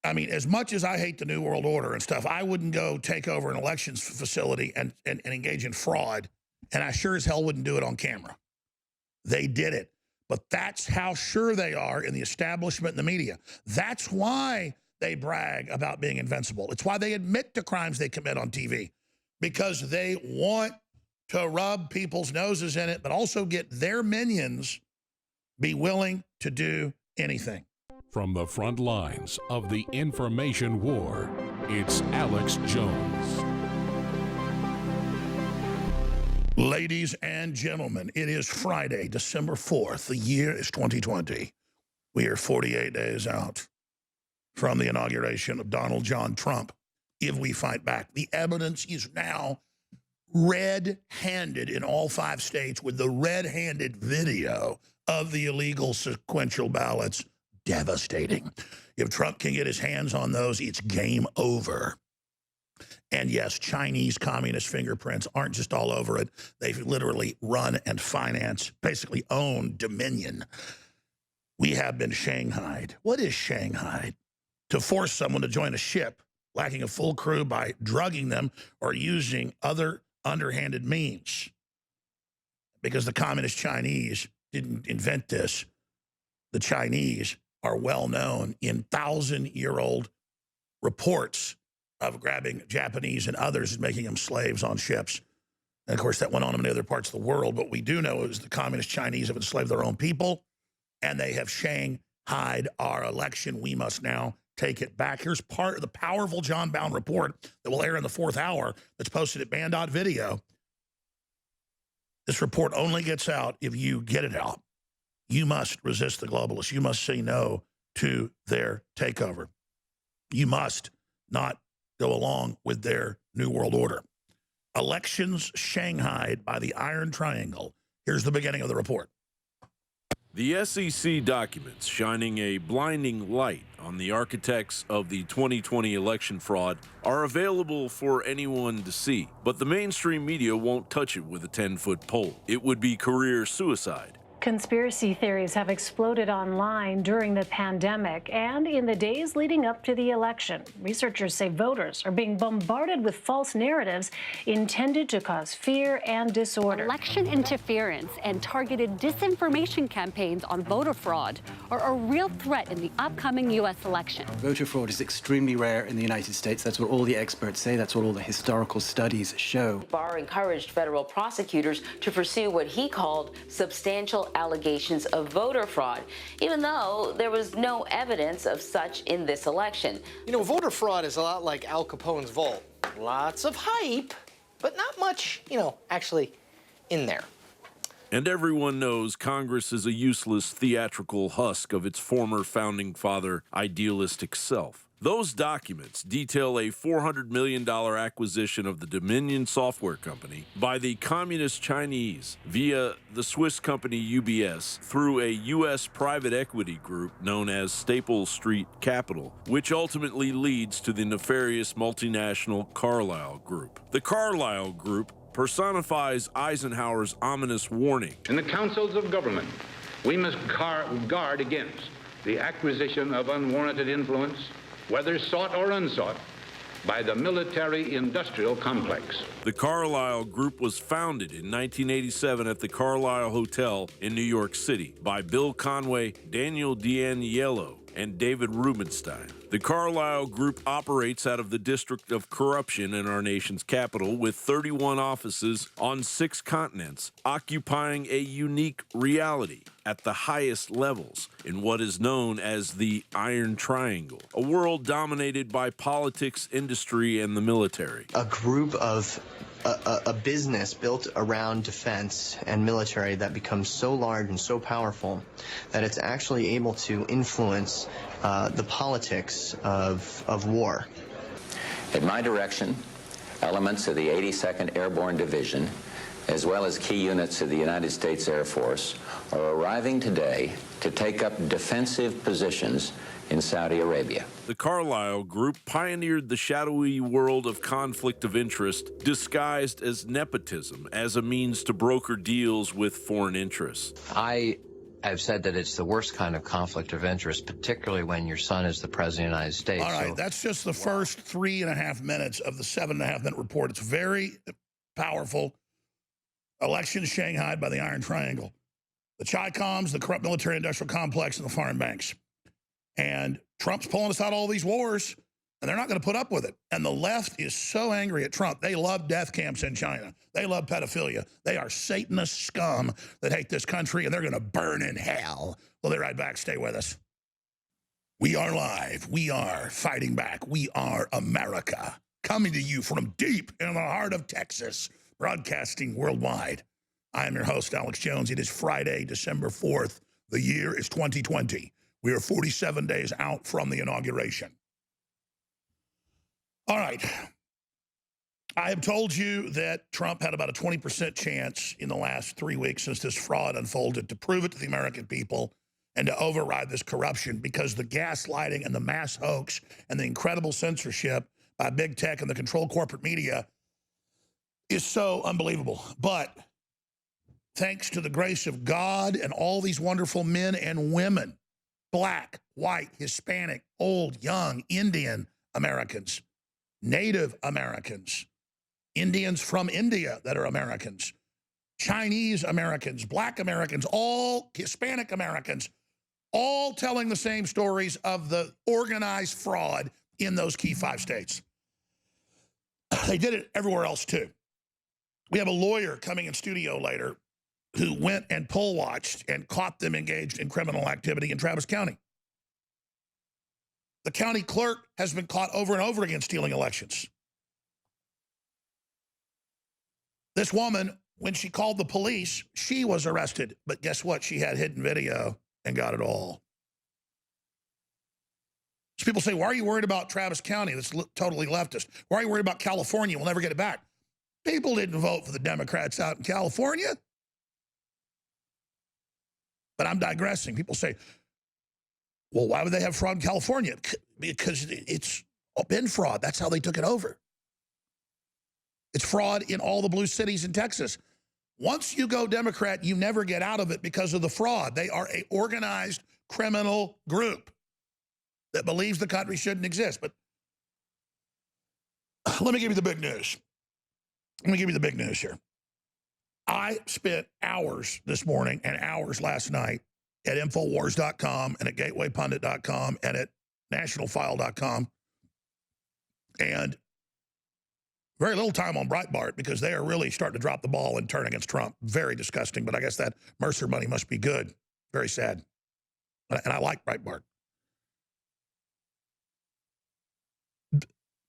I mean, as much as I hate the New World Order and stuff, I wouldn't go take over an elections facility and engage in fraud. And I sure as hell wouldn't do it on camera. They did it. But that's how sure they are in the establishment and the media. That's why they brag about being invincible. It's why they admit to crimes they commit on TV. Because they want to rub people's noses in it, but also get their minions be willing to do anything. From the front lines of the information war, it's Alex Jones. Ladies and gentlemen, it is Friday, December 4th. The year is 2020. We are 48 days out from the inauguration of Donald John Trump. If we fight back, the evidence is now red-handed in all 5 states with the red-handed video of the illegal sequential ballots. Devastating. If Trump can get his hands on those, it's game over. And yes, Chinese communist fingerprints aren't just all over it. They've literally run and finance, basically own Dominion. We have been shanghaied. What is shanghaied? To force someone to join a ship lacking a full crew by drugging them or using other underhanded means. Because the communist Chinese didn't invent this. The Chinese are well known in 1,000-year-old reports of grabbing Japanese and others and making them slaves on ships. And of course, that went on in other parts of the world. But we do know is the communist Chinese have enslaved their own people, and they have shanghaied our election. We must now take it back. Here's part of the powerful John Bound report that will air in the 4th hour that's posted at band.video. This report only gets out if you get it out. You must resist the globalists. You must say no to their takeover. You must not go along with their New World Order. Elections shanghaied by the Iron Triangle. Here's the beginning of the report. The SEC documents shining a blinding light on the architects of the 2020 election fraud are available for anyone to see, but the mainstream media won't touch it with a 10-foot pole. It would be career suicide. Conspiracy theories have exploded online during the pandemic and in the days leading up to the election. Researchers say voters are being bombarded with false narratives intended to cause fear and disorder. Election interference and targeted disinformation campaigns on voter fraud are a real threat in the upcoming U.S. election. Voter fraud is extremely rare in the United States. That's what all the experts say. That's what all the historical studies show. Barr encouraged federal prosecutors to pursue what he called substantial allegations of voter fraud, even though there was no evidence of such in this election. You know, voter fraud is a lot like Al Capone's vault. Lots of hype, but not much, actually in there. And everyone knows Congress is a useless theatrical husk of its former founding father idealistic self. Those documents detail a $400 million acquisition of the Dominion software company by the communist Chinese via the Swiss company UBS through a U.S. private equity group known as Staple Street Capital, which ultimately leads to the nefarious multinational Carlyle Group. The Carlyle Group personifies Eisenhower's ominous warning. In the councils of government, we must guard against the acquisition of unwarranted influence, whether sought or unsought, by the military-industrial complex. The Carlyle Group was founded in 1987 at the Carlyle Hotel in New York City by Bill Conway, Daniel D'Aniello, and David Rubenstein. The Carlyle Group operates out of the District of Corruption in our nation's capital with 31 offices on 6 continents, occupying a unique reality at the highest levels in what is known as the Iron Triangle, a world dominated by politics, industry, and the military. A group of a business built around defense and military that becomes so large and so powerful that it's actually able to influence the politics of war. At my direction, elements of the 82nd Airborne Division, as well as key units of the United States Air Force, are arriving today to take up defensive positions in Saudi Arabia. The Carlyle Group pioneered the shadowy world of conflict of interest disguised as nepotism as a means to broker deals with foreign interests. I I've said that it's the worst kind of conflict of interest, particularly when your son is the president of the United States. All right, that's just the first 3.5 minutes of the 7.5-minute report. It's very powerful. Elections shanghaied by the Iron Triangle. The Chicoms, the corrupt military-industrial complex, and the foreign banks. And Trump's pulling us out of all these wars, and they're not going to put up with it. And the left is so angry at Trump. They love death camps in China. They love pedophilia. They are Satanist scum that hate this country, and they're going to burn in hell. We'll be right back. Stay with us. We are live. We are fighting back. We are America, coming to you from deep in the heart of Texas, broadcasting worldwide. I am your host, Alex Jones. It is Friday, December 4th. The year is 2020. We are 47 days out from the inauguration. All right. I have told you that Trump had about a 20% chance in the last 3 weeks since this fraud unfolded to prove it to the American people and to override this corruption, because the gaslighting and the mass hoax and the incredible censorship by big tech and the controlled corporate media is so unbelievable. But thanks to the grace of God and all these wonderful men and women, black, white, Hispanic, old, young, Indian Americans, Native Americans, Indians from India that are Americans, Chinese Americans, black Americans, all Hispanic Americans, all telling the same stories of the organized fraud in those key 5 states. They did it everywhere else too. We have a lawyer coming in studio later who went and poll watched and caught them engaged in criminal activity in Travis County. The county clerk has been caught over and over again stealing elections. This woman, when she called the police, she was arrested. But guess what? She had hidden video and got it all. So people say, why are you worried about Travis County? That's totally leftist. Why are you worried about California? We'll never get it back. People didn't vote for the Democrats out in California. But I'm digressing. People say, well, why would they have fraud in California? Because it's been fraud. That's how they took it over. It's fraud in all the blue cities in Texas. Once you go Democrat, you never get out of it because of the fraud. They are an organized criminal group that believes the country shouldn't exist. But let me give you the big news. Let me give you the big news here. I spent hours this morning and hours last night at Infowars.com and at GatewayPundit.com and at NationalFile.com, and very little time on Breitbart because they are really starting to drop the ball and turn against Trump. Very disgusting, but I guess that Mercer money must be good. Very sad. And I like Breitbart.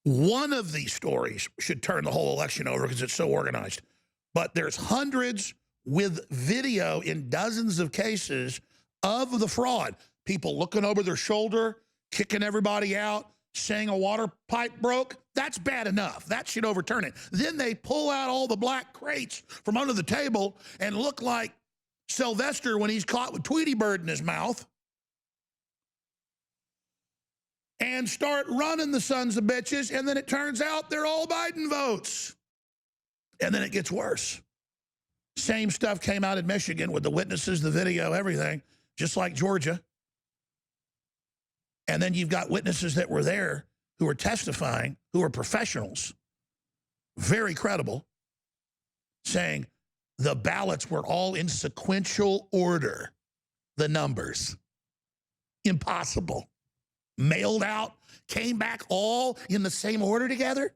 One of these stories should turn the whole election over because it's so organized. But there's hundreds with video in dozens of cases of the fraud. People looking over their shoulder, kicking everybody out, saying a water pipe broke. That's bad enough. That should overturn it. Then they pull out all the black crates from under the table and look like Sylvester when he's caught with Tweety Bird in his mouth and start running the sons of bitches, and then it turns out they're all Biden votes. And then it gets worse. Same stuff came out in Michigan with the witnesses, the video, everything, just like Georgia. And then you've got witnesses that were there who are testifying, who are professionals, very credible, saying the ballots were all in sequential order, the numbers. Impossible. Mailed out, came back all in the same order together.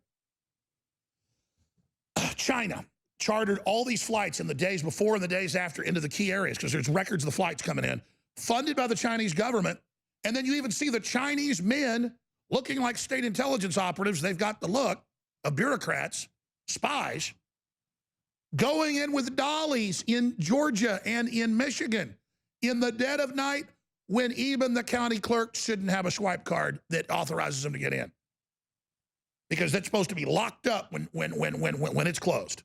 China chartered all these flights in the days before and the days after into the key areas because there's records of the flights coming in, funded by the Chinese government. And then you even see the Chinese men looking like state intelligence operatives. They've got the look of bureaucrats, spies, going in with dollies in Georgia and in Michigan in the dead of night when even the county clerk shouldn't have a swipe card that authorizes them to get in. Because that's supposed to be locked up when it's closed.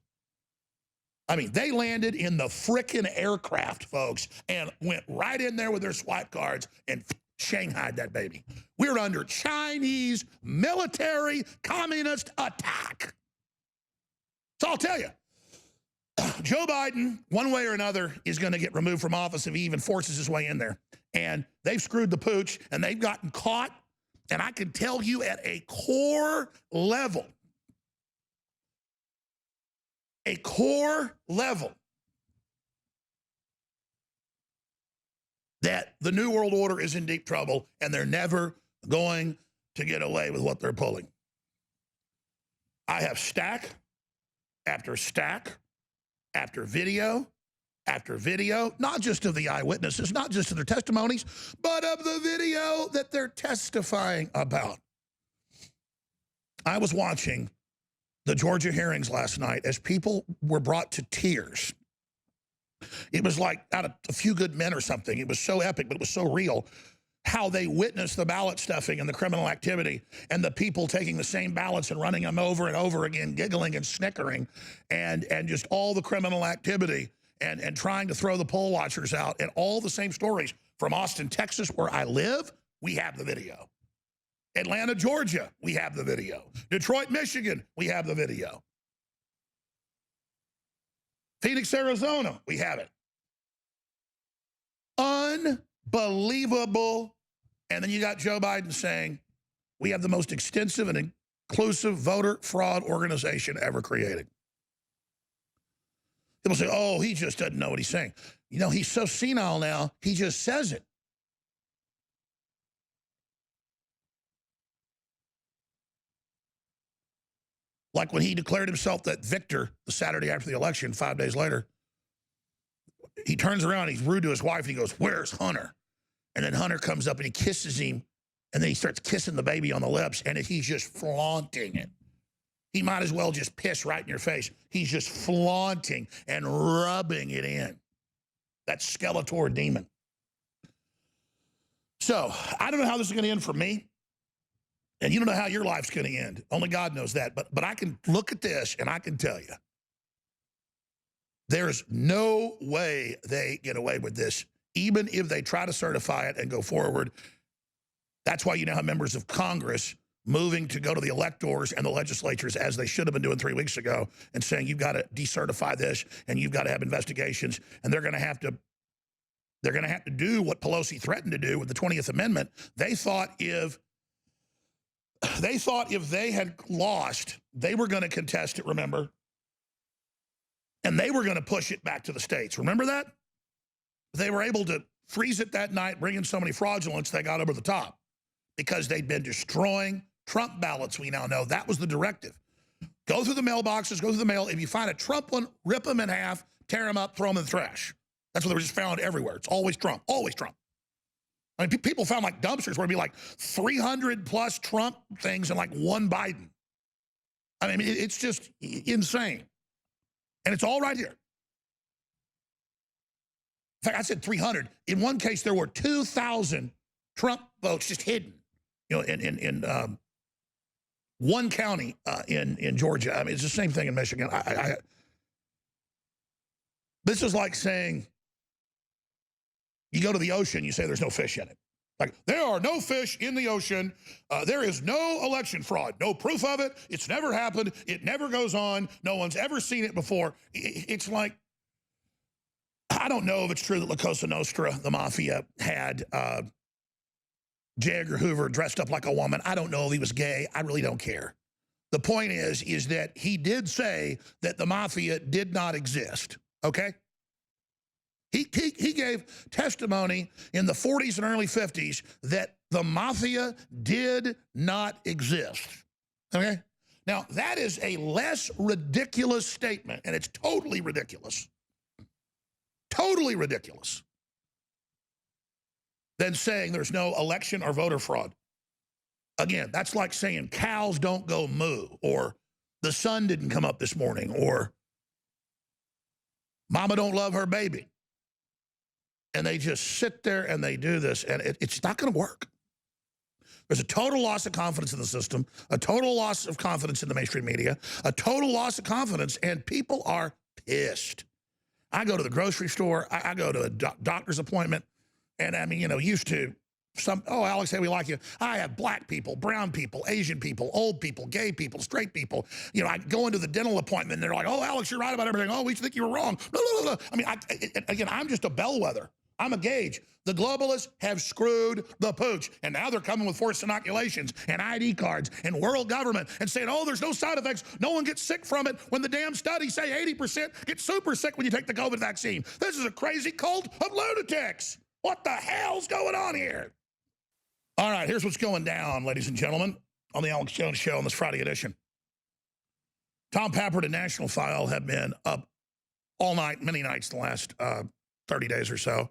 I mean, they landed in the frickin' aircraft, folks, and went right in there with their swipe cards and shanghaied that baby. We're under Chinese military communist attack. So I'll tell you, Joe Biden, one way or another, is going to get removed from office if he even forces his way in there. And they've screwed the pooch, and they've gotten caught. And I can tell you at a core level, that the New World Order is in deep trouble, and they're never going to get away with what they're pulling. I have stack after stack after video after video, not just of the eyewitnesses, not just of their testimonies, but of the video that they're testifying about. I was watching the Georgia hearings last night as people were brought to tears. It was like out of A Few Good Men or something. It was so epic, but it was so real. How they witnessed the ballot stuffing and the criminal activity, and the people taking the same ballots and running them over and over again, giggling and snickering, and just all the criminal activity, and trying to throw the poll watchers out, and all the same stories. From Austin, Texas, where I live, we have the video. Atlanta, Georgia, we have the video. Detroit, Michigan, we have the video. Phoenix, Arizona, we have it. Unbelievable. And then you got Joe Biden saying, we have the most extensive and inclusive voter fraud organization ever created. People say, oh, he just doesn't know what he's saying. You know, he's so senile now, he just says it. Like when he declared himself that victor the Saturday after the election, 5 days later, he turns around, he's rude to his wife, and he goes, where's Hunter? And then Hunter comes up and he kisses him, and then he starts kissing the baby on the lips, and he's just flaunting it. He might as well just piss right in your face. He's just flaunting and rubbing it in. That Skeletor demon. So, I don't know how this is going to end for me. And you don't know how your life's going to end. Only God knows that. But I can look at this and I can tell you, there's no way they get away with this, even if they try to certify it and go forward. That's why you now have members of Congress moving to go to the electors and the legislatures, as they should have been doing 3 weeks ago, and saying you've got to decertify this and you've got to have investigations, and they're going to have to do what Pelosi threatened to do with the 20th Amendment. They thought if they had lost, they were going to contest it, remember? And they were going to push it back to the states. Remember that? They were able to freeze it that night, bring in so many fraudulents, they got over the top because they'd been destroying Trump ballots, we now know. That was the directive. Go through the mailboxes, go through the mail. If you find a Trump one, rip them in half, tear them up, throw them in the trash. That's what they were just found everywhere. It's always Trump, always Trump. I mean, people found like dumpsters where it'd be like 300 plus Trump things and like one Biden. I mean, it's just insane. And it's all right here. In fact, I said 300. In one case, there were 2,000 Trump votes just hidden, you know, in one county in Georgia. I mean, it's the same thing in Michigan. This is like saying, you go to the ocean, you say there's no fish in it. Like, there are no fish in the ocean. There is no election fraud. No proof of it. It's never happened. It never goes on. No one's ever seen it before. It's like, I don't know if it's true that La Cosa Nostra, the mafia, had J. Edgar Hoover dressed up like a woman. I don't know if he was gay. I really don't care. The point is that he did say that the mafia did not exist, okay? He gave testimony in the 40s and early 50s that the mafia did not exist, okay? Now, that is a less ridiculous statement, and it's totally ridiculous than saying there's no election or voter fraud. Again, that's like saying cows don't go moo, or the sun didn't come up this morning, or mama don't love her baby. And they just sit there and they do this, and it's not going to work. There's a total loss of confidence in the system, a total loss of confidence in the mainstream media, a total loss of confidence, and people are pissed. I go to the grocery store, I go to a doctor's appointment, and I mean, you know, used to oh, Alex, hey, we like you. I have black people, brown people, Asian people, old people, gay people, straight people. You know, I go into the dental appointment and they're like, oh, Alex, you're right about everything. Oh, we think you were wrong. Blah, blah, blah. I mean, again, I'm just a bellwether. I'm a gauge. The globalists have screwed the pooch, and now they're coming with forced inoculations and ID cards and world government and saying, oh, there's no side effects. No one gets sick from it when the damn studies say 80% get super sick when you take the COVID vaccine. This is a crazy cult of lunatics. What the hell's going on here? All right, here's what's going down, ladies and gentlemen, on the Alex Jones Show on this Friday edition. Tom Pappert and National File have been up all night, many nights the last 30 days or so.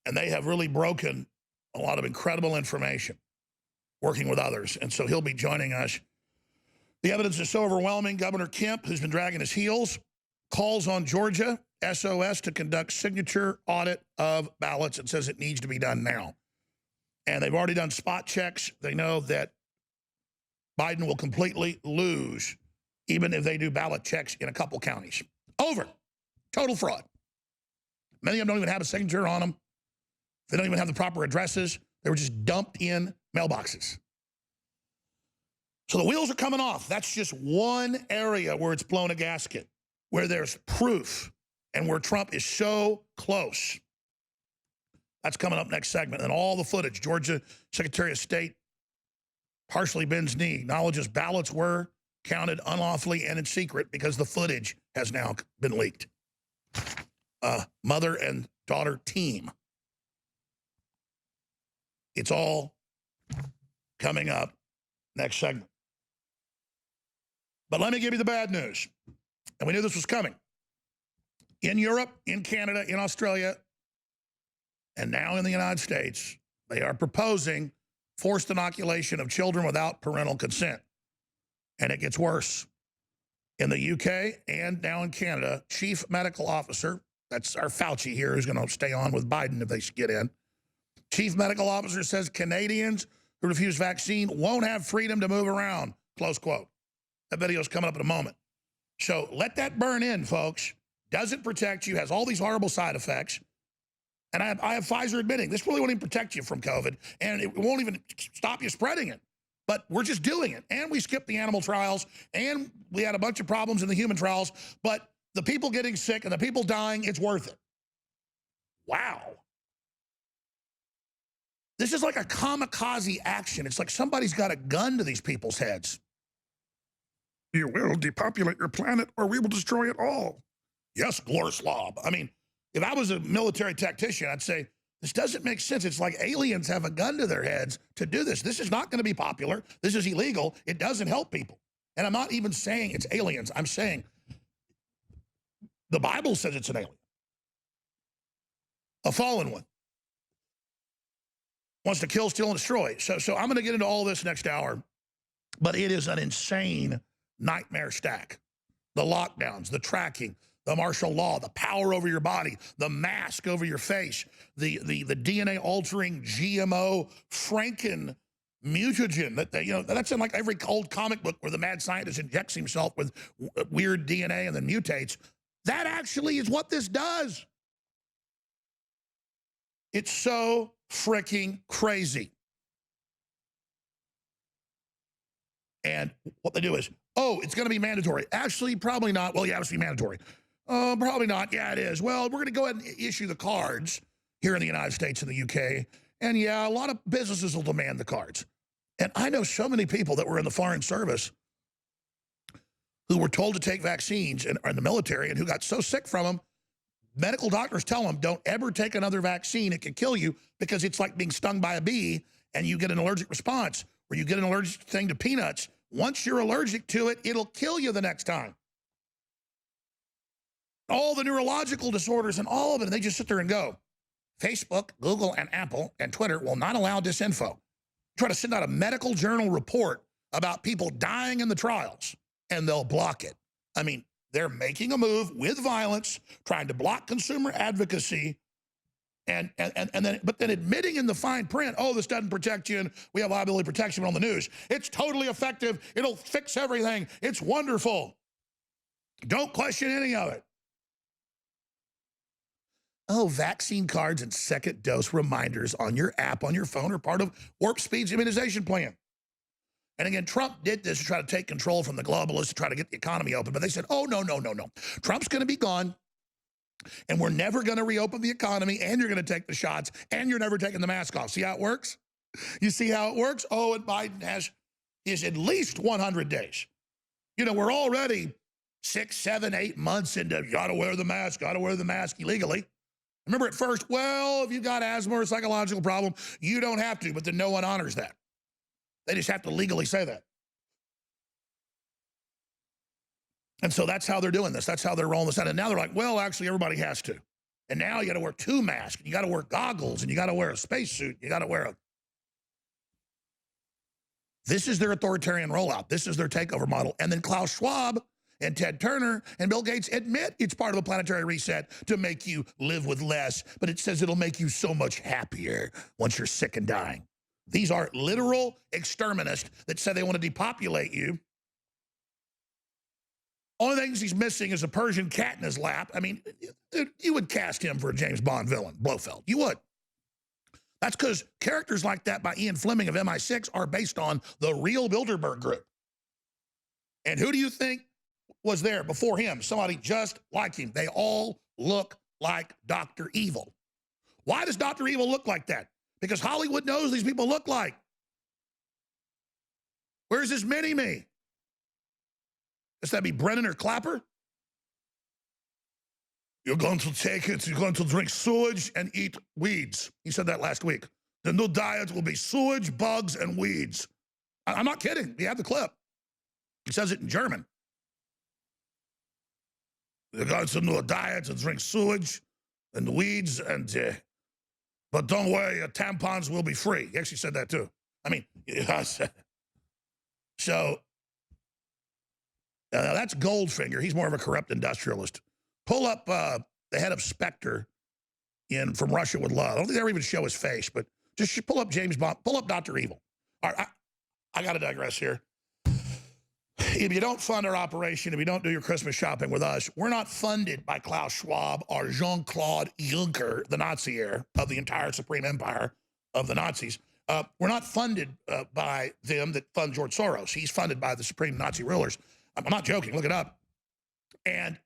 And they have really broken a lot of incredible information working with others. And so he'll be joining us. The evidence is so overwhelming. Governor Kemp, who's been dragging his heels, calls on Georgia, SOS, to conduct signature audit of ballots and says it needs to be done now. And they've already done spot checks. They know that Biden will completely lose even if they do ballot checks in a couple counties. Over. Total fraud. Many of them don't even have a signature on them. They don't even have the proper addresses. They were just dumped in mailboxes. So the wheels are coming off. That's just one area where it's blown a gasket, where there's proof and where Trump is so close. That's coming up next segment. And all the footage. Georgia Secretary of State partially bends knee, acknowledges ballots were counted unlawfully and in secret because the footage has now been leaked. Mother and daughter team. It's all coming up next segment. But let me give you the bad news. And we knew this was coming. In Europe, in Canada, in Australia, and now in the United States, they are proposing forced inoculation of children without parental consent. And it gets worse. In the UK and now in Canada, Chief Medical Officer, that's our Fauci here, who's going to stay on with Biden if they get in. Chief Medical Officer says Canadians who refuse vaccine won't have freedom to move around, close quote. That video's coming up in a moment. So let that burn in, folks. Doesn't protect you, has all these horrible side effects. And I have Pfizer admitting this really won't even protect you from COVID, and it won't even stop you spreading it. But we're just doing it. And we skipped the animal trials, and we had a bunch of problems in the human trials. But the people getting sick and the people dying, it's worth it. Wow. This is like a kamikaze action. It's like somebody's got a gun to these people's heads. You will depopulate your planet or we will destroy it all. Yes, Glorslav. I mean, if I was a military tactician, I'd say, this doesn't make sense. It's like aliens have a gun to their heads to do this. This is not going to be popular. This is illegal. It doesn't help people. And I'm not even saying it's aliens. I'm saying the Bible says it's an alien. A fallen one. Wants to kill, steal, and destroy. So I'm going to get into all this next hour, but it is an insane nightmare stack. The lockdowns, the tracking, the martial law, the power over your body, the mask over your face, the DNA altering GMO Franken mutagen that's in like every old comic book where the mad scientist injects himself with weird DNA and then mutates. That actually is what this does. It's so freaking crazy. And what they do is, oh, it's going to be mandatory. Actually, probably not. Well, yeah, it's going to be mandatory. Probably not. Yeah, it is. Well, we're going to go ahead and issue the cards here in the United States and the UK. And yeah, a lot of businesses will demand the cards. And I know so many people that were in the foreign service who were told to take vaccines and are in the military and who got so sick from them, medical doctors tell them, don't ever take another vaccine. It can kill you because it's like being stung by a bee and you get an allergic response or you get an allergic thing to peanuts. Once you're allergic to it, it'll kill you the next time. All the neurological disorders and all of it, and they just sit there and go. Facebook, Google, and Apple, and Twitter will not allow disinfo. Try to send out a medical journal report about people dying in the trials, and they'll block it. I mean, they're making a move with violence, trying to block consumer advocacy, but then admitting in the fine print, oh, this doesn't protect you, and we have liability protection on the news. It's totally effective. It'll fix everything. It's wonderful. Don't question any of it. Oh, vaccine cards and second dose reminders on your app on your phone are part of Warp Speed's immunization plan. And again, Trump did this to try to take control from the globalists to try to get the economy open. But they said, oh, no, no, no, no. Trump's going to be gone, and we're never going to reopen the economy, and you're going to take the shots, and you're never taking the mask off. See how it works? You see how it works? Oh, and Biden is at least 100 days. You know, we're already 6, 7, 8 months into got to wear the mask illegally. Remember at first, well, if you've got asthma or a psychological problem, you don't have to, but then no one honors that. They just have to legally say that. And so that's how they're doing this. That's how they're rolling this out. And now they're like, well, actually, everybody has to. And now you got to wear 2 masks. You got to wear goggles, and you got to wear a spacesuit. You got to wear a... This is their authoritarian rollout. This is their takeover model. And then Klaus Schwab and Ted Turner and Bill Gates admit it's part of a planetary reset to make you live with less, but it says it'll make you so much happier once you're sick and dying. These are literal exterminists that say they want to depopulate you. Only things he's missing is a Persian cat in his lap. I mean, you would cast him for a James Bond villain, Blofeld. You would. That's because characters like that by Ian Fleming of MI6 are based on the real Bilderberg group. And who do you think was there before him? Somebody just like him. They all look like Dr. Evil. Why does Dr. Evil look like that? Because Hollywood knows these people look like. Where's his mini-me? Does that be Brennan or Clapper? You're going to take it, you're going to drink sewage and eat weeds. He said that last week. The new diet will be sewage, bugs, and weeds. I'm not kidding. We have the clip. He says it in German. You're going to do a diet and drink sewage and weeds, and but don't worry, your tampons will be free. He actually said that too. I mean, so that's Goldfinger. He's more of a corrupt industrialist. Pull up the head of Spectre from Russia with Love. I don't think they ever even show his face, but just pull up James Bond, pull up Dr. Evil. All right, I got to digress here. If you don't fund our operation, if you don't do your Christmas shopping with us, we're not funded by Klaus Schwab or Jean-Claude Juncker, the Nazi heir of the entire supreme empire of the Nazis. We're not funded by them that fund George Soros. He's funded by the supreme Nazi rulers. I'm not joking. Look it up. And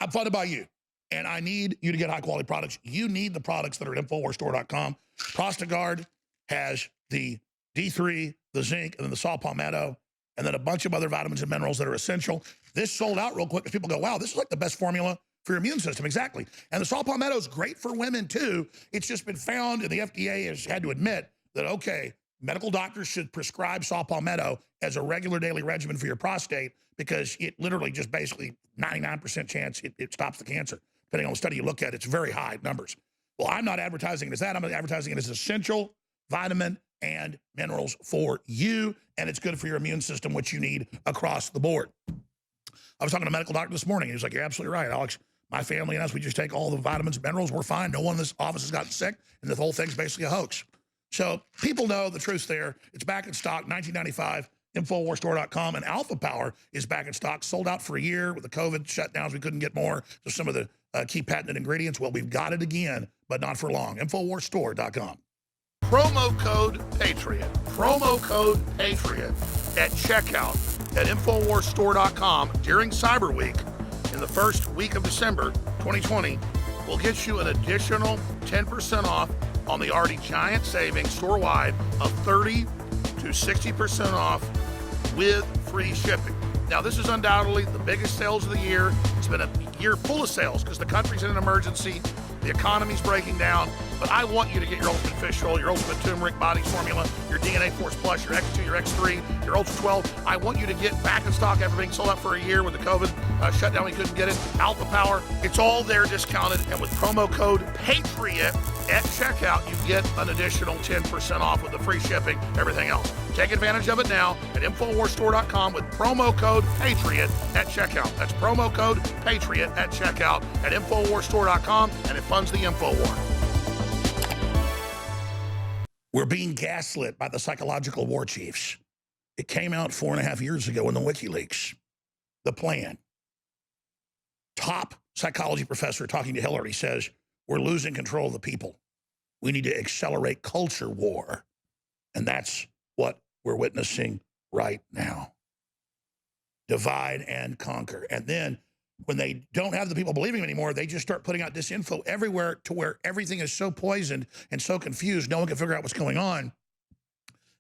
I'm funded by you. And I need you to get high-quality products. You need the products that are at InfoWarsStore.com. ProstaGuard has the D3, the zinc, and then the saw palmetto, and then a bunch of other vitamins and minerals that are essential. This sold out real quick because people go, wow, this is like the best formula for your immune system. Exactly. And the saw palmetto is great for women, too. It's just been found, and the FDA has had to admit that, okay, medical doctors should prescribe saw palmetto as a regular daily regimen for your prostate because it literally just basically 99% chance it stops the cancer. Depending on the study you look at, it's very high numbers. Well, I'm not advertising it as that. I'm advertising it as essential vitamin and minerals for you, and it's good for your immune system, which you need across the board. I was talking to a medical doctor this morning. He was like, you're absolutely right, Alex. My family and us, we just take all the vitamins and minerals. We're fine. No one in this office has gotten sick, and the whole thing's basically a hoax. So people know the truth's there. It's back in stock, $19.95, InfoWarsStore.com, and Alpha Power is back in stock, sold out for a year with the COVID shutdowns. We couldn't get more. So some of the key patented ingredients, well, we've got it again, but not for long. InfoWarsStore.com. Promo code Patriot. Promo code Patriot at checkout at InfoWarsStore.com during Cyber Week in the first week of December 2020 will get you an additional 10% off on the already giant savings store-wide of 30 to 60% off with free shipping. Now, this is undoubtedly the biggest sales of the year. It's been a year full of sales because the country's in an emergency. The economy's breaking down, but I want you to get your Ultimate Fish Oil, your Ultimate Turmeric Body Formula, your DNA Force Plus, your X2, your X3, your Ultra 12. I want you to get back in stock after being sold out for a year with the COVID shutdown. We couldn't get it. Alpha Power, it's all there discounted, and with promo code PATRIOT at checkout, you get an additional 10% off with the free shipping, everything else. Take advantage of it now at InfoWarsStore.com with promo code PATRIOT at checkout. That's promo code PATRIOT at checkout at InfoWarsStore.com, and it funds the InfoWar. We're being gaslit by the psychological war chiefs. It came out 4.5 years ago in the WikiLeaks. The plan. top psychology professor talking to Hillary says, we're losing control of the people. We need to accelerate culture war. And that's what we're witnessing right now. Divide and conquer. And then when they don't have the people believing them anymore, they just start putting out disinfo everywhere to where everything is so poisoned and so confused, no one can figure out what's going on.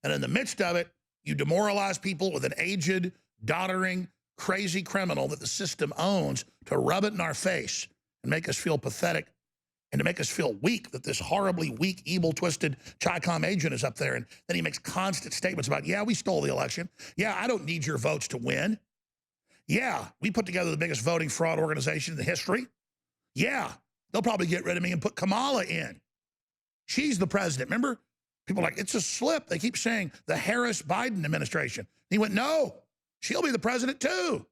And in the midst of it, you demoralize people with an aged, doddering, crazy criminal that the system owns to rub it in our face and make us feel pathetic and to make us feel weak that this horribly weak, evil, twisted Chicom agent is up there. And then he makes constant statements about, yeah, we stole the election. Yeah, I don't need your votes to win. Yeah, we put together the biggest voting fraud organization in the history. Yeah, they'll probably get rid of me and put Kamala in. She's the president. Remember? People are like, it's a slip. They keep saying the Harris-Biden administration. He went, no, she'll be the president too.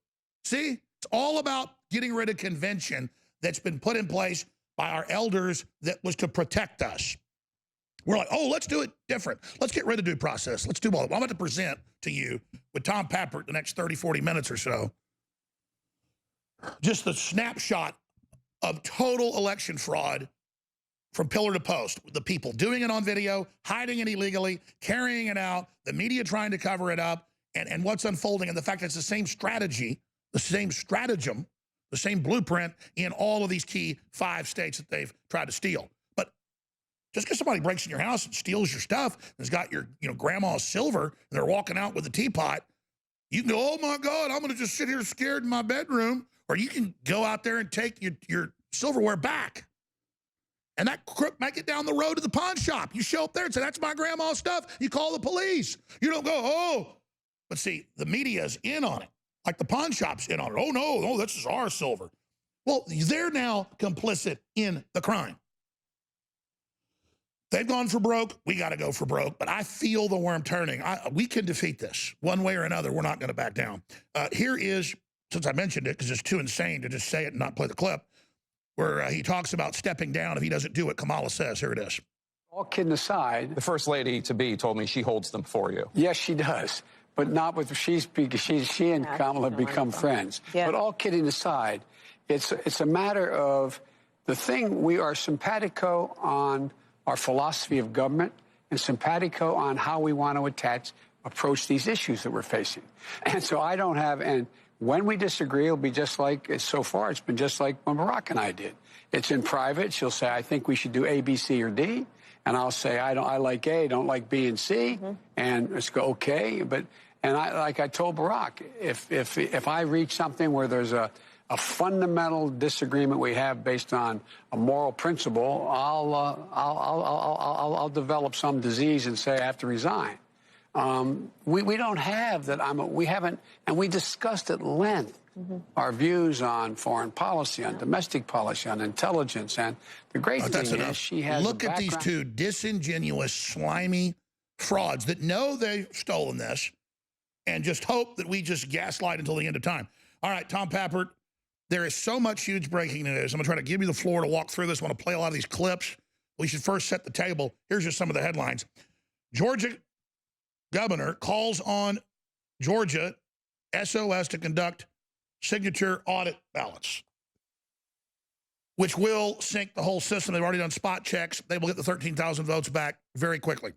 See, it's all about getting rid of convention that's been put in place by our elders that was to protect us. We're like, oh, let's do it different. Let's get rid of due process. Let's do all. I'm about to present to you with Tom Pappert the next 30, 40 minutes or so, just the snapshot of total election fraud from pillar to post, with the people doing it on video, hiding it illegally, carrying it out, the media trying to cover it up, and what's unfolding, and the fact that it's the same strategy, the same stratagem, the same blueprint in all of these key 5 states that they've tried to steal. But just because somebody breaks in your house and steals your stuff and has got your grandma's silver and they're walking out with a teapot, you can go, oh my God, I'm gonna just sit here scared in my bedroom, or you can go out there and take your silverware back. And that crook might get down the road to the pawn shop. You show up there and say, that's my grandma's stuff. You call the police. You don't go, oh. But see, the media's in on it. Like the pawn shop's in on it. Oh, no, this is our silver. Well, they're now complicit in the crime. They've gone for broke. We got to go for broke. But I feel the worm turning. We can defeat this one way or another. We're not going to back down. Here is, since I mentioned it, because it's too insane to just say it and not play the clip, where he talks about stepping down if he doesn't do what Kamala says. Here it is. All kidding aside, the first lady-to-be told me she holds them for you. Yes, she does, but not with she and Kamala have become friends. Yeah. But all kidding aside, it's a matter of the thing. We are simpatico on our philosophy of government and simpatico on how we want to approach these issues that we're facing. And so I don't have and. When we disagree, it'll be just like, so far, it's been just like when Barack and I did. It's in private. She'll say, I think we should do A, B, C, or D. And I'll say, I like A, don't like B and C. Mm-hmm. And it's go, okay. And like I told Barack, if I reach something where there's a fundamental disagreement we have based on a moral principle, I'll develop some disease and say I have to resign. We don't have that. We haven't, and we discussed at length our views on foreign policy, on domestic policy, on intelligence, and the great thing is she has. Look at these two disingenuous, slimy frauds that know they've stolen this, and just hope that we just gaslight until the end of time. All right, Tom Pappert, there is so much huge breaking news. I'm gonna try to give you the floor to walk through this. I want to play a lot of these clips. We should first set the table. Here's just some of the headlines. Georgia governor calls on Georgia SOS to conduct signature audit ballots, which will sink the whole system. They've already done spot checks. They will get the 13,000 votes back very quickly.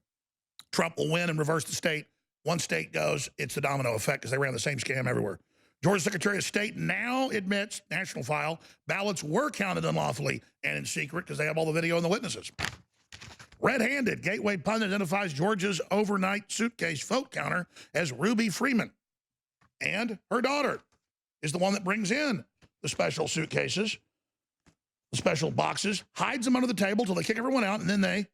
Trump will win and reverse the state. One state goes, it's the domino effect because they ran the same scam everywhere. Georgia Secretary of State now admits, national file, ballots were counted unlawfully and in secret because they have all the video and the witnesses. Red-handed, Gateway pundit identifies Georgia's overnight suitcase vote counter as Ruby Freeman. And her daughter is the one that brings in the special suitcases, the special boxes, hides them under the table till they kick everyone out, and then they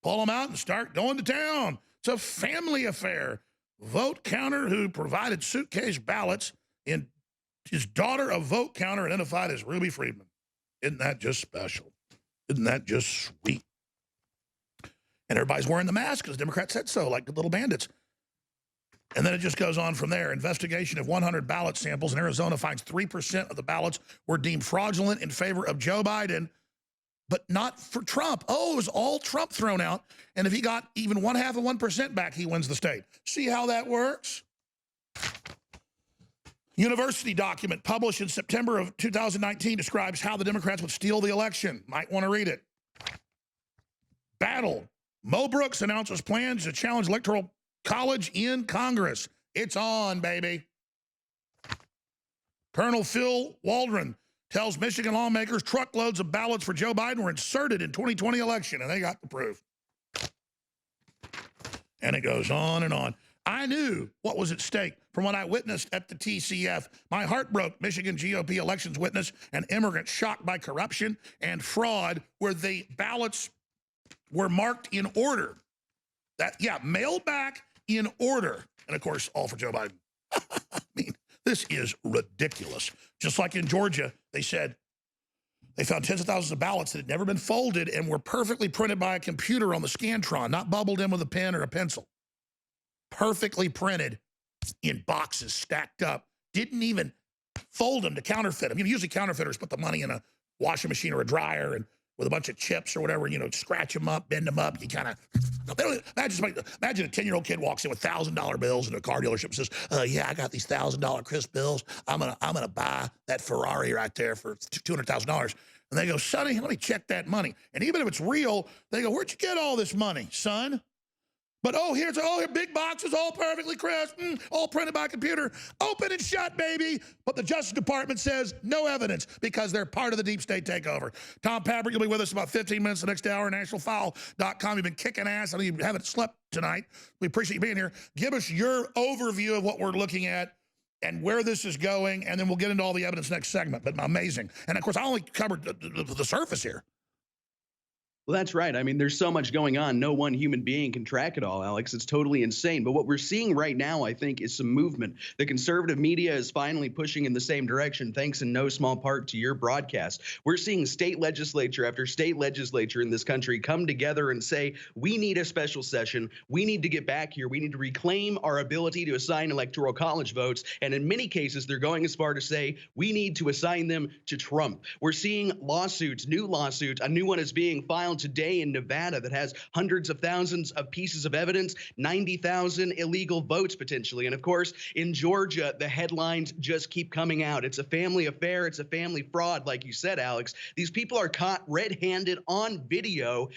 pull them out and start going to town. It's a family affair. Vote counter who provided suitcase ballots, and his daughter, a vote counter identified as Ruby Freeman. Isn't that just special? Isn't that just sweet? And everybody's wearing the mask because Democrats said so, like the little bandits. And then it just goes on from there. Investigation of 100 ballot samples in Arizona finds 3% of the ballots were deemed fraudulent in favor of Joe Biden, but not for Trump. Oh, it was all Trump thrown out. And if he got even 1/2 of 1% back, he wins the state. See how that works? University document published in September of 2019 describes how the Democrats would steal the election. Might want to read it. Battle. Mo Brooks announces plans to challenge Electoral College in Congress. It's on, baby. Colonel Phil Waldron tells Michigan lawmakers truckloads of ballots for Joe Biden were inserted in 2020 election, and they got the proof. And it goes on and on. I knew what was at stake from what I witnessed at the TCF. My heart broke. Michigan GOP elections witness an immigrant shocked by corruption and fraud where the ballots were marked in order. Mailed back in order. And, of course, all for Joe Biden. I mean, this is ridiculous. Just like in Georgia, they said they found tens of thousands of ballots that had never been folded and were perfectly printed by a computer on the Scantron, not bubbled in with a pen or a pencil. Perfectly printed in boxes stacked up. Didn't even fold them to counterfeit them. Usually counterfeiters put the money in a washing machine or a dryer and with a bunch of chips or whatever, scratch them up, bend them up. You kind of, imagine a 10-year-old kid walks in with $1,000 bills into a car dealership and says, yeah, I got these $1,000 crisp bills. I'm gonna buy that Ferrari right there for $200,000. And they go, Sonny, let me check that money. And even if it's real, they go, where'd you get all this money, son? But here, big boxes, all perfectly crisp, all printed by computer, open and shut, baby. But the Justice Department says no evidence because they're part of the deep state takeover. Tom Patrick, you'll be with us about 15 minutes the next hour, nationalfile.com. You've been kicking ass. I know you haven't slept tonight. We appreciate you being here. Give us your overview of what we're looking at and where this is going, and then we'll get into all the evidence next segment. But amazing. And, of course, I only covered the surface here. Well, that's right. I mean, there's so much going on. No one human being can track it all, Alex. It's totally insane. But what we're seeing right now, I think, is some movement. The conservative media is finally pushing in the same direction, thanks in no small part to your broadcast. We're seeing state legislature after state legislature in this country come together and say, we need a special session. We need to get back here. We need to reclaim our ability to assign electoral college votes. And in many cases, they're going as far to say, we need to assign them to Trump. We're seeing lawsuits, new lawsuits. A new one is being filed today in Nevada that has hundreds of thousands of pieces of evidence, 90,000 illegal votes potentially. And of course, in Georgia, the headlines just keep coming out. It's a family affair. It's a family fraud, like you said, Alex. These people are caught red-handed on video.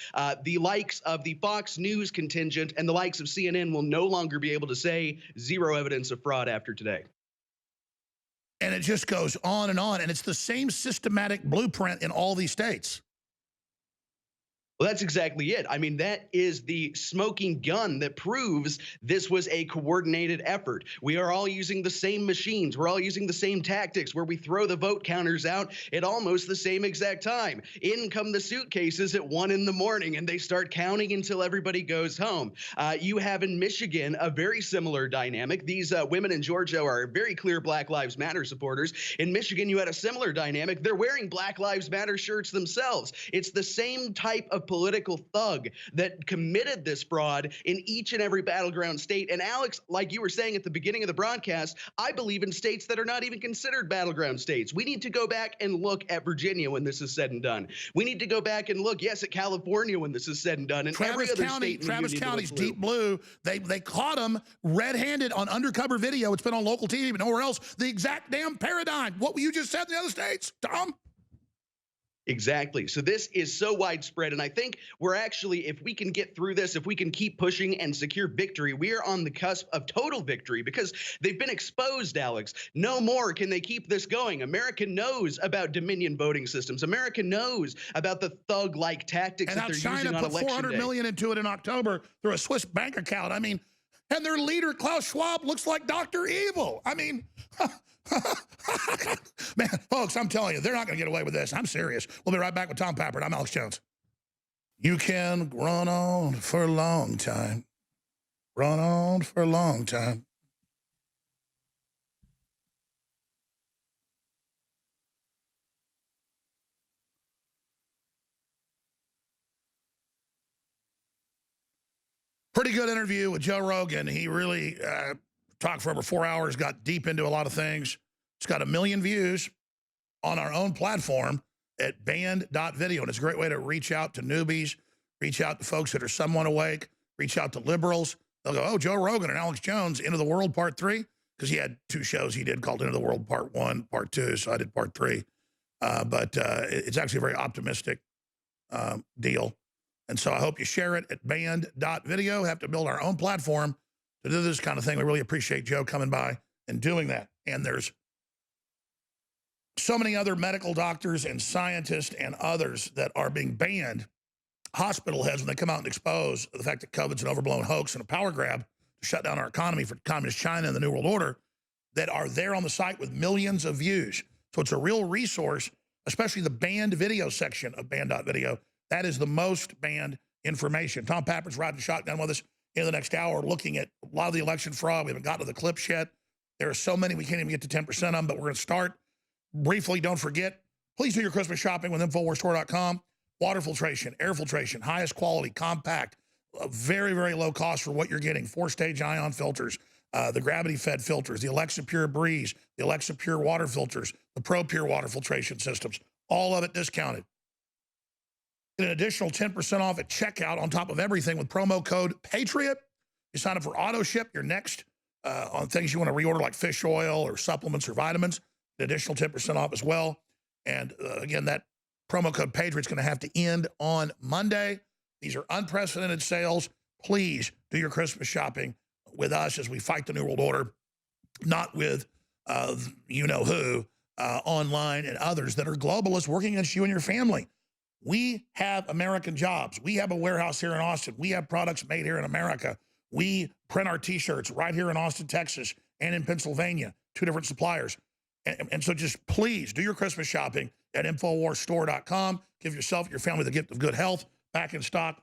The likes of the Fox News contingent and the likes of CNN will no longer be able to say zero evidence of fraud after today. And it just goes on, and it's the same systematic blueprint in all these states. Well, that's exactly it. I mean, that is the smoking gun that proves this was a coordinated effort. We are all using the same machines. We're all using the same tactics where we throw the vote counters out at almost the same exact time. In come the suitcases at 1 in the morning, and they start counting until everybody goes home. You have in Michigan a very similar dynamic. These women in Georgia are very clear Black Lives Matter supporters. In Michigan, you had a similar dynamic. They're wearing Black Lives Matter shirts themselves. It's the same type of political thug that committed this fraud in each and every battleground state. And Alex, like you were saying at the beginning of the broadcast, I believe in states that are not even considered battleground states. We need to go back and look at Virginia when this is said and done. We need to go back and look, yes, at California when this is said and done. And Travis County's deep blue. They caught him red-handed on undercover video. It's been on local TV, but nowhere else. The exact damn paradigm. What you just said in the other states, Tom? Exactly. So this is so widespread. And I think we're actually, if we can get through this, if we can keep pushing and secure victory, we are on the cusp of total victory because they've been exposed, Alex. No more can they keep this going. America knows about Dominion voting systems. America knows about the thug-like tactics that they're using on election day. And how China put $400 million into it in October through a Swiss bank account. I mean, and their leader, Klaus Schwab, looks like Dr. Evil. I mean, man, folks, I'm telling you, they're not going to get away with this. I'm serious. We'll be right back with Tom Pappert. I'm Alex Jones. You can run on for a long time. Run on for a long time. Pretty good interview with Joe Rogan. He really talked for over 4 hours, got deep into a lot of things. It's got 1 million views on our own platform at band.video. And it's a great way to reach out to newbies, reach out to folks that are somewhat awake, reach out to liberals. They'll go, oh, Joe Rogan and Alex Jones, Into the World Part 3. because he had 2 shows he did called Into the World Part 1, Part 2, so I did Part 3. But it's actually a very optimistic deal. And so I hope you share it at band.video. Have to build our own platform to do this kind of thing. We really appreciate Joe coming by and doing that. And there's so many other medical doctors and scientists and others that are being banned, hospital heads, when they come out and expose the fact that COVID's an overblown hoax and a power grab to shut down our economy for communist China and the New World Order, that are there on the site with millions of views. So it's a real resource, especially the banned video section of band.video. That is the most banned information. Tom Papper's riding shotgun with us in the next hour, looking at a lot of the election fraud. We haven't gotten to the clips yet. There are so many, we can't even get to 10% of them, but we're going to start. Briefly, don't forget, please do your Christmas shopping with InfoWarsStore.com. Water filtration, air filtration, highest quality, compact, very, very low cost for what you're getting. 4-stage ion filters, the gravity-fed filters, the Alexa Pure Breeze, the Alexa Pure water filters, the Pro Pure water filtration systems, all of it discounted. Get an additional 10% off at checkout on top of everything with promo code PATRIOT. You sign up for auto ship, your next on things you want to reorder like fish oil or supplements or vitamins, an additional 10% off as well. And again, that promo code PATRIOT's going to have to end on Monday. These are unprecedented sales. Please do your Christmas shopping with us as we fight the New World Order, not with you-know-who online and others that are globalists working against you and your family. We have American jobs. We have a warehouse here in Austin. We have products made here in America. We print our T-shirts right here in Austin, Texas, and in Pennsylvania, 2 different suppliers. And so just please do your Christmas shopping at InfoWarsStore.com. Give yourself, your family the gift of good health, back in stock.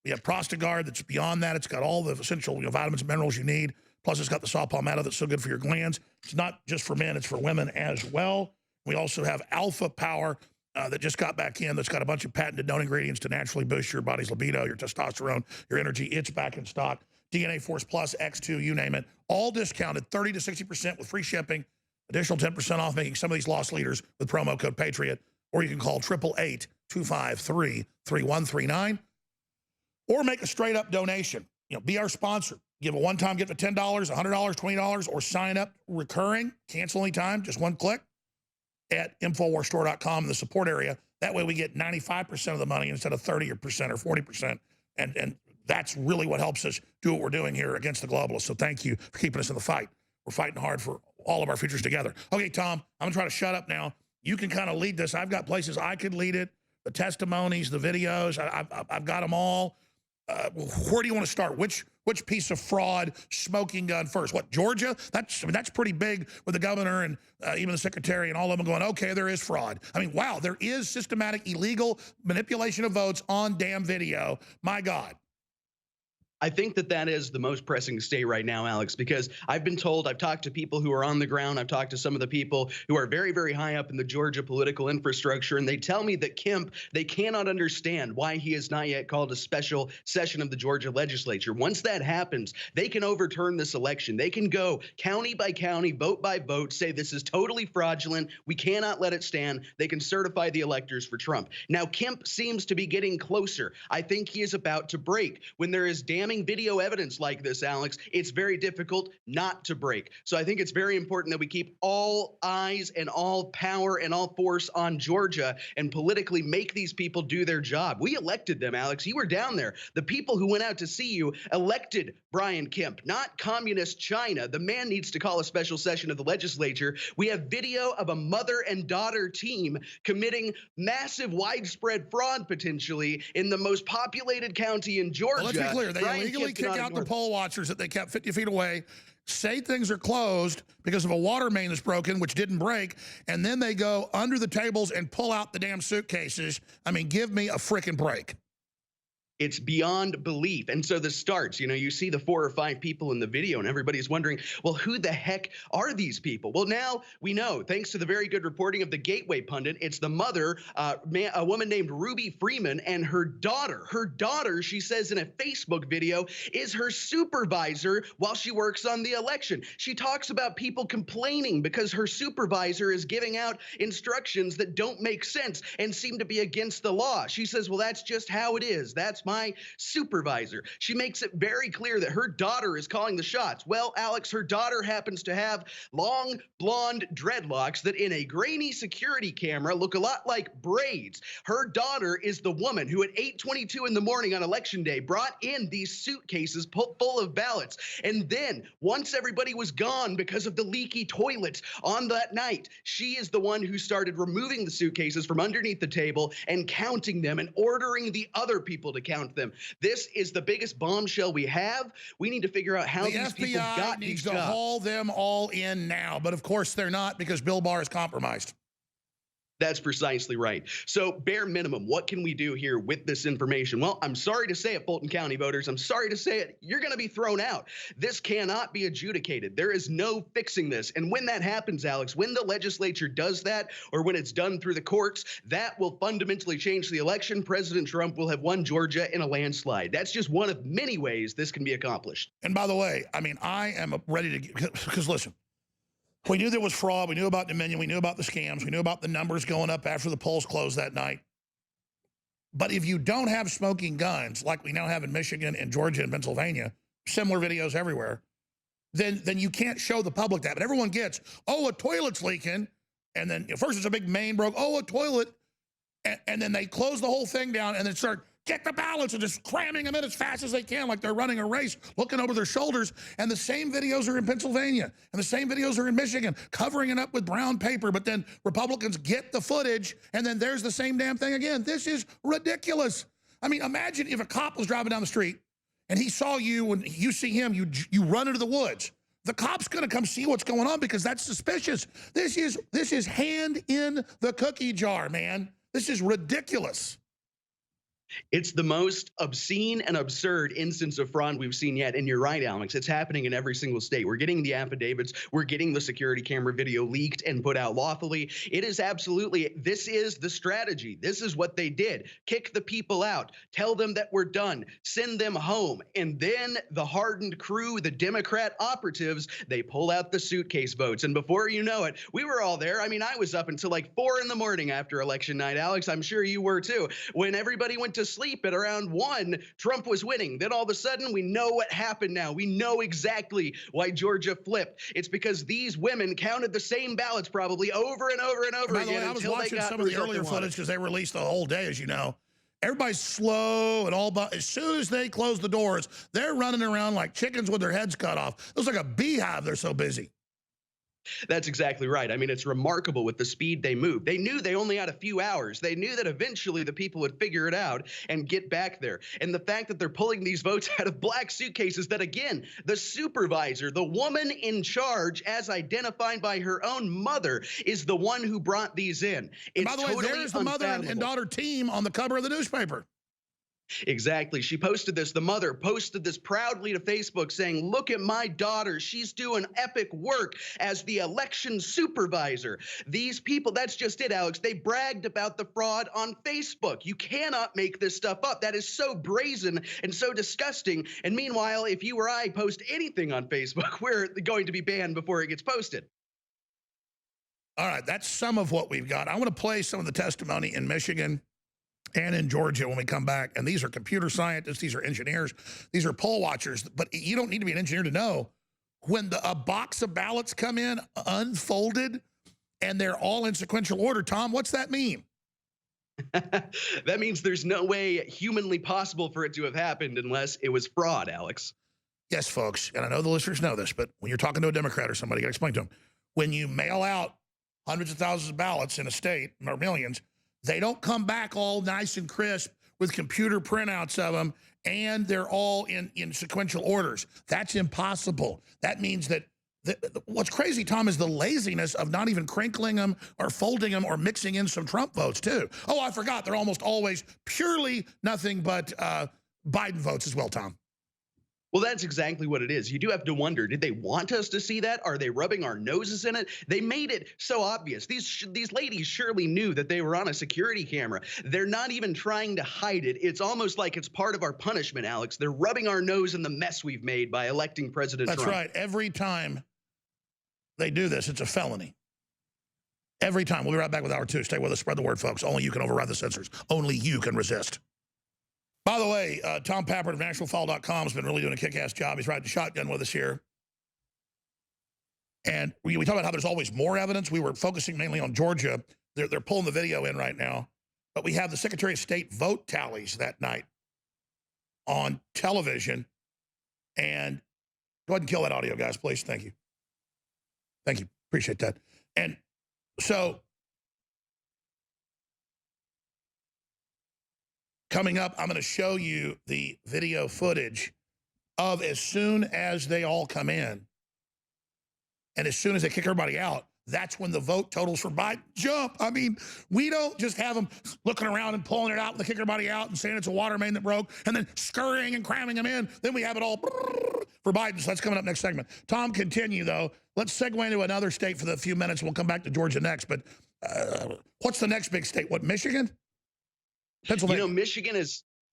We have Prostagard that's beyond that. It's got all the essential vitamins and minerals you need. Plus, it's got the saw palmetto that's so good for your glands. It's not just for men, it's for women as well. We also have Alpha Power that just got back in, that's got a bunch of patented known ingredients to naturally boost your body's libido, your testosterone, your energy. It's back in stock. DNA Force Plus, X2, you name it. All discounted, 30 to 60% with free shipping. Additional 10% off making some of these lost leaders with promo code PATRIOT. Or you can call 888-253-3139. Or make a straight-up donation. Be our sponsor. Give a one-time gift of $10, $100, $20, or sign up recurring. Cancel anytime, just one click at InfoWarsStore.com in the support area. That way we get 95% of the money instead of 30% or 40%. And that's really what helps us do what we're doing here against the globalists. So thank you for keeping us in the fight. We're fighting hard for all of our futures together. Okay, Tom, I'm going to try to shut up now. You can kind of lead this. I've got places I could lead it, the testimonies, the videos. I've got them all. Where do you want to start? Which piece of fraud smoking gun first? What, Georgia? That's pretty big with the governor and even the secretary and all of them going, okay, there is fraud. I mean, wow, there is systematic illegal manipulation of votes on damn video. My God. I think that is the most pressing state right now, Alex, because I've been told, I've talked to people who are on the ground, I've talked to some of the people who are very, very high up in the Georgia political infrastructure, and they tell me that Kemp, they cannot understand why he has not yet called a special session of the Georgia legislature. Once that happens, they can overturn this election. They can go county by county, vote by vote, say this is totally fraudulent, we cannot let it stand. They can certify the electors for Trump. Now, Kemp seems to be getting closer. I think he is about to break. When there is damning video evidence like this, Alex, it's very difficult not to break. So I think it's very important that we keep all eyes and all power and all force on Georgia and politically make these people do their job. We elected them, Alex. You were down there. The people who went out to see you elected Brian Kemp, not communist China. The man needs to call a special session of the legislature. We have video of a mother and daughter team committing massive widespread fraud potentially in the most populated county in Georgia. Well, let's be clear. They illegally kick out the poll watchers that they kept 50 feet away, say things are closed because of a water main that's broken, which didn't break, and then they go under the tables and pull out the damn suitcases. I mean, give me a frickin' break. It's beyond belief. And so this starts, you see the 4 or 5 people in the video and everybody's wondering, well, who the heck are these people? Well, now we know, thanks to the very good reporting of the Gateway pundit, it's the mother, a woman named Ruby Freeman, and her daughter. Her daughter, she says in a Facebook video, is her supervisor while she works on the election. She talks about people complaining because her supervisor is giving out instructions that don't make sense and seem to be against the law. She says, well, that's just how it is. That's my my supervisor. She makes it very clear that her daughter is calling the shots. Well, Alex, her daughter happens to have long blonde dreadlocks that in a grainy security camera look a lot like braids. Her daughter is the woman who at 8:22 in the morning on election day brought in these suitcases full of ballots. And then once everybody was gone because of the leaky toilets on that night, she is the one who started removing the suitcases from underneath the table and counting them and ordering the other people to count them. This is the biggest bombshell we have. We need to figure out how these people got these needs jobs. to haul them all in now, but of course they're not because Bill Barr is compromised. That's precisely right. So bare minimum, what can we do here with this information? Well, I'm sorry to say it, Fulton County voters. I'm sorry to say it. You're going to be thrown out. This cannot be adjudicated. There is no fixing this. And when that happens, Alex, when the legislature does that, or when it's done through the courts, that will fundamentally change the election. President Trump will have won Georgia in a landslide. That's just one of many ways this can be accomplished. And by the way, I mean, I am ready to, because listen, we knew there was fraud. We knew about Dominion. We knew about the scams. We knew about the numbers going up after the polls closed that night. But if you don't have smoking guns, like we now have in Michigan and Georgia and Pennsylvania, similar videos everywhere, then you can't show the public that. But everyone gets, oh, a toilet's leaking. And then first it's a big main broke, oh, a toilet. And then they close the whole thing down and then start, get the ballots, and just cramming them in as fast as they can like they're running a race, looking over their shoulders. And the same videos are in Pennsylvania, and the same videos are in Michigan, covering it up with brown paper, but then Republicans get the footage, and then there's the same damn thing again. This is ridiculous. I mean, imagine if a cop was driving down the street, and he saw you, and you see him, you run into the woods. The cop's gonna come see what's going on because that's suspicious. This is hand in the cookie jar, man. This is ridiculous. It's the most obscene and absurd instance of fraud we've seen yet. And you're right, Alex. It's happening in every single state. We're getting the affidavits. We're getting the security camera video leaked and put out lawfully. It is absolutely, this is the strategy. This is what they did. Kick the people out. Tell them that we're done. Send them home. And then the hardened crew, the Democrat operatives, they pull out the suitcase votes. And before you know it, we were all there. I mean, I was up until like 4 in the morning after election night. Alex, I'm sure you were too. When everybody went to sleep at around 1, Trump was winning. Then all of a sudden, we know what happened now. We know exactly why Georgia flipped. It's because these women counted the same ballots probably over and over and over again. By the way, I was watching some of the earlier footage because they released the whole day, as you know. Everybody's slow and all, but as soon as they close the doors, they're running around like chickens with their heads cut off. It was like a beehive. They're so busy. That's exactly right. I mean, it's remarkable with the speed they moved. They knew they only had a few hours. They knew that eventually the people would figure it out and get back there. And the fact that they're pulling these votes out of black suitcases that, again, the supervisor, the woman in charge, as identified by her own mother, is the one who brought these in. It's by the way, there's the mother and daughter team on the cover of the newspaper. Exactly. She posted this. The mother posted this proudly to Facebook saying, look at my daughter. She's doing epic work as the election supervisor. These people, that's just it, Alex. They bragged about the fraud on Facebook. You cannot make this stuff up. That is so brazen and so disgusting. And meanwhile, if you or I post anything on Facebook, we're going to be banned before it gets posted. All right. That's some of what we've got. I want to play some of the testimony in Michigan and in Georgia when we come back. And these are computer scientists, these are engineers, these are poll watchers. But you don't need to be an engineer to know when a box of ballots come in unfolded and they're all in sequential order. Tom, what's that mean? That means there's no way humanly possible for it to have happened unless it was fraud, Alex. Yes, folks. And I know the listeners know this, but when you're talking to a Democrat or somebody, you got to explain to them. When you mail out hundreds of thousands of ballots in a state, or millions, they don't come back all nice and crisp with computer printouts of them, and they're all in sequential orders. That's impossible. That means that what's crazy, Tom, is the laziness of not even crinkling them or folding them or mixing in some Trump votes, too. Oh, I forgot. They're almost always purely nothing but Biden votes as well, Tom. Well, that's exactly what it is. You do have to wonder, did they want us to see that? Are they rubbing our noses in it? They made it so obvious. These ladies surely knew that they were on a security camera. They're not even trying to hide it. It's almost like it's part of our punishment, Alex. They're rubbing our nose in the mess we've made by electing President Trump. That's right. Every time they do this, it's a felony. Every time. We'll be right back with Hour 2. Stay with us. Spread the word, folks. Only you can override the censors. Only you can resist. By the way, Tom Pappert of NationalFile.com has been really doing a kick-ass job. He's riding shotgun with us here. And we talk about how there's always more evidence. We were focusing mainly on Georgia. They're pulling the video in right now. But we have the Secretary of State vote tallies that night on television. And go ahead and kill that audio, guys, please. Thank you. Thank you. Appreciate that. And so coming up, I'm going to show you the video footage of as soon as they all come in. And as soon as they kick everybody out, that's when the vote totals for Biden jump. I mean, we don't just have them looking around and pulling it out when they kick everybody out and saying it's a water main that broke and then scurrying and cramming them in. Then we have it all for Biden. So that's coming up next segment. Tom, continue, though. Let's segue into another state for the few minutes. We'll come back to Georgia next. But what's the next big state? What, Michigan? Pennsylvania. You know,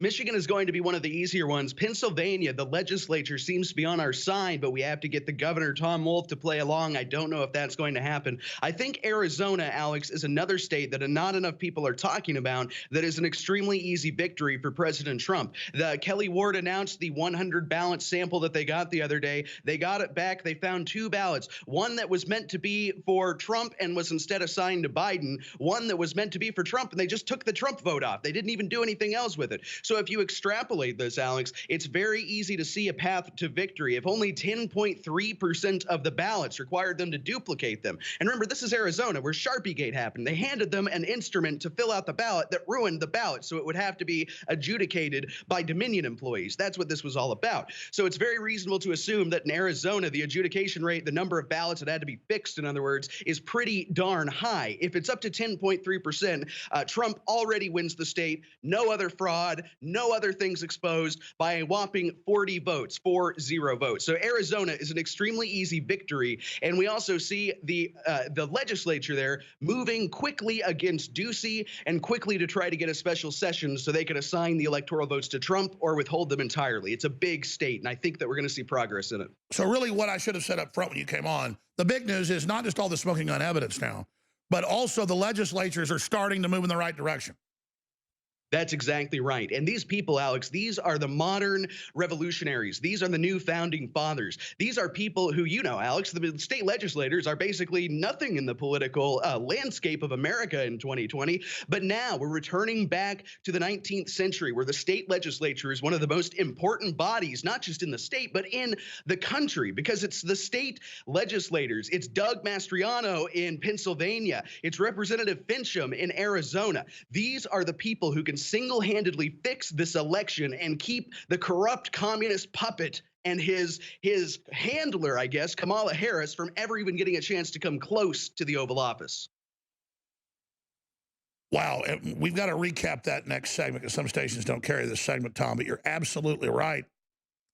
Michigan is going to be one of the easier ones. Pennsylvania, the legislature seems to be on our side, but we have to get the governor, Tom Wolf, to play along. I don't know if that's going to happen. I think Arizona, Alex, is another state that not enough people are talking about that is an extremely easy victory for President Trump. Kelly Ward announced the 100 ballot sample that they got the other day. They got it back. They found 2 ballots, one that was meant to be for Trump and was instead assigned to Biden, one that was meant to be for Trump, and they just took the Trump vote off. They didn't even do anything else with it. So if you extrapolate this, Alex, it's very easy to see a path to victory. If only 10.3% of the ballots required them to duplicate them. And remember, this is Arizona, where Sharpiegate happened. They handed them an instrument to fill out the ballot that ruined the ballot, so it would have to be adjudicated by Dominion employees. That's what this was all about. So it's very reasonable to assume that in Arizona, the adjudication rate, the number of ballots that had to be fixed, in other words, is pretty darn high. If it's up to 10.3%, Trump already wins the state. No other fraud, no other things exposed by a whopping 40 votes, 40 votes. So Arizona is an extremely easy victory. And we also see the legislature there moving quickly against Ducey and quickly to try to get a special session so they can assign the electoral votes to Trump or withhold them entirely. It's a big state, and I think that we're going to see progress in it. So really what I should have said up front when you came on, the big news is not just all the smoking gun evidence now, but also the legislatures are starting to move in the right direction. That's exactly right. And these people, Alex, these are the modern revolutionaries. These are the new founding fathers. These are people who, you know, Alex, the state legislators are basically nothing in the political landscape of America in 2020. But now we're returning back to the 19th century, where the state legislature is one of the most important bodies, not just in the state, but in the country, because it's the state legislators. It's Doug Mastriano in Pennsylvania. It's Representative Fincham in Arizona. These are the people who can single-handedly fix this election and keep the corrupt communist puppet and his handler, I guess, Kamala Harris, from ever even getting a chance to come close to the Oval Office. Wow, we've got to recap that next segment because some stations don't carry this segment, Tom, but you're absolutely right.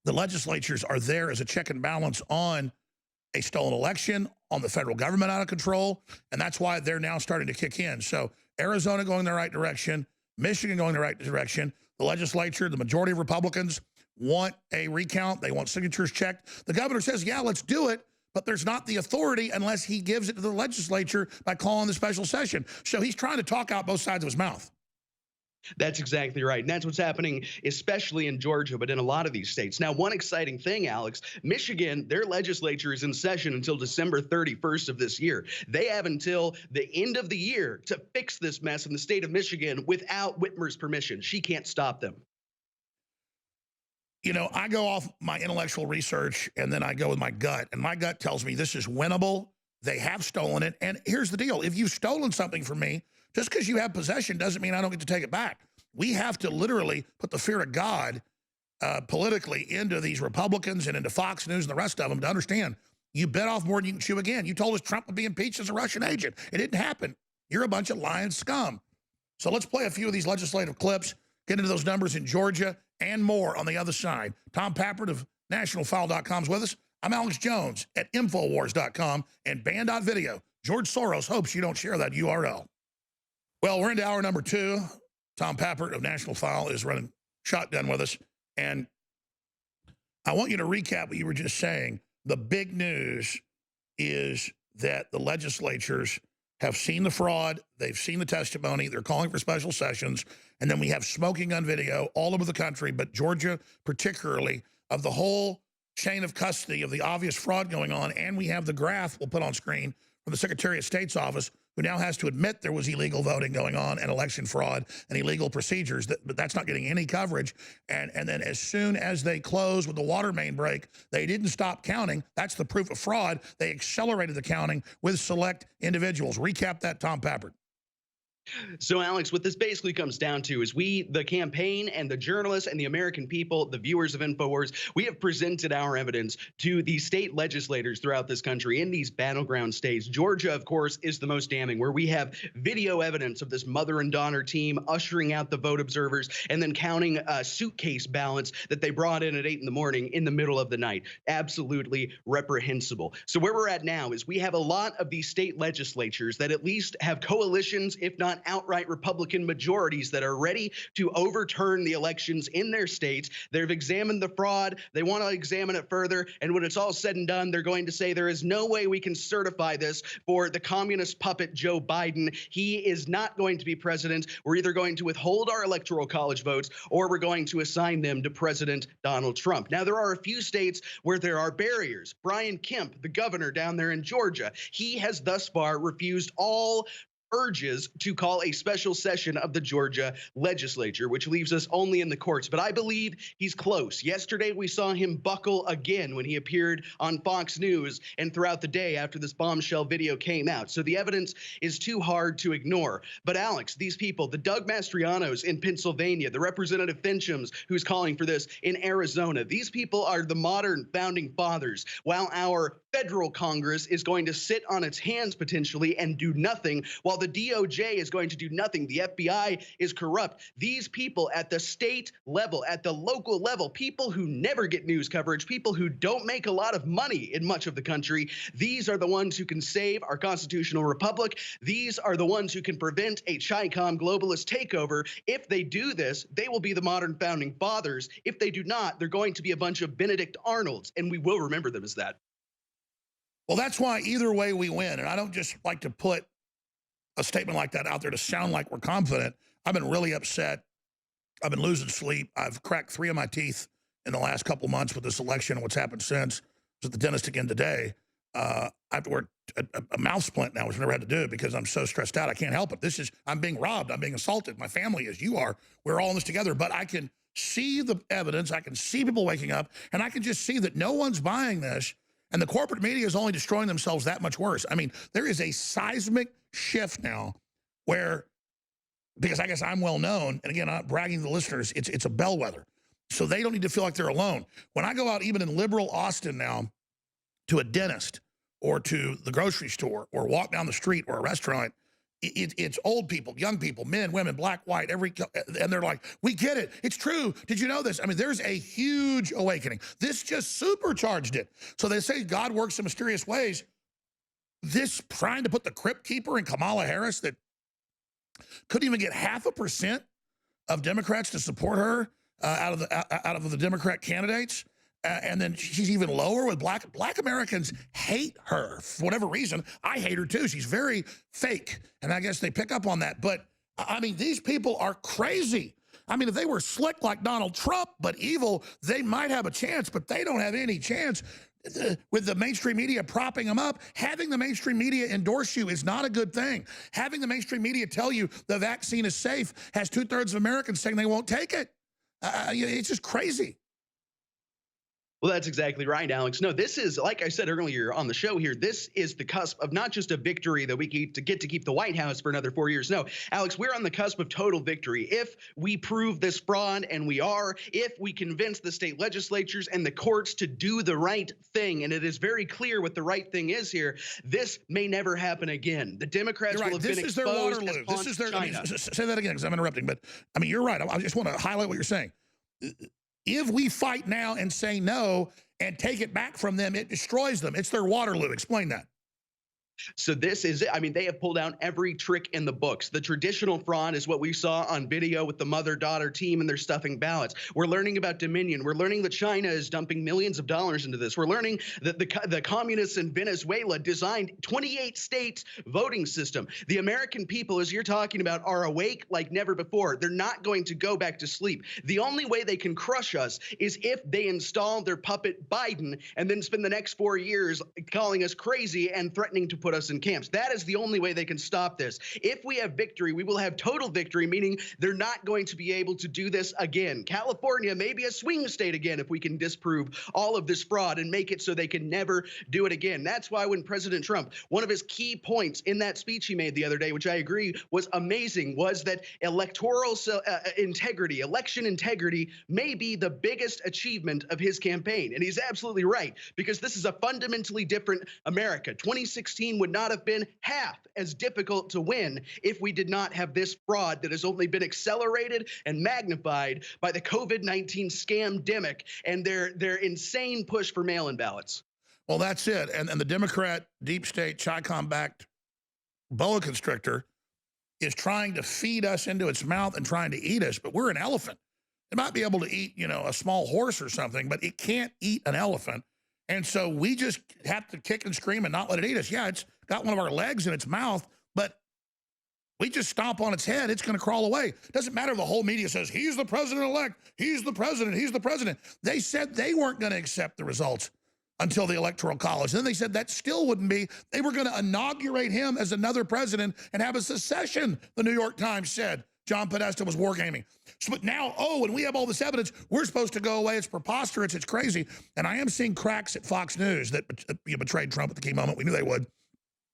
The legislatures are there as a check and balance on a stolen election, on the federal government out of control, and that's why they're now starting to kick in. So Arizona going in the right direction, Michigan going in the right direction. The legislature, the majority of Republicans want a recount. They want signatures checked. The governor says, yeah, let's do it, but there's not the authority unless he gives it to the legislature by calling the special session. So he's trying to talk out both sides of his mouth. That's exactly right. And that's what's happening, especially in Georgia, but in a lot of these states. Now, one exciting thing, Alex, Michigan, their legislature is in session until December 31st of this year. They have until the end of the year to fix this mess in the state of Michigan without Whitmer's permission. She can't stop them. You know, I go off my intellectual research and then I go with my gut, and my gut tells me this is winnable. They have stolen it. And here's the deal. If you've stolen something from me, just because you have possession doesn't mean I don't get to take it back. We have to literally put the fear of God politically into these Republicans and into Fox News and the rest of them to understand you bit off more than you can chew again. You told us Trump would be impeached as a Russian agent. It didn't happen. You're a bunch of lying scum. So let's play a few of these legislative clips, get into those numbers in Georgia and more on the other side. Tom Pappert of NationalFile.com is with us. I'm Alex Jones at Infowars.com and Band.video. George Soros hopes you don't share that URL. Well, we're into hour number 2. Tom Pappert of National File is running shotgun with us. And I want you to recap what you were just saying. The big news is that the legislatures have seen the fraud. They've seen the testimony. They're calling for special sessions. And then we have smoking gun video all over the country, but Georgia particularly, of the whole chain of custody of the obvious fraud going on. And we have the graph we'll put on screen from the Secretary of State's office, who now has to admit there was illegal voting going on and election fraud and illegal procedures, but that's not getting any coverage. And then as soon as they close with the water main break, they didn't stop counting. That's the proof of fraud. They accelerated the counting with select individuals. Recap that, Tom Pappard. So, Alex, what this basically comes down to is we, the campaign and the journalists and the American people, the viewers of InfoWars, we have presented our evidence to the state legislators throughout this country in these battleground states. Georgia, of course, is the most damning, where we have video evidence of this mother and daughter team ushering out the vote observers and then counting suitcase ballots that they brought in at 8 in the morning in the middle of the night. Absolutely reprehensible. So where we're at now is we have a lot of these state legislatures that at least have coalitions, if not outright Republican majorities, that are ready to overturn the elections in their states. They've examined the fraud. They want to examine it further. And when it's all said and done, they're going to say there is no way we can certify this for the communist puppet Joe Biden. He is not going to be president. We're either going to withhold our electoral college votes or we're going to assign them to President Donald Trump. Now, there are a few states where there are barriers. Brian Kemp, the governor down there in Georgia, he has thus far refused all urges to call a special session of the Georgia legislature, which leaves us only in the courts. But I believe he's close. Yesterday, we saw him buckle again when he appeared on Fox News and throughout the day after this bombshell video came out. So the evidence is too hard to ignore. But Alex, these people, the Doug Mastrianos in Pennsylvania, the Representative Finchams who's calling for this in Arizona, these people are the modern founding fathers, while our federal Congress is going to sit on its hands potentially and do nothing, while the DOJ is going to do nothing. The FBI is corrupt. These people at the state level, at the local level, people who never get news coverage, people who don't make a lot of money in much of the country, these are the ones who can save our constitutional republic. These are the ones who can prevent a Chicom globalist takeover. If they do this, they will be the modern founding fathers. If they do not, they're going to be a bunch of Benedict Arnolds, and we will remember them as that. Well, that's why either way we win. And I don't just like to put a statement like that out there to sound like we're confident. I've been really upset. I've been losing sleep. I've cracked 3 of my teeth in the last couple months with this election and what's happened since. I was at the dentist again today. I have to wear a mouth splint now, which I've never had to do because I'm so stressed out. I can't help it. I'm being robbed. I'm being assaulted. My family is, you are. We're all in this together. But I can see the evidence. I can see people waking up. And I can just see that no one's buying this. And the corporate media is only destroying themselves that much worse. I mean, there is a seismic shift now where, because I guess I'm well known, and again, I'm not bragging to the listeners, it's a bellwether. So they don't need to feel like they're alone. When I go out even in liberal Austin now to a dentist or to the grocery store or walk down the street or a restaurant, it's old people, young people, men, women, black, white, and they're like, we get it. It's true. Did you know this? I mean, there's a huge awakening. This just supercharged it. So they say God works in mysterious ways. This trying to put the crypt keeper in Kamala Harris that couldn't even get 0.5% of Democrats to support her out of the Democrat candidates. And then she's even lower with black Americans hate her for whatever reason. I hate her too. She's very fake. And I guess they pick up on that. But I mean, these people are crazy. I mean, if they were slick like Donald Trump, but evil, they might have a chance, but they don't have any chance with the mainstream media propping them up. Having the mainstream media endorse you is not a good thing. Having the mainstream media tell you the vaccine is safe has 2/3 of Americans saying they won't take it. It's just crazy. Well, that's exactly right, Alex. No, this is, like I said earlier on the show here, this is the cusp of not just a victory that we get to keep the White House for another 4 years. No, Alex, we're on the cusp of total victory. If we prove this fraud, and we are, if we convince the state legislatures and the courts to do the right thing, and it is very clear what the right thing is here, this may never happen again. The Democrats will have been exposed. This is their Waterloo. This is their, say that again because I'm interrupting, but I mean, you're right. I just want to highlight what you're saying. If we fight now and say no and take it back from them, it destroys them. It's their Waterloo. Explain that. So this is it. I mean, they have pulled out every trick in the books. The traditional fraud is what we saw on video with the mother-daughter team and their stuffing ballots. We're learning about Dominion. We're learning that China is dumping millions of dollars into this. We're learning that the communists in Venezuela designed 28 states voting system. The American people, as you're talking about, are awake like never before. They're not going to go back to sleep. The only way they can crush us is if they install their puppet Biden and then spend the next 4 years calling us crazy and threatening to put us in camps. That is the only way they can stop this. If we have victory, we will have total victory, meaning they're not going to be able to do this again. California may be a swing state again if we can disprove all of this fraud and make it so they can never do it again. That's why when President Trump, one of his key points in that speech he made the other day, which I agree was amazing, was that electoral integrity, election integrity may be the biggest achievement of his campaign. And he's absolutely right, because this is a fundamentally different America. 2016 would not have been half as difficult to win if we did not have this fraud that has only been accelerated and magnified by the COVID-19 scam-demic and their insane push for mail-in ballots. Well, that's it. And the Democrat deep state Chicom-backed boa constrictor is trying to feed us into its mouth and trying to eat us, but we're an elephant. It might be able to eat, you know, a small horse or something, but it can't eat an elephant. And so we just have to kick and scream and not let it eat us. Yeah, it's got one of our legs in its mouth, but we just stomp on its head, it's going to crawl away. Doesn't matter if the whole media says, he's the president-elect, he's the president, he's the president. They said they weren't going to accept the results until the Electoral College. Then they said that still wouldn't be. They were going to inaugurate him as another president and have a secession, the New York Times said. John Podesta was wargaming. So, but now, oh, when we have all this evidence, we're supposed to go away. It's preposterous. It's crazy. And I am seeing cracks at Fox News that betrayed Trump at the key moment. We knew they would.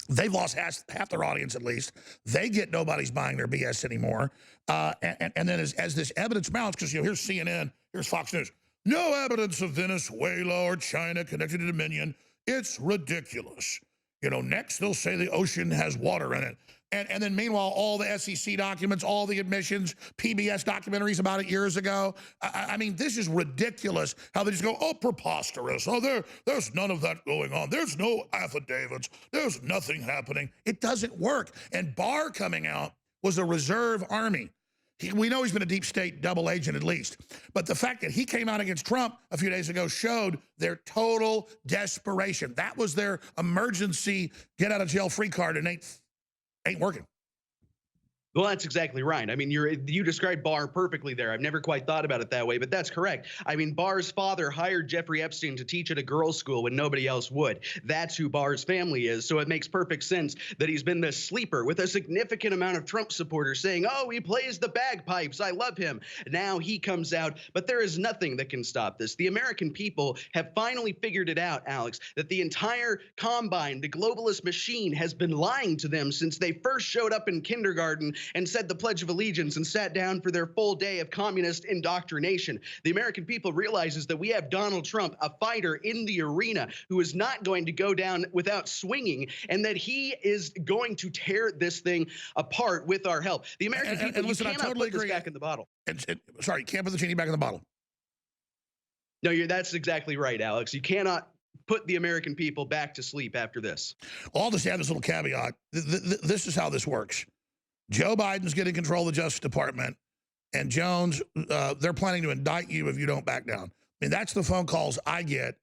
They've lost half their audience at least. They get nobody's buying their BS anymore. And then as this evidence mounts, because, you know, here's CNN, here's Fox News. No evidence of Venezuela or China connected to Dominion. It's ridiculous. You know, next they'll say the ocean has water in it. And then meanwhile, all the SEC documents, all the admissions, PBS documentaries about it years ago. I mean, this is ridiculous how they just go, oh, preposterous. Oh, there's none of that going on. There's no affidavits. There's nothing happening. It doesn't work. And Barr coming out was a reserve army. We know he's been a deep state double agent at least. But the fact that he came out against Trump a few days ago showed their total desperation. That was their emergency get out of jail free card, and ain't working. Well, that's exactly right. I mean, you described Barr perfectly there. I've never quite thought about it that way, but that's correct. I mean, Barr's father hired Jeffrey Epstein to teach at a girls' school when nobody else would. That's who Barr's family is. So it makes perfect sense that he's been the sleeper with a significant amount of Trump supporters saying, oh, he plays the bagpipes. I love him. Now he comes out, but there is nothing that can stop this. The American people have finally figured it out, Alex, that the entire combine, the globalist machine, has been lying to them since they first showed up in kindergarten and said the Pledge of Allegiance and sat down for their full day of communist indoctrination. The American people realizes that we have Donald Trump, a fighter in the arena who is not going to go down without swinging, and that he is going to tear this thing apart with our help. The American people, listen, you cannot totally put this agree. back in the bottle. Sorry, you can't put the genie back in the bottle. No, that's exactly right, Alex. You cannot put the American people back to sleep after this. I'll just add this little caveat. This is how this works. Joe Biden's getting control of the Justice Department, and Jones, they're planning to indict you if you don't back down. I mean, that's the phone calls I get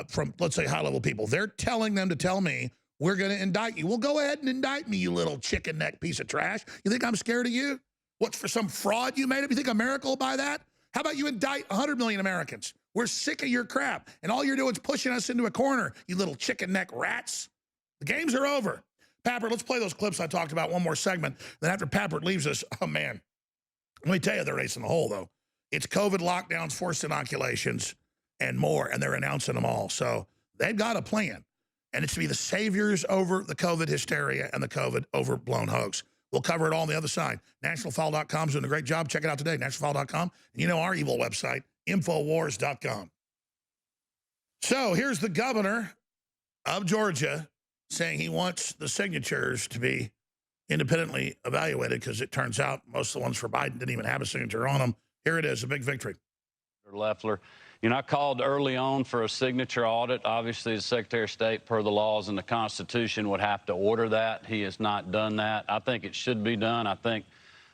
from, let's say, high-level people. They're telling them to tell me, we're going to indict you. Well, go ahead and indict me, you little chicken neck piece of trash. You think I'm scared of you? What's for some fraud you made up? You think America will buy that? How about you indict 100 million Americans? We're sick of your crap, and all you're doing is pushing us into a corner, you little chicken neck rats. The games are over. Pappert, let's play those clips I talked about, one more segment. Then after Pappert leaves us, oh, man, let me tell you, they're racing the hole, though. It's COVID lockdowns, forced inoculations, and more, and they're announcing them all. So they've got a plan, and it's to be the saviors over the COVID hysteria and the COVID overblown hoax. We'll cover it all on the other side. NationalFile.com is doing a great job. Check it out today, NationalFile.com. And you know our evil website, Infowars.com. So here's the governor of Georgia saying he wants the signatures to be independently evaluated because it turns out most of the ones for Biden didn't even have a signature on them. Here it is, a big victory. Leffler You know, I called early on for a signature audit. Obviously, the Secretary of State, per the laws and the Constitution, would have to order that. He has not done that. I think it should be done. I think,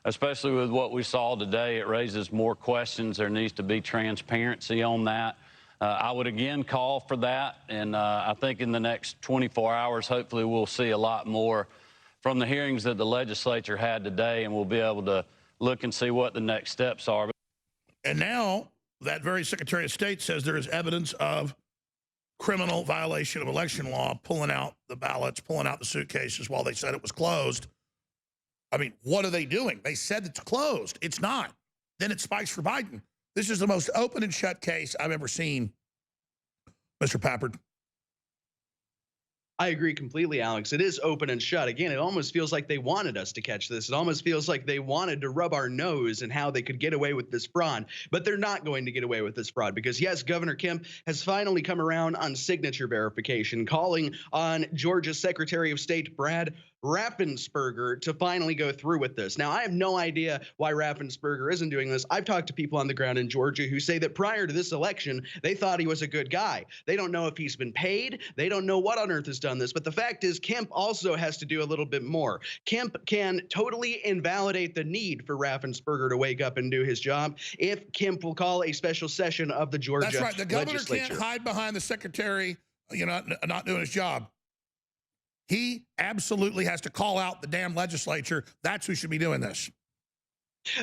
especially with what we saw today, it raises more questions. There needs to be transparency on that. I would again call for that, and I think in the next 24 hours, hopefully we'll see a lot more from the hearings that the legislature had today, and we'll be able to look and see what the next steps are. And now that very Secretary of State says there is evidence of criminal violation of election law, pulling out the ballots, pulling out the suitcases while they said it was closed. I mean, what are they doing? They said it's closed. It's not. Then it spikes for Biden. This is the most open and shut case I've ever seen, Mr. Pappard. I agree completely, Alex. It is open and shut. Again, it almost feels like they wanted us to catch this. It almost feels like they wanted to rub our nose in how they could get away with this fraud. But they're not going to get away with this fraud because, yes, Governor Kemp has finally come around on signature verification, calling on Georgia's Secretary of State, Brad Raffensperger, to finally go through with this. Now, I have no idea why Raffensperger isn't doing this. I've talked to people on the ground in Georgia who say that prior to this election, they thought he was a good guy. They don't know if he's been paid. They don't know what on earth has done this. But the fact is, Kemp also has to do a little bit more. Kemp can totally invalidate the need for Raffensperger to wake up and do his job if Kemp will call a special session of the Georgia legislature. That's right. The governor legislature. Can't hide behind the secretary, not doing his job. He absolutely has to call out the damn legislature. That's who should be doing this.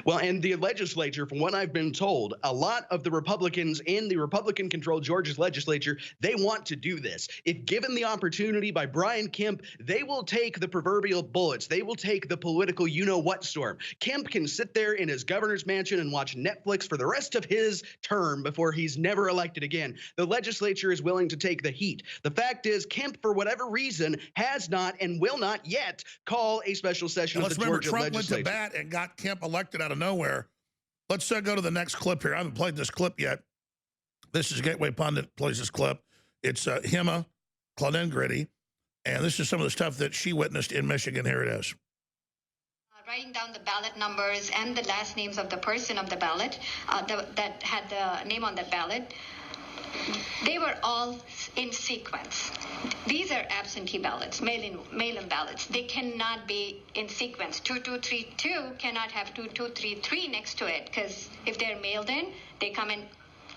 Well, and the legislature, from what I've been told, a lot of the Republicans in the Republican-controlled Georgia's legislature, they want to do this. If given the opportunity by Brian Kemp, they will take the proverbial bullets. They will take the political you-know-what storm. Kemp can sit there in his governor's mansion and watch Netflix for the rest of his term before he's never elected again. The legislature is willing to take the heat. The fact is, Kemp, for whatever reason, has not and will not yet call a special session of the Georgia legislature. Trump went to bat and got Kemp elected out of nowhere. Let's go to the next clip here. I haven't played this clip yet. This is Gateway Pundit plays this clip. It's Hema Claudine Gritty, and this is some of the stuff that she witnessed in Michigan. Here it is. Writing down the ballot numbers and the last names of the person of the ballot that had the name on that ballot. They were all in sequence. These are absentee ballots, mail-in ballots. They cannot be in sequence. 2232 cannot have 2233 next to it because if they're mailed in, they come in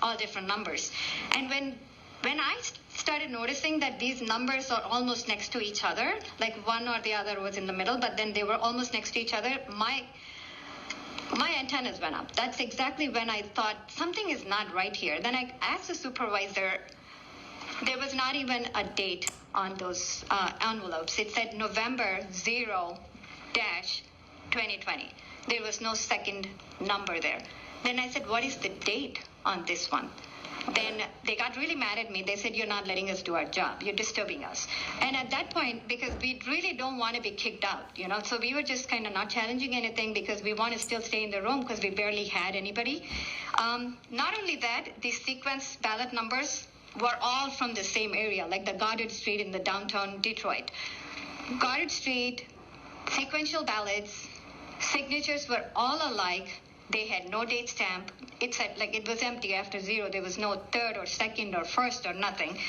all different numbers. And when I started noticing that these numbers are almost next to each other, like one or the other was in the middle, but then they were almost next to each other, my antennas went up. That's exactly when I thought something is not right here. Then I asked the supervisor, there was not even a date on those envelopes. It said November 0-2020. There was no second number there. Then I said, what is the date on this one? Then they got really mad at me. They said, you're not letting us do our job. You're disturbing us. And at that point, because we really don't want to be kicked out, so we were just kind of not challenging anything because we want to still stay in the room because we barely had anybody. Not only that, the sequence ballot numbers were all from the same area, like the Goddard Street in the downtown Detroit. Goddard Street, sequential ballots, signatures were all alike. They had no date stamp. It said like it was empty after 0. There was no third or second or first or nothing.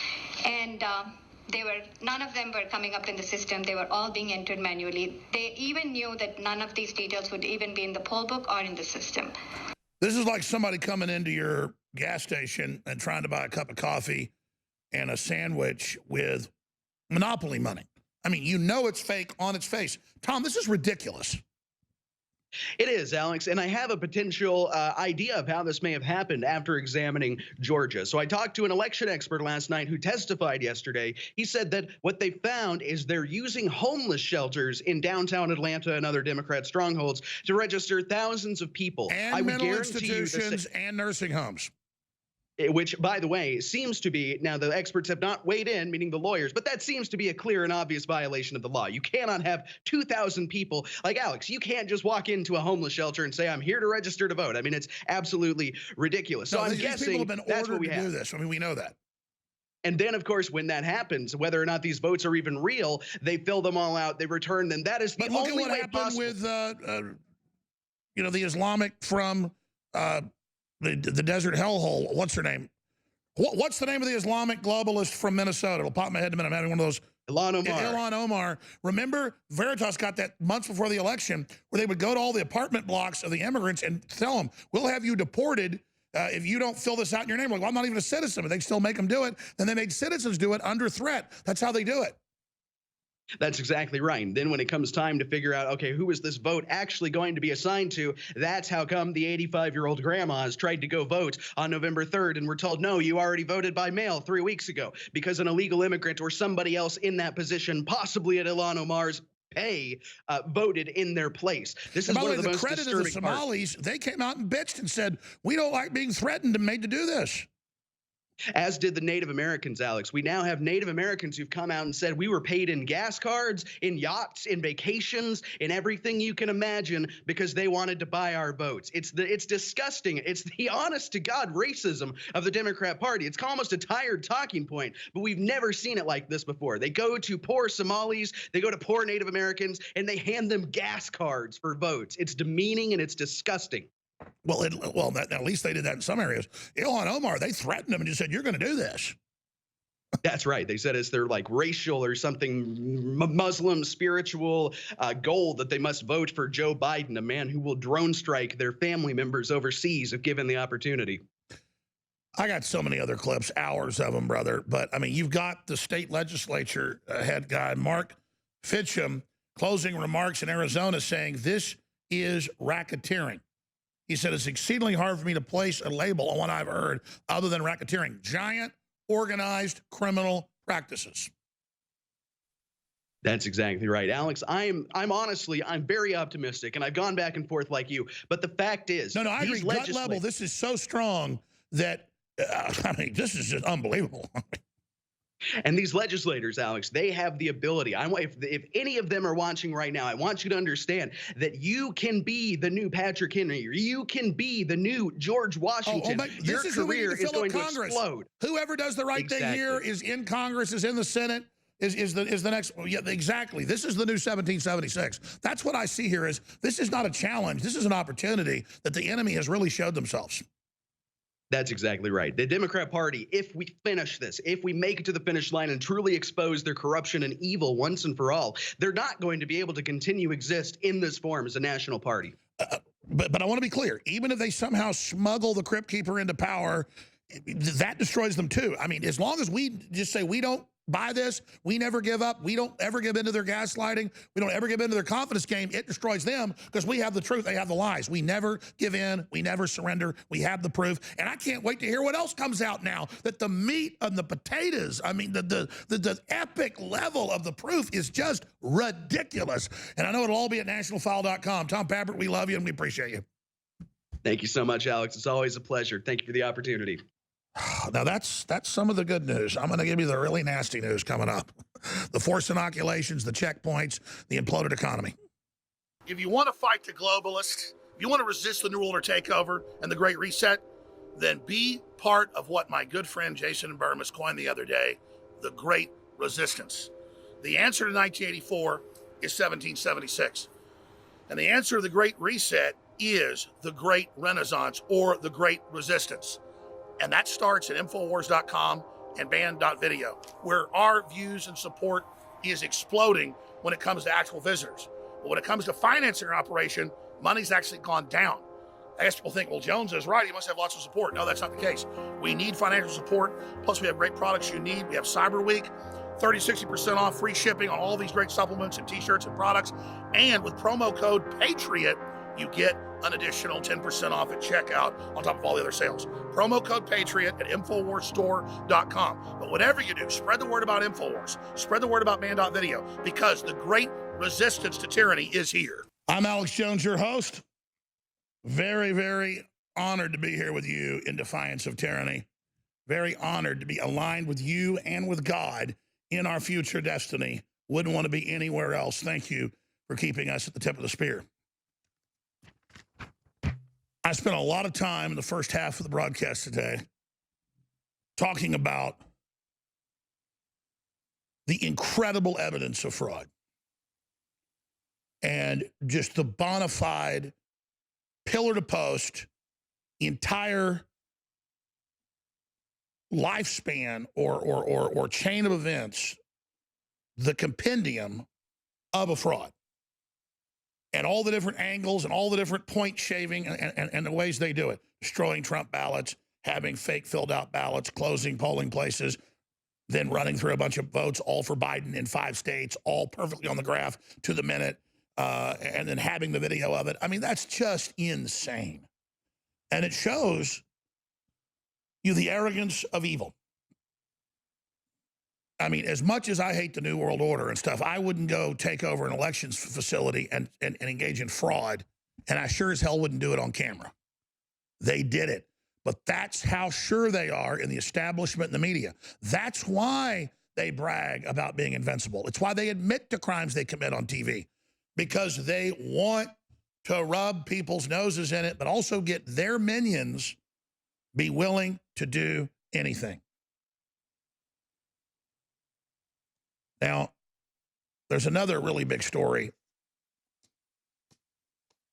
And none of them were coming up in the system. They were all being entered manually. They even knew that none of these details would even be in the poll book or in the system. This is like somebody coming into your gas station and trying to buy a cup of coffee and a sandwich with Monopoly money. I mean, it's fake on its face. Tom, this is ridiculous. It is, Alex, and I have a potential idea of how this may have happened after examining Georgia. So I talked to an election expert last night who testified yesterday. He said that what they found is they're using homeless shelters in downtown Atlanta and other Democrat strongholds to register thousands of people. And I would mental guarantee institutions and nursing homes. Which, by the way, seems to be, now the experts have not weighed in, meaning the lawyers, but that seems to be a clear and obvious violation of the law. You cannot have 2,000 people. Like, Alex, you can't just walk into a homeless shelter and say, I'm here to register to vote. I mean, it's absolutely ridiculous. So I'm guessing that's what we have. Do this. I mean, we know that. And then, of course, when that happens, whether or not these votes are even real, they fill them all out, they return them. That is the only way possible. With, the Islamic from the desert hellhole. What's her name? What's the name of the Islamic globalist from Minnesota? It'll pop in my head in a minute. I'm having one of those. Ilhan Omar. Ilhan Omar. Remember, Veritas got that months before the election where they would go to all the apartment blocks of the immigrants and tell them, we'll have you deported if you don't fill this out in your name. Like, well, I'm not even a citizen, but they still make them do it. Then they make citizens do it under threat. That's how they do it. That's exactly right. And then when it comes time to figure out, okay, who is this vote actually going to be assigned to, that's how come the 85-year-old grandmas tried to go vote on November 3rd and were told, no, you already voted by mail 3 weeks ago because an illegal immigrant or somebody else in that position, possibly at Ilhan Omar's pay, voted in their place. This is one of the most credit of the Somalis, they came out and bitched and said, we don't like being threatened and made to do this. As did the Native Americans, Alex. We now have Native Americans who've come out and said we were paid in gas cards, in yachts, in vacations, in everything you can imagine because they wanted to buy our votes. It's disgusting. It's the honest to God racism of the Democrat Party. It's almost a tired talking point, but we've never seen it like this before. They go to poor Somalis, they go to poor Native Americans, and they hand them gas cards for votes. It's demeaning and it's disgusting. Well, at least they did that in some areas. Ilhan Omar, they threatened them and just said, you're going to do this. That's right. They said it's their like racial or something Muslim spiritual goal that they must vote for Joe Biden, a man who will drone strike their family members overseas if given the opportunity. I got so many other clips, hours of them, brother. But, I mean, you've got the state legislature head guy, Mark Fitcham, closing remarks in Arizona saying this is racketeering. He said, it's exceedingly hard for me to place a label on what I've heard other than racketeering. Giant, organized criminal practices. That's exactly right, Alex. I'm honestly very optimistic, and I've gone back and forth like you. But the fact is, no, I agree. Gut level, this is so strong that I mean, this is just unbelievable. And these legislators, Alex, they have the ability. If any of them are watching right now, I want you to understand that you can be the new Patrick Henry. You can be the new George Washington. Your career is going to explode. Whoever does the right thing here is in Congress, is in the Senate, is the next. Yeah, exactly. This is the new 1776. That's what I see here. Is this is not a challenge. This is an opportunity that the enemy has really showed themselves. That's exactly right. The Democrat Party, if we finish this, if we make it to the finish line and truly expose their corruption and evil once and for all, they're not going to be able to continue exist in this form as a national party. But I want to be clear. Even if they somehow smuggle the Crypt Keeper into power, that destroys them too. I mean, as long as we just say we don't buy this, we never give up, we don't ever give into their gaslighting, we don't ever give into their confidence game, it destroys them because we have the truth, they have the lies. We never give in, we never surrender, we have the proof. And I can't wait to hear what else comes out now, that the meat and the potatoes, I mean, the epic level of the proof is just ridiculous. And I know it'll all be at nationalfile.com. Tom Pappert, we love you and we appreciate you. Thank you so much, Alex. It's always a pleasure. Thank you for the opportunity. Now, that's some of the good news. I'm going to give you the really nasty news coming up. The forced inoculations, the checkpoints, the imploded economy. If you want to fight the globalists, if you want to resist the New World Order takeover and the Great Reset, then be part of what my good friend Jason Burmis coined the other day, the Great Resistance. The answer to 1984 is 1776. And the answer to the Great Reset is the Great Renaissance or the Great Resistance. And that starts at Infowars.com and band.video, where our views and support is exploding when it comes to actual visitors. But when it comes to financing our operation, money's actually gone down. I guess people think, well, Jones is right. He must have lots of support. No, that's not the case. We need financial support. Plus, we have great products you need. We have Cyber Week, 30-60% off, free shipping on all these great supplements and T-shirts and products. And with promo code PATRIOT, you get an additional 10% off at checkout on top of all the other sales. Promo code PATRIOT at InfoWarsStore.com. But whatever you do, spread the word about InfoWars. Spread the word about Man.video, because the great resistance to tyranny is here. I'm Alex Jones, your host. Very, very honored to be here with you in defiance of tyranny. Very honored to be aligned with you and with God in our future destiny. Wouldn't want to be anywhere else. Thank you for keeping us at the tip of the spear. I spent a lot of time in the first half of the broadcast today talking about the incredible evidence of fraud and just the bona fide, pillar to post, entire lifespan or chain of events, the compendium of a fraud. And all the different angles and all the different point shaving and the ways they do it. Destroying Trump ballots, having fake filled out ballots, closing polling places, then running through a bunch of votes, all for Biden in 5 states, all perfectly on the graph to the minute, and then having the video of it. I mean, that's just insane. And it shows you the arrogance of evil. I mean, as much as I hate the New World Order and stuff, I wouldn't go take over an elections facility and engage in fraud, and I sure as hell wouldn't do it on camera. They did it. But that's how sure they are in the establishment and the media. That's why they brag about being invincible. It's why they admit to crimes they commit on TV, because they want to rub people's noses in it, but also get their minions be willing to do anything. Now, there's another really big story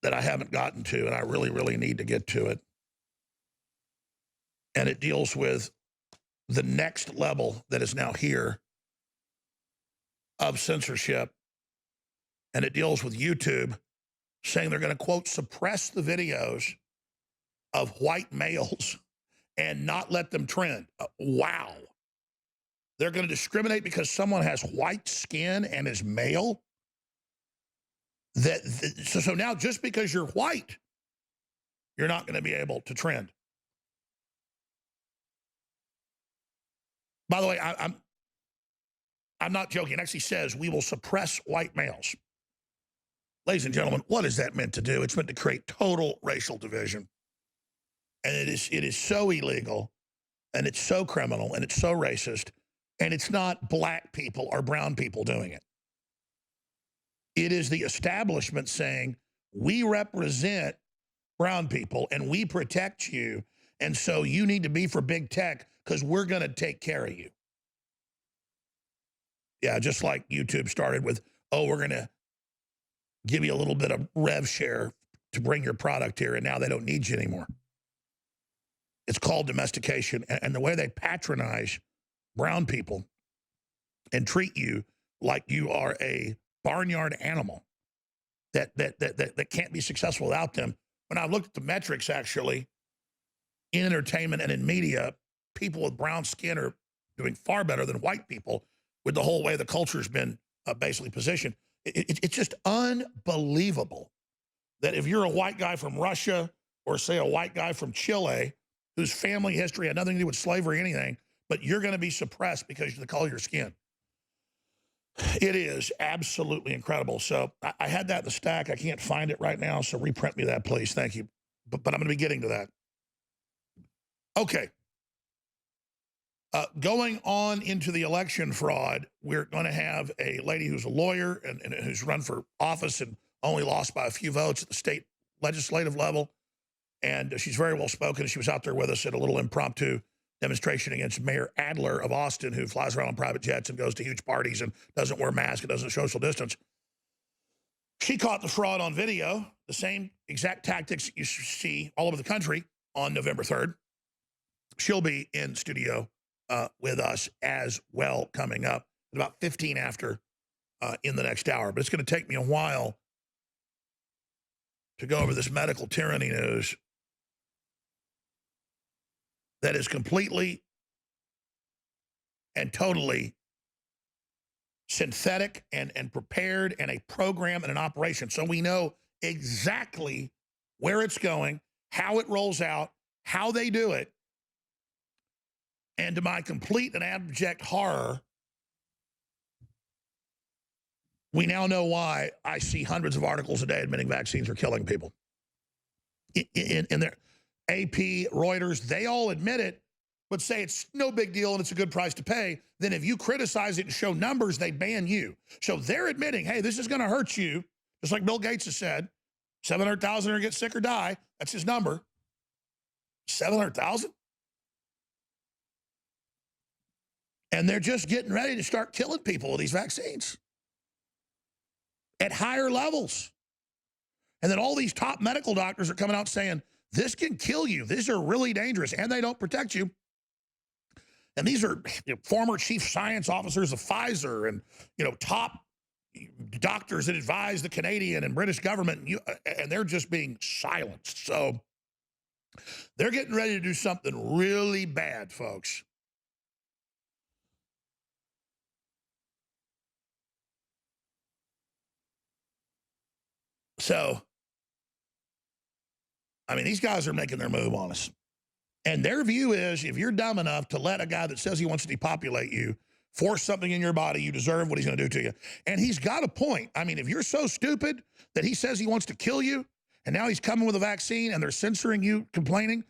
that I haven't gotten to, and I really, really need to get to it. And it deals with the next level that is now here of censorship. And it deals with YouTube saying they're going to, quote, suppress the videos of white males and not let them trend. Wow. They're going to discriminate because someone has white skin and is male? So now just because you're white, you're not going to be able to trend. By the way, I'm not joking. It actually says we will suppress white males. Ladies and gentlemen, what is that meant to do? It's meant to create total racial division. And it is so illegal, and it's so criminal, and it's so racist, and it's not black people or brown people doing it. It is the establishment saying, we represent brown people, and we protect you, and so you need to be for big tech because we're going to take care of you. Yeah, just like YouTube started with, oh, we're going to give you a little bit of rev share to bring your product here, and now they don't need you anymore. It's called domestication, and the way they patronize brown people and treat you like you are a barnyard animal that can't be successful without them. When I looked at the metrics, actually, in entertainment and in media, people with brown skin are doing far better than white people with the whole way the culture's been basically positioned. It's just unbelievable that if you're a white guy from Russia or, say, a white guy from Chile whose family history had nothing to do with slavery or anything, but you're going to be suppressed because of the color of your skin. It is absolutely incredible. So I had that in the stack. I can't find it right now, so reprint me that, please. Thank you. But I'm going to be getting to that. Okay. Going on into the election fraud, we're going to have a lady who's a lawyer and who's run for office and only lost by a few votes at the state legislative level. And she's very well spoken. She was out there with us at a little impromptu demonstration against Mayor Adler of Austin, who flies around on private jets and goes to huge parties and doesn't wear masks and doesn't social distance. She caught the fraud on video, the same exact tactics you see all over the country on November 3rd. She'll be in studio with us as well coming up at about 15 after in the next hour. But it's going to take me a while to go over this medical tyranny news that is completely and totally synthetic and prepared and a program and an operation. So we know exactly where it's going, how it rolls out, how they do it. And to my complete and abject horror, we now know why I see hundreds of articles a day admitting vaccines are killing people. In their AP, Reuters, they all admit it, but say it's no big deal and it's a good price to pay. Then if you criticize it and show numbers, they ban you. So they're admitting, hey, this is going to hurt you, just like Bill Gates has said. 700,000 are going to get sick or die. That's his number. 700,000? And they're just getting ready to start killing people with these vaccines at higher levels. And then all these top medical doctors are coming out saying, this can kill you. These are really dangerous, and they don't protect you. And these are former chief science officers of Pfizer and, top doctors that advise the Canadian and British government, and they're just being silenced. So they're getting ready to do something really bad, folks. So, I mean, these guys are making their move on us. And their view is if you're dumb enough to let a guy that says he wants to depopulate you force something in your body, you deserve what he's going to do to you. And he's got a point. I mean, if you're so stupid that he says he wants to kill you, and now he's coming with a vaccine and they're censoring you, complaining,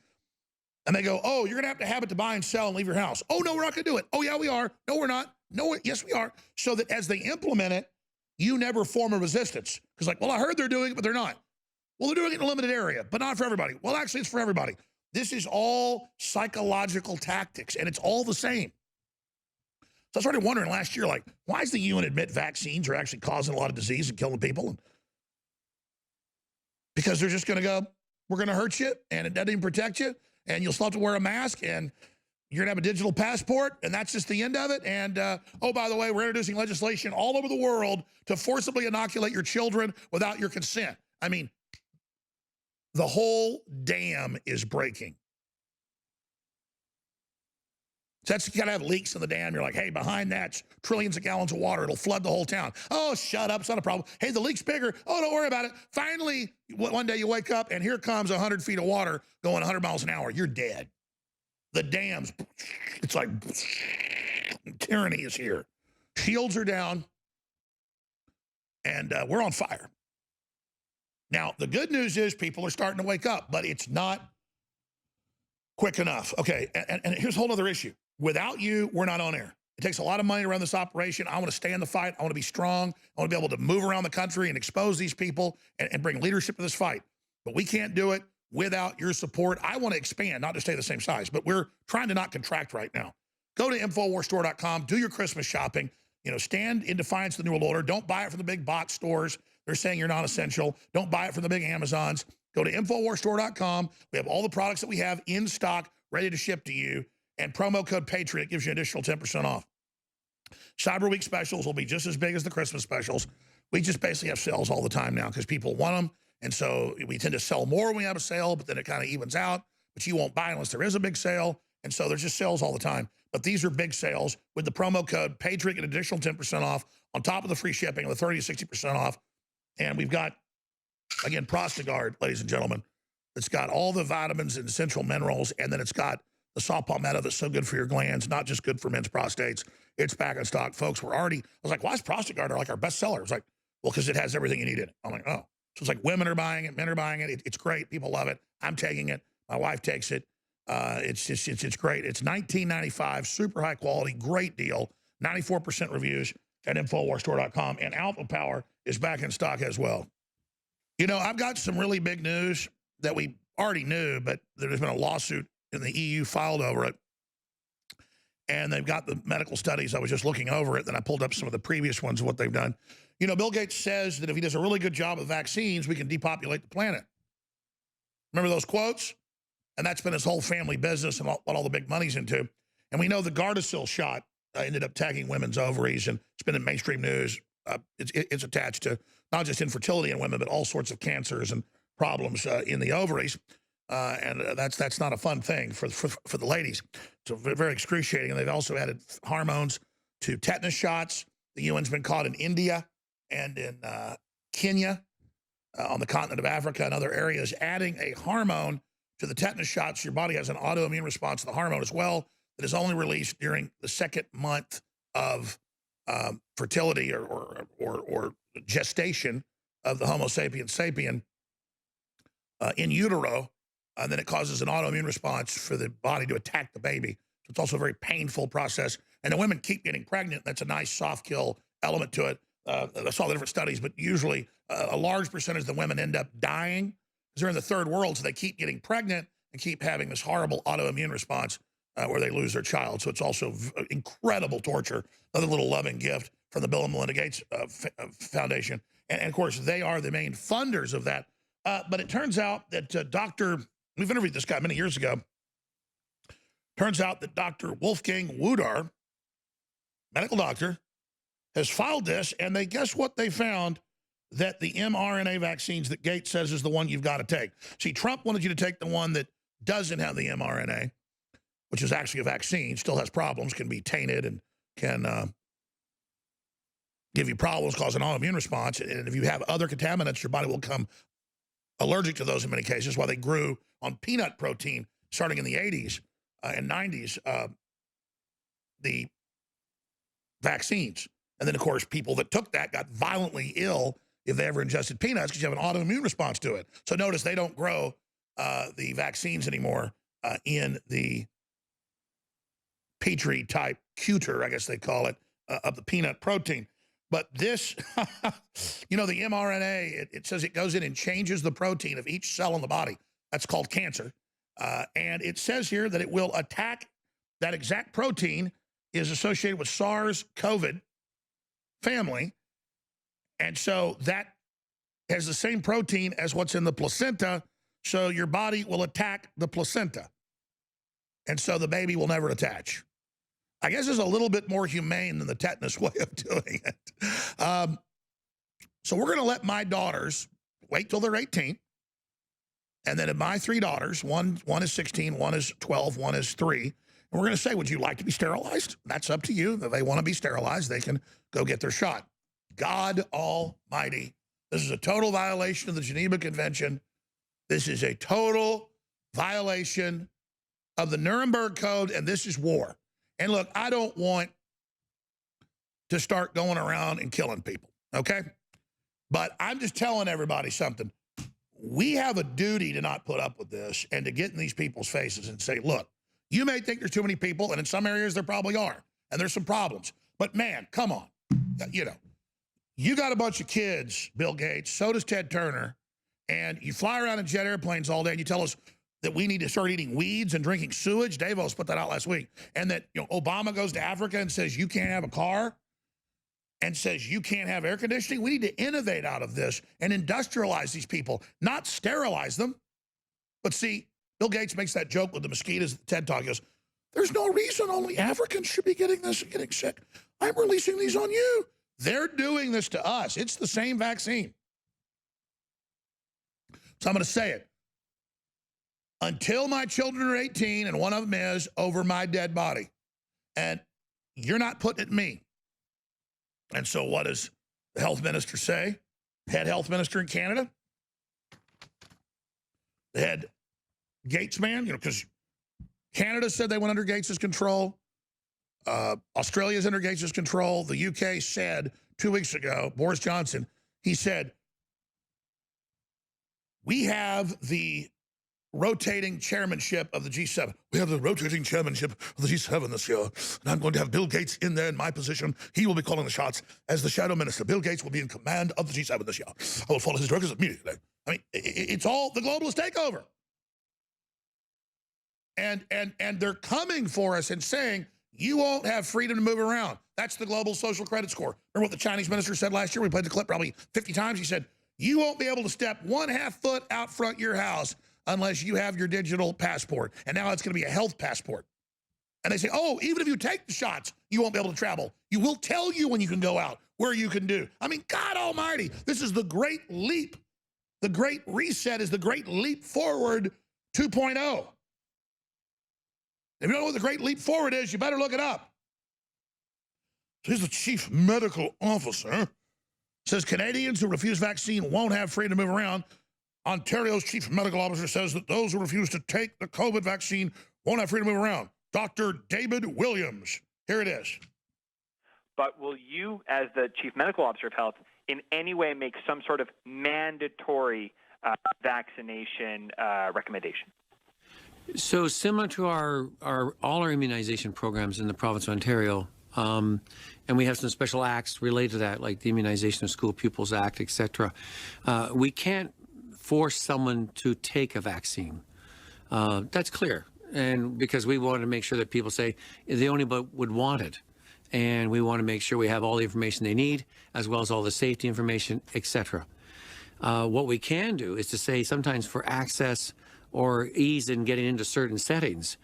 and they go, oh, you're going to have it to buy and sell and leave your house. Oh, no, we're not going to do it. Oh, yeah, we are. No, we're not. No, yes, we are. So that as they implement it, you never form a resistance. Because like, well, I heard they're doing it, but they're not. Well, they're doing it in a limited area, but not for everybody. Well, actually, it's for everybody. This is all psychological tactics, and it's all the same. So I started wondering last year, like, why does the UN admit vaccines are actually causing a lot of disease and killing people? Because they're just going to go, we're going to hurt you, and it doesn't even protect you, and you'll still have to wear a mask, and you're going to have a digital passport, and that's just the end of it. And, oh, by the way, we're introducing legislation all over the world to forcibly inoculate your children without your consent. I mean, the whole dam is breaking. So that's, you got to have leaks in the dam. You're like, hey, behind that's trillions of gallons of water. It'll flood the whole town. Oh, shut up. It's not a problem. Hey, the leak's bigger. Oh, don't worry about it. Finally, one day you wake up and here comes 100 feet of water going 100 miles an hour. You're dead. The dams, it's like tyranny is here. Shields are down, and we're on fire. Now, the good news is people are starting to wake up, but it's not quick enough. Okay, and here's a whole other issue. Without you, we're not on air. It takes a lot of money to run this operation. I want to stay in the fight. I want to be strong. I want to be able to move around the country and expose these people and bring leadership to this fight. But we can't do it without your support. I want to expand, not to stay the same size, but we're trying to not contract right now. Go to InfoWarsStore.com, do your Christmas shopping, stand in defiance of the New World Order. Don't buy it from the big box stores. They're saying you're not essential. Don't buy it from the big Amazons. Go to InfoWarsStore.com. We have all the products that we have in stock, ready to ship to you. And promo code Patriot gives you an additional 10% off. Cyber Week specials will be just as big as the Christmas specials. We just basically have sales all the time now because people want them. And so we tend to sell more when we have a sale, but then it kind of evens out. But you won't buy unless there is a big sale. And so there's just sales all the time. But these are big sales with the promo code Patriot, an additional 10% off on top of the free shipping, the 30 to 60% off. And we've got, again, Prostagard, ladies and gentlemen. It's got all the vitamins and essential minerals, and then it's got the saw palmetto that's so good for your glands, not just good for men's prostates. It's back in stock, folks. I was like, why is Prostagard like our best seller? It's like, well, because it has everything you need in it. I'm like, oh. So it's like women are buying it, men are buying it. It's great. People love it. I'm taking it. My wife takes it. It's great. It's $19.95, super high quality, great deal. 94% reviews at InfoWarsStore.com. And Alpha Power is back in stock as well. I've got some really big news that we already knew, but there's been a lawsuit in the EU filed over it. And they've got the medical studies. I was just looking over it, then I pulled up some of the previous ones of what they've done. Bill Gates says that if he does a really good job of vaccines, we can depopulate the planet. Remember those quotes? And that's been his whole family business and what all the big money's into. And we know the Gardasil shot ended up tagging women's ovaries, and it's been in mainstream news. It's attached to not just infertility in women, but all sorts of cancers and problems in the ovaries. And that's not a fun thing for the ladies. So very excruciating. And they've also added hormones to tetanus shots. The UN's been caught in India and in Kenya, on the continent of Africa and other areas, adding a hormone to the tetanus shots. Your body has an autoimmune response to the hormone as well that is only released during the second month of fertility or gestation of the Homo sapiens sapien in utero. And then it causes an autoimmune response for the body to attack the baby. So it's also a very painful process. And the women keep getting pregnant. That's a nice soft kill element to it. I saw the different studies, but usually a large percentage of the women end up dying because they're in the third world. So they keep getting pregnant and keep having this horrible autoimmune response where they lose their child. So it's also incredible torture. Another little loving gift from the Bill and Melinda Gates Foundation. And of course, they are the main funders of that. But it turns out that we've interviewed this guy many years ago. Turns out that Dr. Wolfgang Wudar, medical doctor, has filed this, and guess what they found? That the mRNA vaccines that Gates says is the one you've got to take. See, Trump wanted you to take the one that doesn't have the mRNA, which is actually a vaccine, still has problems, can be tainted, and can give you problems, cause an autoimmune response. And if you have other contaminants, your body will become allergic to those in many cases. While they grew on peanut protein starting in the 80s and 90s, the vaccines. And then, of course, people that took that got violently ill if they ever ingested peanuts because you have an autoimmune response to it. So notice they don't grow the vaccines anymore in the Petri type cuter, I guess they call it, of the peanut protein. But this, you know, the mRNA, it says it goes in and changes the protein of each cell in the body. That's called cancer. And it says here that it will attack that exact protein is associated with SARS-CoV family. And so that has the same protein as what's in the placenta. So your body will attack the placenta. And so the baby will never attach. I guess it's a little bit more humane than the tetanus way of doing it. So we're going to let my daughters wait till they're 18. And then my three daughters, one is 16, one is 12, one is 3. And we're going to say, would you like to be sterilized? That's up to you. If they want to be sterilized, they can go get their shot. God Almighty. This is a total violation of the Geneva Convention. This is a total violation of the Nuremberg Code, and this is war. And look, I don't want to start going around and killing people, okay? But I'm just telling everybody something. We have a duty to not put up with this and to get in these people's faces and say, look, you may think there's too many people, and in some areas there probably are, and there's some problems. But man, come on. You know, you got a bunch of kids, Bill Gates, so does Ted Turner, and you fly around in jet airplanes all day and you tell us that we need to start eating weeds and drinking sewage. Davos put that out last week. And that, you know, Obama goes to Africa and says you can't have a car and says you can't have air conditioning. We need to innovate out of this and industrialize these people, not sterilize them. But see, Bill Gates makes that joke with the mosquitoes at the TED Talk. He goes, there's no reason only Africans should be getting this and getting sick. I'm releasing these on you. They're doing this to us. It's the same vaccine. So I'm going to say it. Until my children are 18, and one of them is, over my dead body. And you're not putting it in me. And so what does the health minister say? Head health minister in Canada? The head Gates man? You know, because Canada said they went under Gates's control. Australia's under Gates's control. The UK said 2 weeks ago, Boris Johnson, he said, we have the rotating chairmanship of the G7. We have the rotating chairmanship of the G7 this year, and I'm going to have Bill Gates in there in my position. He will be calling the shots as the shadow minister. Bill Gates will be in command of the G7 this year. I will follow his directives immediately. I mean, it's all the globalist takeover. And they're coming for us and saying, you won't have freedom to move around. That's the global social credit score. Remember what the Chinese minister said last year? We played the clip probably 50 times. He said, you won't be able to step 1/2 foot out front your house unless you have your digital passport. And now it's going to be a health passport. And they say, oh, even if you take the shots, you won't be able to travel. You will tell you when you can go out, where you can do. I mean, God almighty, this is the great leap. The great reset is the great leap forward 2.0. If you don't know what the great leap forward is, you better look it up. So here's the chief medical officer. Says Canadians who refuse vaccine won't have freedom to move around. Ontario's chief medical officer says that those who refuse to take the COVID vaccine won't have freedom to move around. Dr. David Williams. Here it is. But will you, as the chief medical officer of health, in any way make some sort of mandatory vaccination recommendation? So similar to all our immunization programs in the province of Ontario, and we have some special acts related to that, like the Immunization of School Pupils Act, etc. We can't force someone to take a vaccine. That's clear. And because we want to make sure that people say they only would want it. And we want to make sure we have all the information they need, as well as all the safety information, etc. What we can do is to say sometimes for access or ease in getting into certain settings,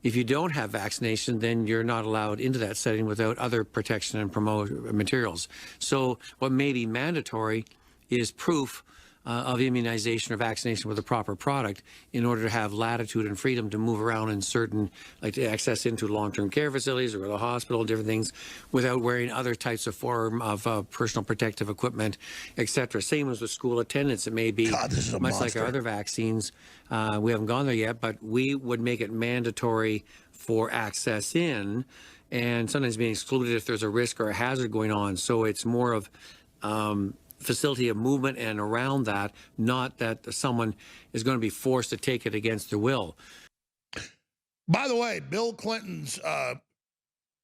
If you don't have vaccination, then you're not allowed into that setting without other protection and promote materials. So what may be mandatory is proof of immunization or vaccination with a proper product in order to have latitude and freedom to move around in certain, like to access into long-term care facilities or the hospital, different things, without wearing other types of form of personal protective equipment, etc. Same as with school attendance. It may be much like our other vaccines. We haven't gone there yet, but we would make it mandatory for access in, and sometimes being excluded if there's a risk or a hazard going on. So it's more of facility of movement and around that, not that someone is going to be forced to take it against their will. By the way, Bill Clinton's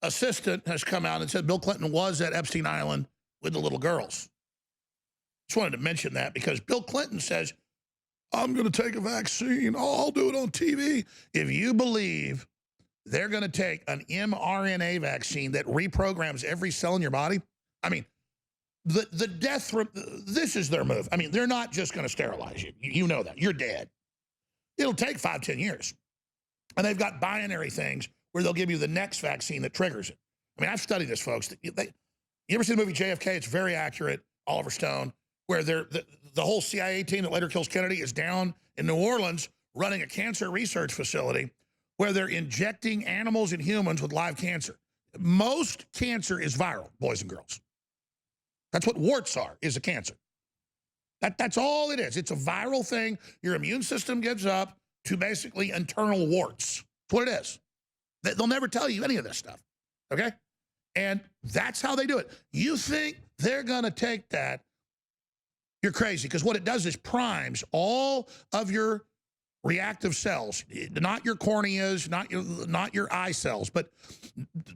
assistant has come out and said Bill Clinton was at Epstein Island with the little girls. Just wanted to mention that because Bill Clinton says, I'm going to take a vaccine. Oh, I'll do it on TV. If you believe they're going to take an mRNA vaccine that reprograms every cell in your body, I mean, the death, this is their move. I mean, they're not just going to sterilize you. You know that. You're dead. It'll take 5-10 years. And they've got binary things where they'll give you the next vaccine that triggers it. I mean, I've studied this, folks. You ever see the movie JFK? It's very accurate, Oliver Stone, where the whole CIA team that later kills Kennedy is down in New Orleans running a cancer research facility where they're injecting animals and humans with live cancer. Most cancer is viral, boys and girls. That's what warts are, is a cancer. That's all it is. It's a viral thing. Your immune system gives up to basically internal warts. That's what it is. They'll never tell you any of this stuff, okay? And that's how they do it. You think they're going to take that, you're crazy, because what it does is primes all of your reactive cells, not your corneas, not your eye cells, but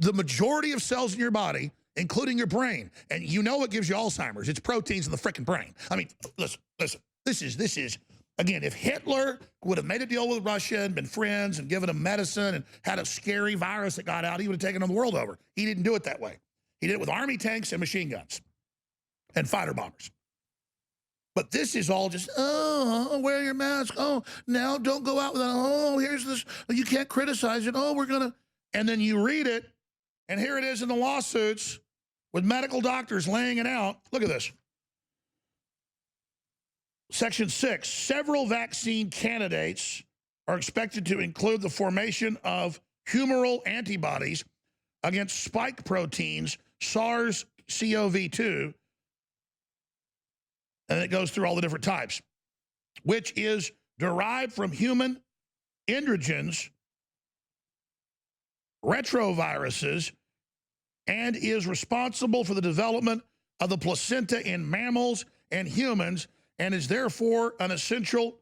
the majority of cells in your body, including your brain. And you know what gives you Alzheimer's? It's proteins in the frickin' brain. I mean, listen, this is, again, if Hitler would have made a deal with Russia and been friends and given them medicine and had a scary virus that got out, he would have taken the world over. He didn't do it that way. He did it with army tanks and machine guns and fighter bombers. But this is all just, oh, wear your mask. Oh, now don't go out with that. Oh, here's this. You can't criticize it. Oh, we're going to. And then you read it, and here it is in the lawsuits with medical doctors laying it out. Look at this. Section 6, several vaccine candidates are expected to include the formation of humoral antibodies against spike proteins, SARS-CoV-2, and it goes through all the different types, which is derived from human androgens, retroviruses, and is responsible for the development of the placenta in mammals and humans, and is therefore an essential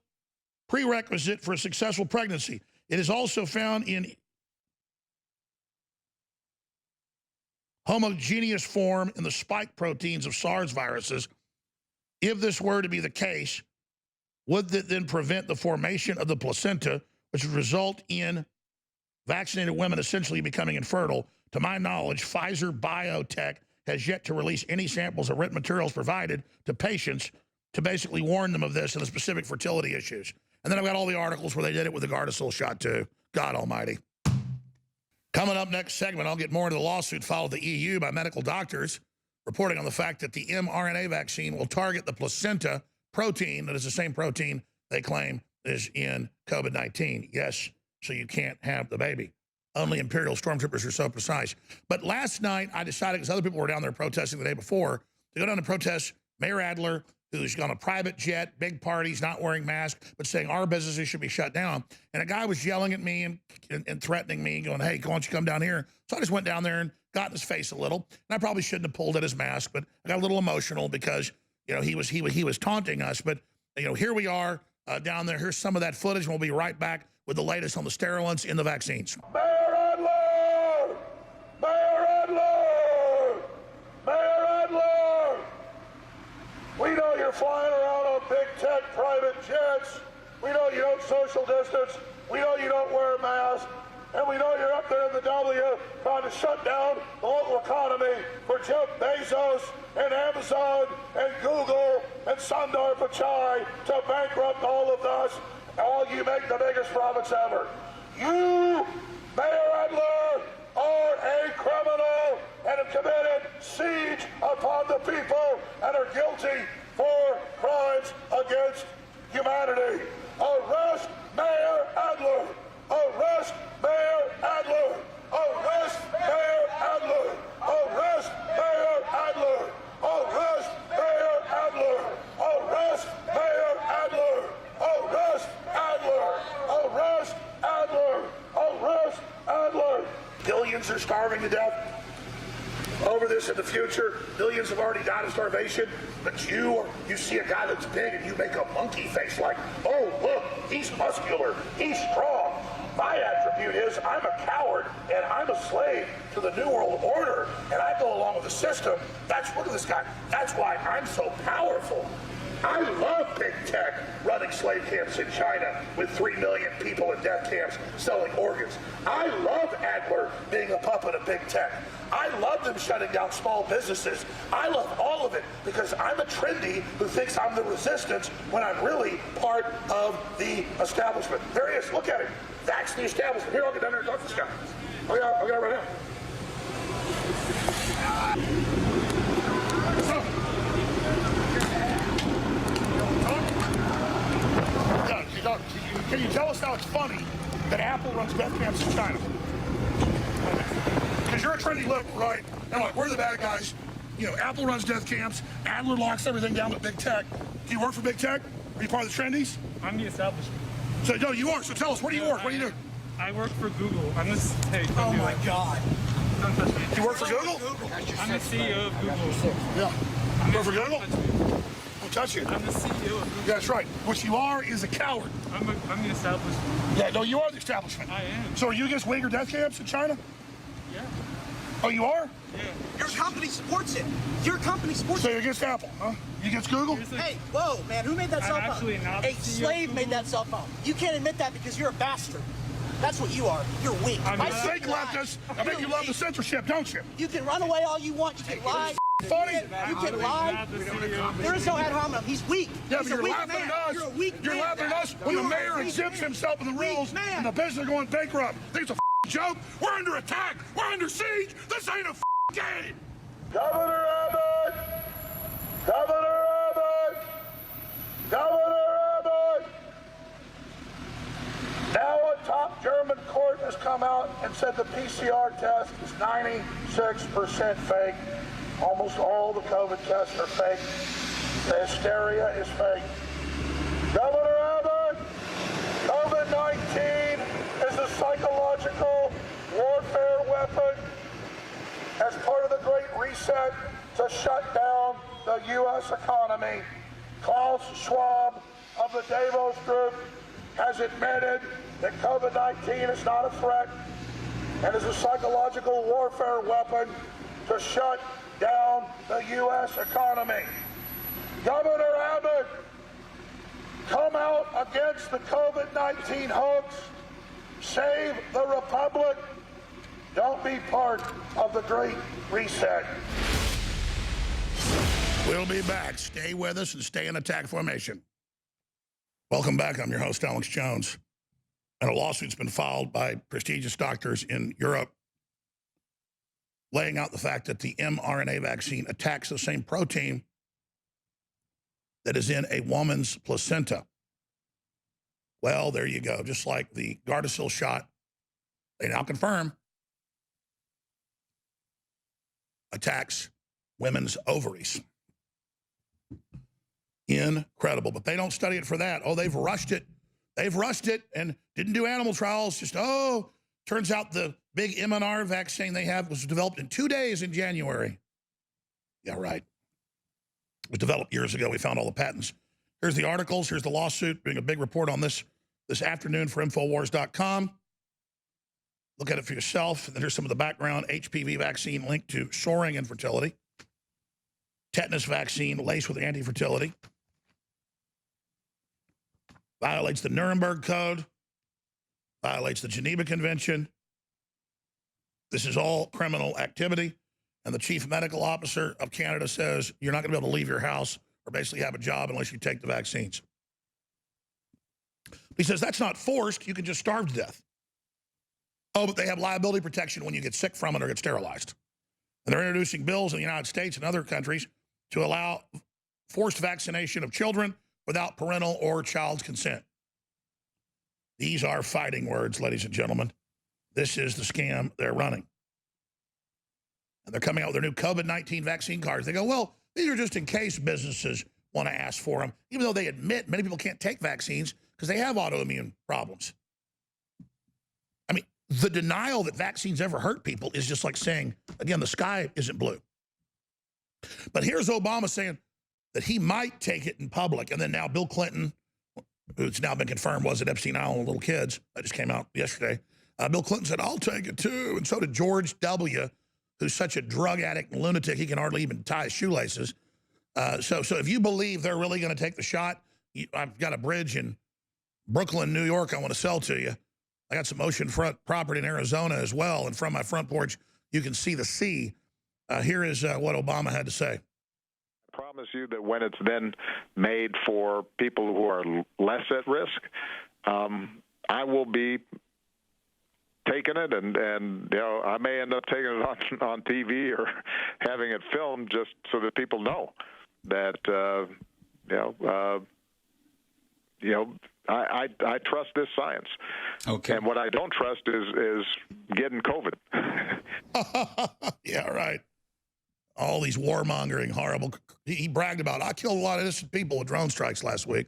prerequisite for a successful pregnancy. It is also found in homogeneous form in the spike proteins of SARS viruses. If this were to be the case, would that then prevent the formation of the placenta, which would result in vaccinated women essentially becoming infertile? To my knowledge, Pfizer Biotech has yet to release any samples of written materials provided to patients to basically warn them of this and the specific fertility issues. And then I've got all the articles where they did it with the Gardasil shot too. God almighty. Coming up next segment, I'll get more into the lawsuit filed with the EU by medical doctors reporting on the fact that the mRNA vaccine will target the placenta protein that is the same protein they claim is in COVID-19. Yes, so you can't have the baby. Only Imperial stormtroopers are so precise. But last night, I decided, because other people were down there protesting the day before, to go down and protest Mayor Adler, who's on a private jet, big parties, not wearing masks, but saying our businesses should be shut down. And a guy was yelling at me and threatening me, going, hey, why don't you come down here? So I just went down there and got in his face a little. And I probably shouldn't have pulled at his mask, but I got a little emotional because, you know, he was taunting us. But, you know, here we are down there. Here's some of that footage, and we'll be right back with the latest on the sterilants in the vaccines. Mayor Adler! Mayor Adler! Mayor Adler! We know you're flying around on big tech private jets. We know you don't social distance. We know you don't wear a mask. And we know you're up there in the W trying to shut down the local economy for Jeff Bezos and Amazon and Google and Sundar Pichai to bankrupt all of us. All you make the biggest profits ever. You Mayor Adler are a criminal and have committed siege upon the people and are guilty for crimes against humanity. Arrest Mayor Adler! Arrest Mayor Adler! Arrest Mayor Adler! Arrest Mayor Adler! Arrest Mayor Adler! Arrest Mayor Adler! Arrest Adler! Arrest Adler! Arrest Adler! Billions are starving to death over this in the future. Billions have already died of starvation. But you see a guy that's big and you make a monkey face like, oh, look, he's muscular, he's strong. My attribute is I'm a coward and I'm a slave to the New World Order and I go along with the system. Look at this guy. That's why I'm so powerful. I love big tech running slave camps in China with 3 million people in death camps selling organs. I love Adler being a puppet of big tech. I love them shutting down small businesses. I love all of it because I'm a trendy who thinks I'm the resistance when I'm really part of the establishment. There he is. Look at him. That's the establishment. Here, I'll get down there and talk to this guy. I'll get right now. Can you tell us how it's funny that Apple runs death camps in China? Because you're a trendy liberal, right? And like, we're the bad guys. You know, Apple runs death camps. Adler locks everything down with big tech. Do you work for big tech? Are you part of the trendies? I'm the establishment. So, no, you are. So tell us, where do you work? What do you do? I work for Google. I'm the... Hey, oh, my God. Don't touch me. You work for Google? I'm the CEO of Google. Yeah. You work for Google? Don't touch you. I'm the CEO of Google. That's right. What you are is a coward. I'm the establishment. Yeah, no, you are the establishment. I am. So are you against Uyghur death camps in China? Yeah. Oh, you are? Yeah. Your company supports it. Your company supports it. So you're against Apple, huh? You against Google? Hey, whoa, man, who made that cell phone? Actually not a slave made that cell phone. You can't admit that because you're a bastard. That's what you are. You're weak. I think leftist. I bet you love the censorship, don't you? You can run away all you want. You can lie. Funny. You can lie. There is no ad hominem. He's weak. Yeah, He's but you're a weak laughing man. at us. You're a weak You're man. laughing at us when the mayor exempts himself of the rules and the business are going bankrupt. Think it's a joke? We're under attack. We're under siege. This ain't a game. Governor Abbott! Governor Abbott! Governor Abbott! Now a top German court has come out and said the PCR test is 96% fake. Almost all the COVID tests are fake. The hysteria is fake. Governor Abbott, COVID-19 is a psychological warfare weapon as part of the Great Reset to shut down the U.S. economy. Klaus Schwab of the Davos Group has admitted that COVID-19 is not a threat and is a psychological warfare weapon to shut down the U.S. economy. Governor Abbott, come out against the COVID-19 hoax. Save the Republic. Don't be part of the Great Reset. We'll be back. Stay with us and stay in attack formation. Welcome back. I'm your host, Alex Jones. And a lawsuit's been filed by prestigious doctors in Europe laying out the fact that the mRNA vaccine attacks the same protein that is in a woman's placenta. Well, there you go. Just like the Gardasil shot, they now confirm, attacks women's ovaries. Incredible. But they don't study it for that. Oh, they've rushed it. They've rushed it and didn't do animal trials. Just, turns out the big MNR vaccine they have was developed in 2 days in January. Yeah, right. It was developed years ago. We found all the patents. Here's the articles. Here's the lawsuit. Doing a big report on this afternoon for Infowars.com. Look at it for yourself. And then here's some of the background. HPV vaccine linked to soaring infertility. Tetanus vaccine laced with anti-fertility. Violates the Nuremberg Code. Violates the Geneva Convention. This is all criminal activity. And the chief medical officer of Canada says you're not going to be able to leave your house or basically have a job unless you take the vaccines. He says that's not forced. You can just starve to death. Oh, but they have liability protection when you get sick from it or get sterilized. And they're introducing bills in the United States and other countries to allow forced vaccination of children without parental or child's consent. These are fighting words, ladies and gentlemen. This is the scam they're running. And they're coming out with their new COVID-19 vaccine cards. They go, well, these are just in case businesses want to ask for them, even though they admit many people can't take vaccines because they have autoimmune problems. I mean, the denial that vaccines ever hurt people is just like saying, again, the sky isn't blue. But here's Obama saying that he might take it in public. And then now Bill Clinton, who's now been confirmed was at Epstein Island with little kids, that just came out yesterday. Bill Clinton said, I'll take it too. And so did George W., who's such a drug addict and lunatic, he can hardly even tie his shoelaces. So if you believe they're really going to take the shot, I've got a bridge in Brooklyn, New York I want to sell to you. I got some oceanfront property in Arizona as well. And from my front porch, you can see the sea. Here is what Obama had to say. I promise you that when it's then made for people who are less at risk, I will be taking it, and you know, I may end up taking it on TV or having it filmed just so that people know that I trust this science. Okay. And what I don't trust is getting COVID. Yeah, right. All these warmongering, horrible. He bragged about, I killed a lot of innocent people with drone strikes last week.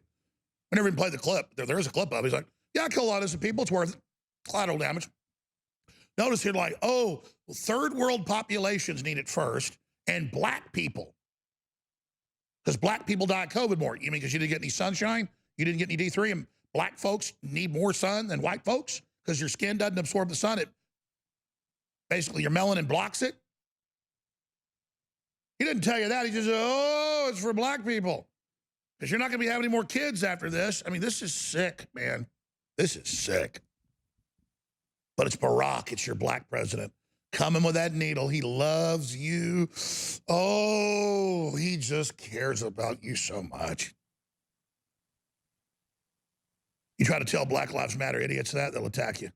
I never even played the clip. There is a clip of it. He's like, yeah, I killed a lot of innocent people. It's worth collateral damage. Notice here, like, oh, well, third world populations need it first, and black people. Because black people die of COVID more. You mean because you didn't get any sunshine? You didn't get any D3, and black folks need more sun than white folks? Because your skin doesn't absorb the sun. It basically, your melanin blocks it. He didn't tell you that. He just said, oh, it's for black people. Because you're not going to be having any more kids after this. I mean, this is sick, man. This is sick. But it's Barack. It's your black president. Coming with that needle. He loves you. Oh, he just cares about you so much. You try to tell Black Lives Matter idiots that, they'll attack you.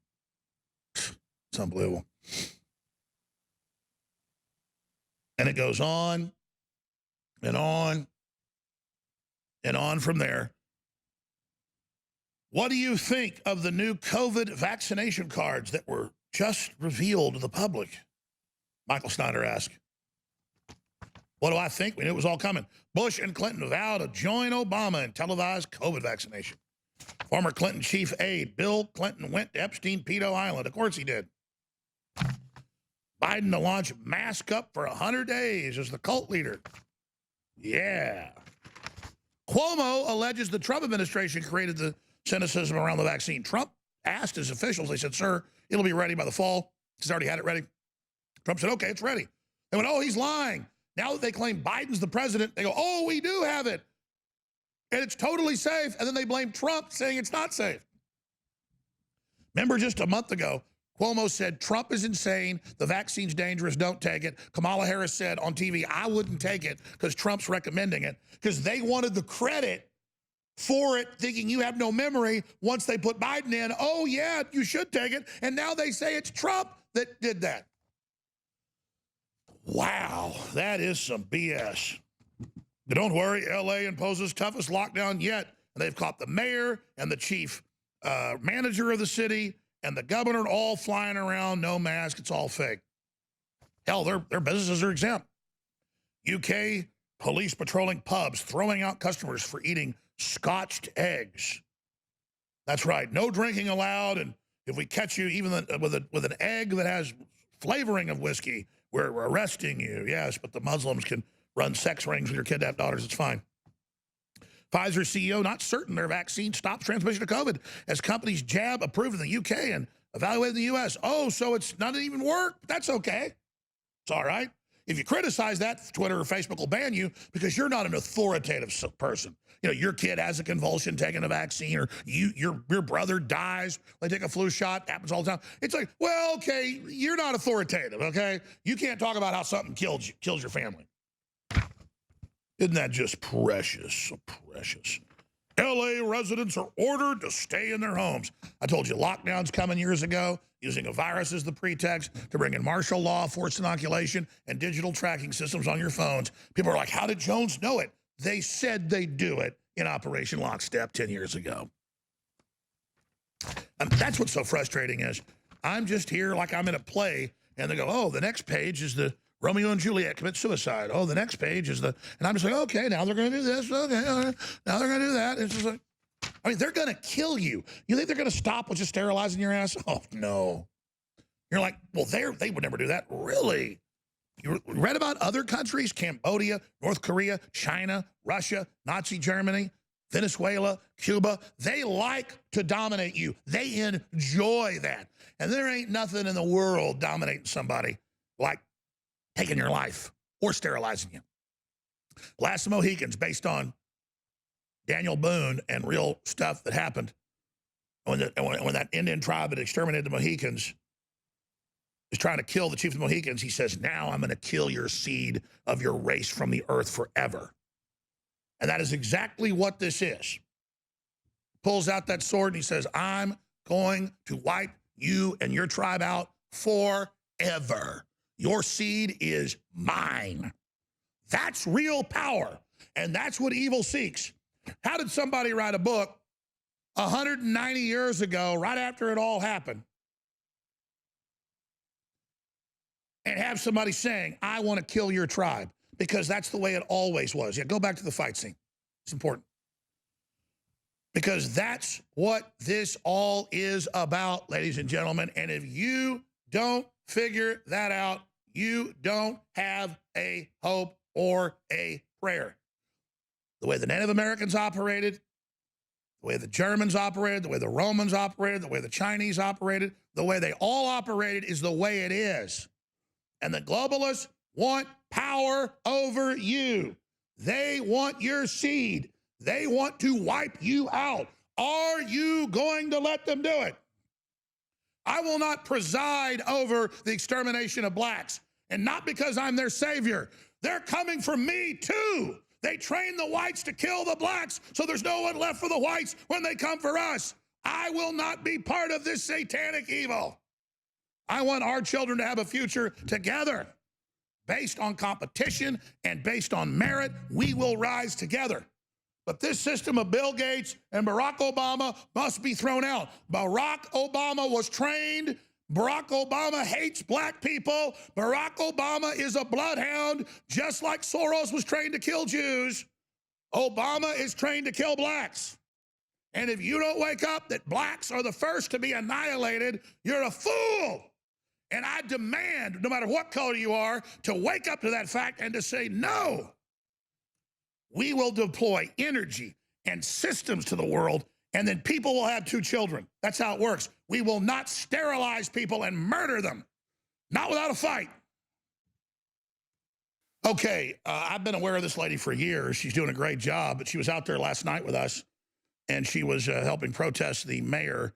It's unbelievable. And it goes on and on and on from there. What do you think of the new COVID vaccination cards that were just revealed to the public? Michael Snyder asked. What do I think? We knew it was all coming. Bush and Clinton vowed to join Obama in televised COVID vaccination. Former Clinton chief aide Bill Clinton went to Epstein Pedo Island. Of course he did. Biden to launch Mask Up for 100 days as the cult leader. Yeah. Cuomo alleges the Trump administration created the cynicism around the vaccine. Trump asked his officials, they said, sir, it'll be ready by the fall. He's already had it ready. Trump said, okay, it's ready. They went, oh, he's lying. Now that they claim Biden's the president, they go, oh, we do have it. And it's totally safe. And then they blame Trump saying it's not safe. Remember just a month ago, Cuomo said, Trump is insane. The vaccine's dangerous. Don't take it. Kamala Harris said on TV, I wouldn't take it because Trump's recommending it because they wanted the credit for it, thinking you have no memory. Once they put Biden in, oh, yeah, you should take it. And now they say it's Trump that did that. Wow, that is some BS. But don't worry, L.A. imposes toughest lockdown yet. And they've caught the mayor and the chief manager of the city and the governor all flying around, no mask, it's all fake. Hell, their businesses are exempt. UK police patrolling pubs, throwing out customers for eating scotched eggs. That's right, no drinking allowed, and if we catch you even with an egg that has flavoring of whiskey, we're arresting you. Yes, but the Muslims can run sex rings with your kidnapped daughters, it's fine. Pfizer CEO not certain their vaccine stops transmission of COVID as companies jab approved in the UK and evaluated in the US. Oh, so it's not even work? That's okay. It's all right. If you criticize that, Twitter or Facebook will ban you because you're not an authoritative person. You know, your kid has a convulsion taking a vaccine, or your brother dies, they take a flu shot, happens all the time. It's like, well, okay, you're not authoritative, okay? You can't talk about how something kills your family. Isn't that just precious? So precious. LA residents are ordered to stay in their homes. I told you lockdowns coming years ago, using a virus as the pretext to bring in martial law, forced inoculation, and digital tracking systems on your phones. People are like, how did Jones know it? They said they'd do it in Operation Lockstep 10 years ago. That's what's so frustrating is I'm just here like I'm in a play, and they go, oh, the next page is the Romeo and Juliet commit suicide. Oh, the next page is the, and I'm just like, okay, now they're going to do this. Okay, all right. Now they're going to do that. It's just like, I mean, they're going to kill you. You think they're going to stop with just sterilizing your ass? Oh, no. You're like, well, they would never do that. Really? You read about other countries, Cambodia, North Korea, China, Russia, Nazi Germany, Venezuela, Cuba. They like to dominate you. They enjoy that. And there ain't nothing in the world dominating somebody like taking your life or sterilizing you. Last of the Mohicans, based on Daniel Boone and real stuff that happened when that Indian tribe that exterminated the Mohicans is trying to kill the chief of the Mohicans, he says, now I'm going to kill your seed of your race from the earth forever. And that is exactly what this is. Pulls out that sword and he says, I'm going to wipe you and your tribe out forever. Your seed is mine. That's real power. And that's what evil seeks. How did somebody write a book 190 years ago, right after it all happened, and have somebody saying, I want to kill your tribe? Because that's the way it always was. Yeah, go back to the fight scene. It's important. Because that's what this all is about, ladies and gentlemen. And if you don't figure that out, you don't have a hope or a prayer. The way the Native Americans operated, the way the Germans operated, the way the Romans operated, the way the Chinese operated, the way they all operated is the way it is. And the globalists want power over you. They want your seed. They want to wipe you out. Are you going to let them do it? I will not preside over the extermination of blacks, and not because I'm their savior. They're coming for me too. They train the whites to kill the blacks, so there's no one left for the whites when they come for us. I will not be part of this satanic evil. I want our children to have a future together. Based on competition and based on merit, we will rise together. But this system of Bill Gates and Barack Obama must be thrown out. Barack Obama was trained. Barack Obama hates black people. Barack Obama is a bloodhound, just like Soros was trained to kill Jews. Obama is trained to kill blacks. And if you don't wake up that blacks are the first to be annihilated, you're a fool. And I demand, no matter what color you are, to wake up to that fact and to say, no, we will deploy energy and systems to the world, and then people will have 2 children. That's how it works. We will not sterilize people and murder them, not without a fight. Okay, I've been aware of this lady for years. She's doing a great job, but she was out there last night with us, and she was helping protest the mayor,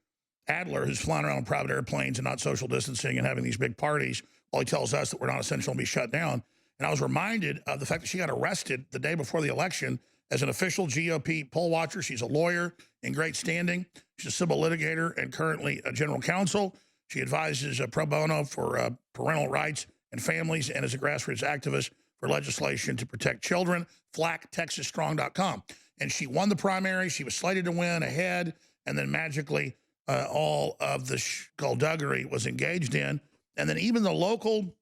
Adler, who's flying around on private airplanes and not social distancing and having these big parties while he tells us that we're not essential and be shut down. And I was reminded of the fact that she got arrested the day before the election as an official GOP poll watcher. She's a lawyer in great standing. She's a civil litigator and currently a general counsel. She advises pro bono for parental rights and families and is a grassroots activist for legislation to protect children, flacktexasstrong.com. And she won the primary. She was slated to win ahead, and then magically all of the skullduggery was engaged in. And then even the local,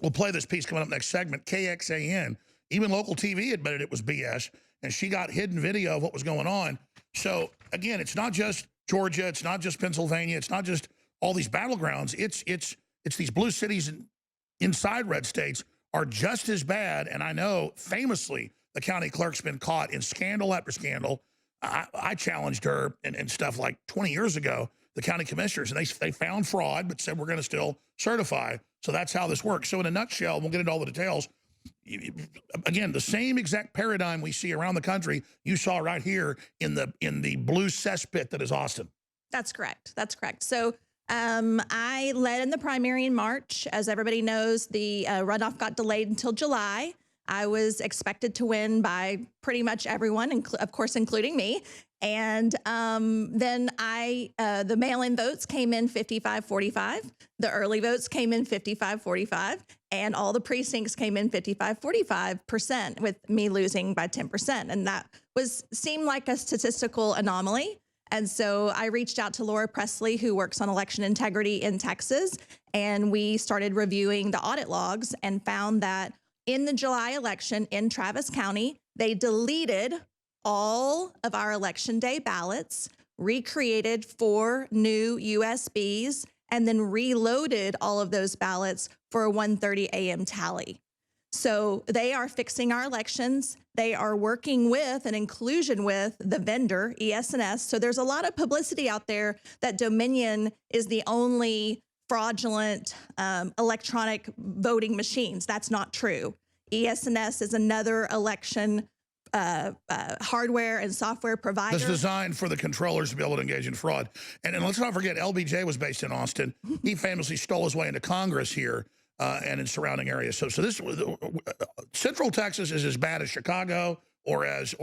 we'll play this piece coming up next segment, KXAN, even local TV admitted it was BS, and she got hidden video of what was going on. So again, it's not just Georgia, it's not just Pennsylvania, it's not just all these battlegrounds, it's these blue cities inside red states are just as bad. And I know famously the county clerk's been caught in scandal after scandal. I challenged her and stuff like 20 years ago, the county commissioners, and they found fraud, but said we're going to still certify. So that's how this works. So in a nutshell, we'll get into all the details. Again, the same exact paradigm we see around the country, you saw right here in the blue cesspit that is Austin. That's correct. That's correct. So I led in the primary in March. As everybody knows, the runoff got delayed until July. I was expected to win by pretty much everyone, of course, including me. And then the mail-in votes came in 55-45. The early votes came in 55-45. And all the precincts came in 55-45%, with me losing by 10%. And that seemed like a statistical anomaly. And so I reached out to Laura Presley, who works on election integrity in Texas, and we started reviewing the audit logs and found that in the July election in Travis County, they deleted all of our election day ballots, recreated 4 new USBs, and then reloaded all of those ballots for a 1:30 a.m. tally. So they are fixing our elections. They are working with and inclusion with the vendor, ES&S. So there's a lot of publicity out there that Dominion is the only fraudulent electronic voting machines. That's not true. ES&S is another election hardware and software provider. That's designed for the controllers to be able to engage in fraud. And let's not forget, LBJ was based in Austin. He famously stole his way into Congress here and in surrounding areas. So this Central Texas is as bad as Chicago or as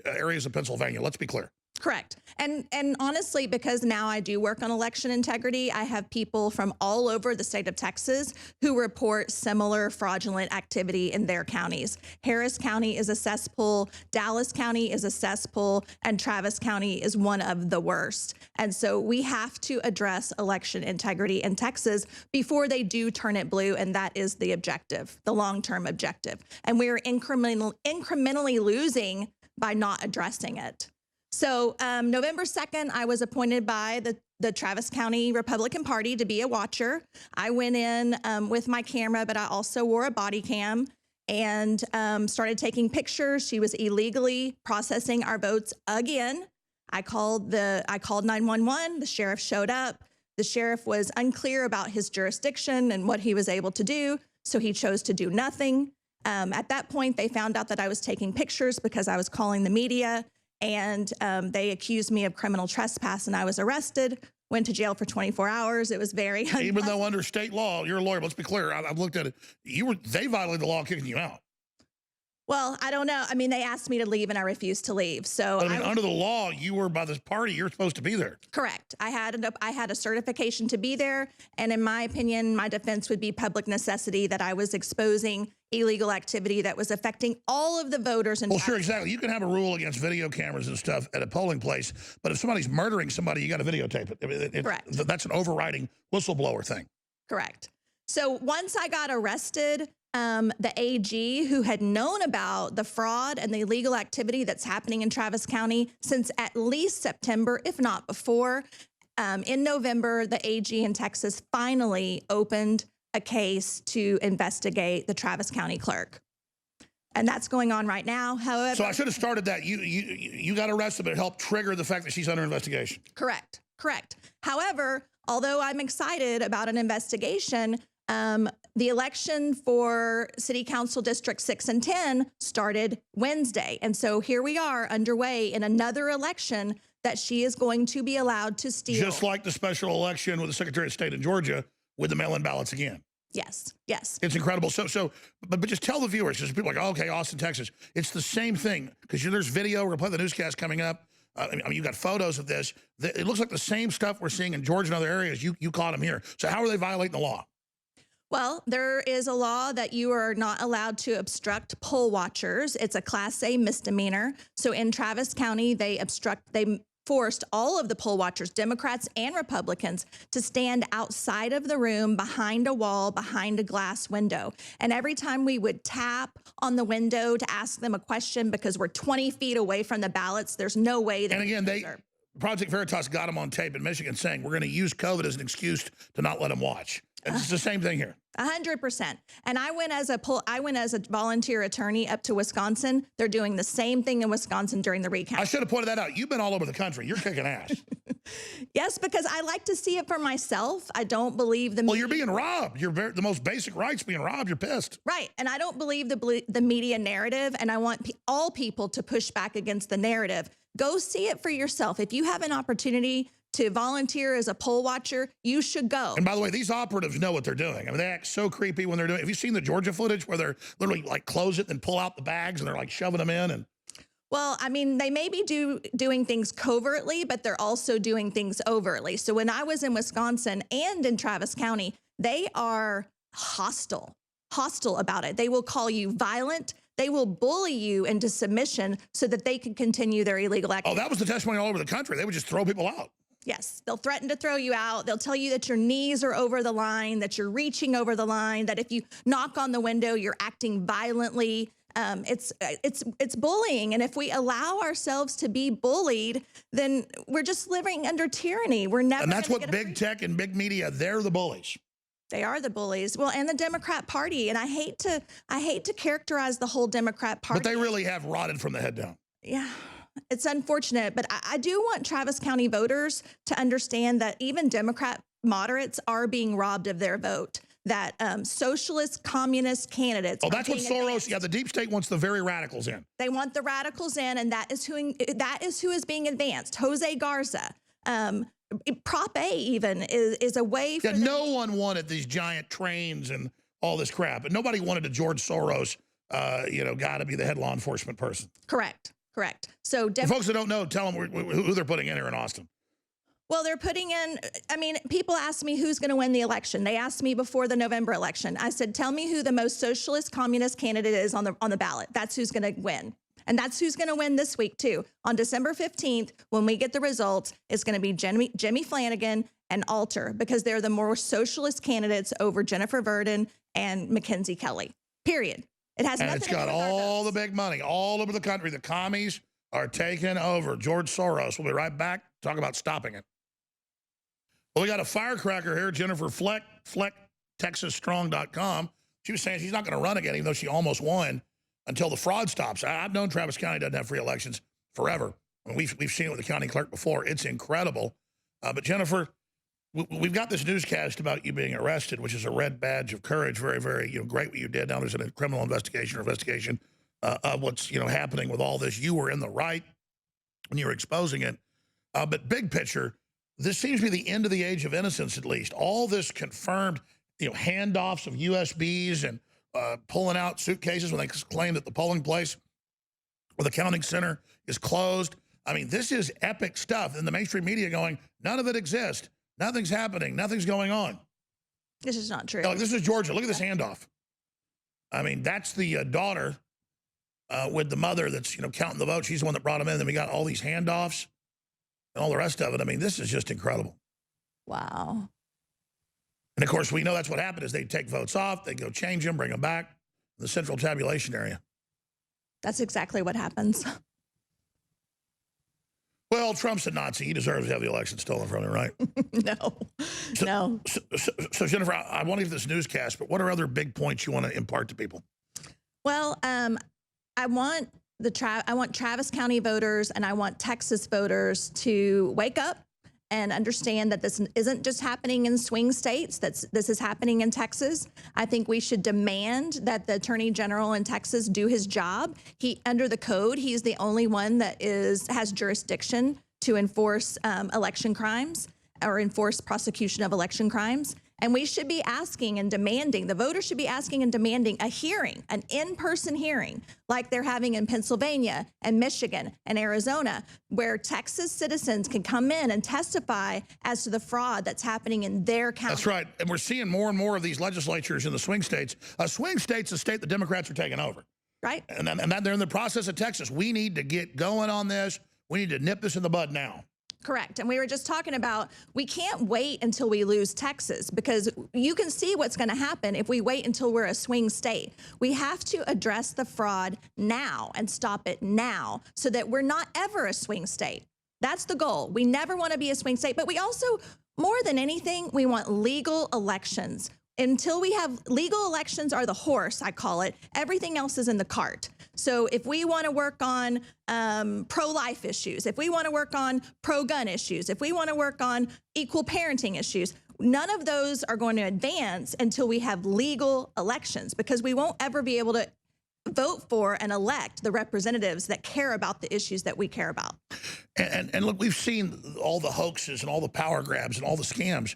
areas of Pennsylvania. Let's be clear. Correct. And honestly, because now I do work on election integrity, I have people from all over the state of Texas who report similar fraudulent activity in their counties. Harris County is a cesspool, Dallas County is a cesspool, and Travis County is one of the worst. And so we have to address election integrity in Texas before they do turn it blue, and that is the objective, the long-term objective. And we are incrementally losing by not addressing it. So November 2nd, I was appointed by the Travis County Republican Party to be a watcher. I went in with my camera, but I also wore a body cam and started taking pictures. She was illegally processing our votes again. I called 911. The sheriff showed up. The sheriff was unclear about his jurisdiction and what he was able to do, so he chose to do nothing. At that point, they found out that I was taking pictures because I was calling the media. And they accused me of criminal trespass, and I was arrested, went to jail for 24 hours. It was very unpleasant. Even though under state law, you're a lawyer, let's be clear. I've looked at it. They violated the law kicking you out. Well, I don't know. I mean, they asked me to leave, and I refused to leave. So I mean, under the law, you were by this party. You're supposed to be there. Correct. I had a certification to be there, and in my opinion, my defense would be public necessity, that I was exposing illegal activity that was affecting all of the voters. Well, sure, exactly. You can have a rule against video cameras and stuff at a polling place, but if somebody's murdering somebody, you got to videotape it. Correct. That's an overriding whistleblower thing. Correct. So once I got arrested, the AG, who had known about the fraud and the illegal activity that's happening in Travis County since at least September, if not before, in November, the AG in Texas finally opened a case to investigate the Travis County clerk. And that's going on right now. However, so I should have started that. You got arrested, but it helped trigger the fact that she's under investigation. Correct. However, although I'm excited about an investigation, the election for City Council District 6 and 10 started Wednesday. And so here we are underway in another election that she is going to be allowed to steal. Just like the special election with the Secretary of State in Georgia with the mail-in ballots again. Yes. It's incredible. But just tell the viewers, because people are like, oh, okay, Austin, Texas. It's the same thing, because there's video. We're going to play the newscast coming up. I mean, you've got photos of this. It looks like the same stuff we're seeing in Georgia and other areas. You caught them here. So how are they violating the law? Well, there is a law that you are not allowed to obstruct poll watchers. It's a Class A misdemeanor. So in Travis County, they forced all of the poll watchers, Democrats and Republicans, to stand outside of the room, behind a wall, behind a glass window. And every time we would tap on the window to ask them a question, because we're 20 feet away from the ballots, there's no way that. And again, Project Veritas got them on tape in Michigan saying, we're going to use COVID as an excuse to not let them watch. And it's the same thing here. 100%. And I went as a volunteer attorney up to Wisconsin. They're doing the same thing in Wisconsin during the recount. I should have pointed that out. You've been all over the country. You're kicking ass. Yes, because I like to see it for myself. I don't believe the media. Well, you're being robbed. The most basic rights being robbed. You're pissed. Right. And I don't believe the media narrative. And I want all people to push back against the narrative. Go see it for yourself. If you have an opportunity to volunteer as a poll watcher, you should go. And by the way, these operatives know what they're doing. I mean, they act so creepy when they're doing it. Have you seen the Georgia footage where they're literally like close it and pull out the bags and they're like shoving them in? And Well, I mean, they may be doing things covertly, but they're also doing things overtly. So when I was in Wisconsin and in Travis County, they are hostile about it. They will call you violent. They will bully you into submission so that they can continue their illegal activity. Oh, that was the testimony all over the country. They would just throw people out. Yes, they'll threaten to throw you out. They'll tell you that your knees are over the line, that you're reaching over the line, that if you knock on the window, you're acting violently. It's bullying, and if we allow ourselves to be bullied, then we're just living under tyranny. We're never. And that's what big tech and big media, they're the bullies. They are the bullies. Well, and the Democrat Party, and I hate to characterize the whole Democrat Party, but they really have rotted from the head down. Yeah. It's unfortunate, but I do want Travis County voters to understand that even Democrat moderates are being robbed of their vote. That socialist, communist candidates. Oh, that's what Soros. Yeah, the deep state wants the very radicals in. They want the radicals in, and that is who is being advanced. Jose Garza, Prop A, even is a way for. Yeah, no one wanted these giant trains and all this crap, and nobody wanted a George Soros, guy to be the head law enforcement person. Correct. So, for folks that don't know, tell them who they're putting in here in Austin. Well, they're putting in, I mean, people ask me who's going to win the election. They asked me before the November election. I said, tell me who the most socialist communist candidate is on the ballot. That's who's going to win. And that's who's going to win this week, too. On December 15th, when we get the results, it's going to be Jimmy Flanagan and Alter, because they're the more socialist candidates over Jennifer Verdon and Mackenzie Kelly, period. It has nothing to do with got all the big money all over the country. The commies are taking over. George Soros. We'll be right back. Talk about stopping it. Well, we got a firecracker here, Jennifer Fleck, TexasStrong.com. She was saying she's not going to run again, even though she almost won, until the fraud stops. I've known Travis County doesn't have free elections forever. I mean, we've seen it with the county clerk before. It's incredible. But Jennifer, we've got this newscast about you being arrested, which is a red badge of courage. Very, very great what you did. Now there's a criminal investigation of what's happening with all this. You were in the right when you were exposing it. But big picture, this seems to be the end of the age of innocence, at least. All this confirmed, handoffs of USBs and pulling out suitcases when they claim that the polling place or the counting center is closed. I mean, this is epic stuff. And the mainstream media going, none of it exists. Nothing's happening. Nothing's going on. This is not true. This is Georgia. Look at this handoff. I mean, that's the daughter with the mother that's, counting the votes. She's the one that brought them in. Then we got all these handoffs and all the rest of it. I mean, this is just incredible. Wow. And, of course, we know that's what happened is they take votes off. They go change them, bring them back in the central tabulation area. That's exactly what happens. Well, Trump's a Nazi. He deserves to have the election stolen from him, right? No. So, Jennifer, I want to give this newscast, but what are other big points you want to impart to people? Well, I want Travis County voters and I want Texas voters to wake up and understand that this isn't just happening in swing states. This is happening in Texas. I think we should demand that the Attorney General in Texas do his job. Under the code, he's the only one that has jurisdiction to enforce election crimes or enforce prosecution of election crimes. And we should be asking and demanding, the voters should be asking and demanding a hearing, an in-person hearing, like they're having in Pennsylvania and Michigan and Arizona, where Texas citizens can come in and testify as to the fraud that's happening in their county. That's right. And we're seeing more and more of these legislatures in the swing states. A swing state's a state the Democrats are taking over. Right. And they're in the process of Texas. We need to get going on this. We need to nip this in the bud now. Correct. And we were just talking about we can't wait until we lose Texas, because you can see what's going to happen if we wait until we're a swing state. We have to address the fraud now and stop it now so that we're not ever a swing state. That's the goal. We never want to be a swing state, but we also, more than anything, we want legal elections. Until we have legal elections are the horse, I call it. Everything else is in the cart. So if we want to work on pro-life issues, if we want to work on pro-gun issues, if we want to work on equal parenting issues, none of those are going to advance until we have legal elections, because we won't ever be able to vote for and elect the representatives that care about the issues that we care about. And look, we've seen all the hoaxes and all the power grabs and all the scams.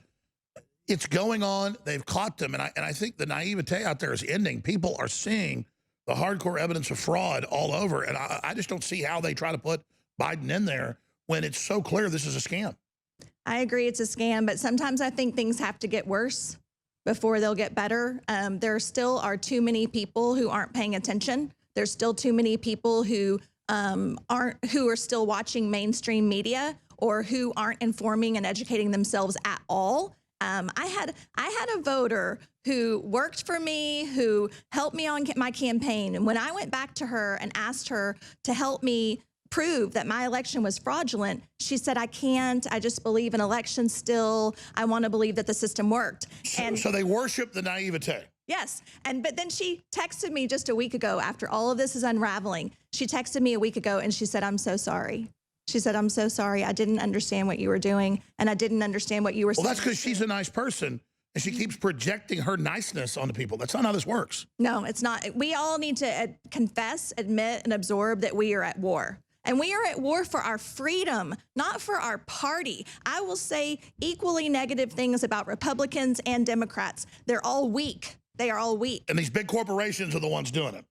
It's going on. They've caught them. And I think the naivete out there is ending. People are seeing the hardcore evidence of fraud all over. And I just don't see how they try to put Biden in there when it's so clear this is a scam. I agree it's a scam, but sometimes I think things have to get worse before they'll get better. There still are too many people who aren't paying attention. There's still too many people who are still watching mainstream media or who aren't informing and educating themselves at all. I had a voter who worked for me, who helped me on my campaign. And when I went back to her and asked her to help me prove that my election was fraudulent, she said, I can't. I just believe in elections still. I want to believe that the system worked. So they worship the naivete. Yes. But then she texted me just a week ago after all of this is unraveling. She texted me a week ago and she said, I'm so sorry. She said, I'm so sorry. I didn't understand what you were doing, and I didn't understand what you were saying. Well, that's because she's a nice person, and she keeps projecting her niceness onto people. That's not how this works. No, it's not. We all need to confess, admit, and absorb that we are at war. And we are at war for our freedom, not for our party. I will say equally negative things about Republicans and Democrats. They're all weak. They are all weak. And these big corporations are the ones doing it.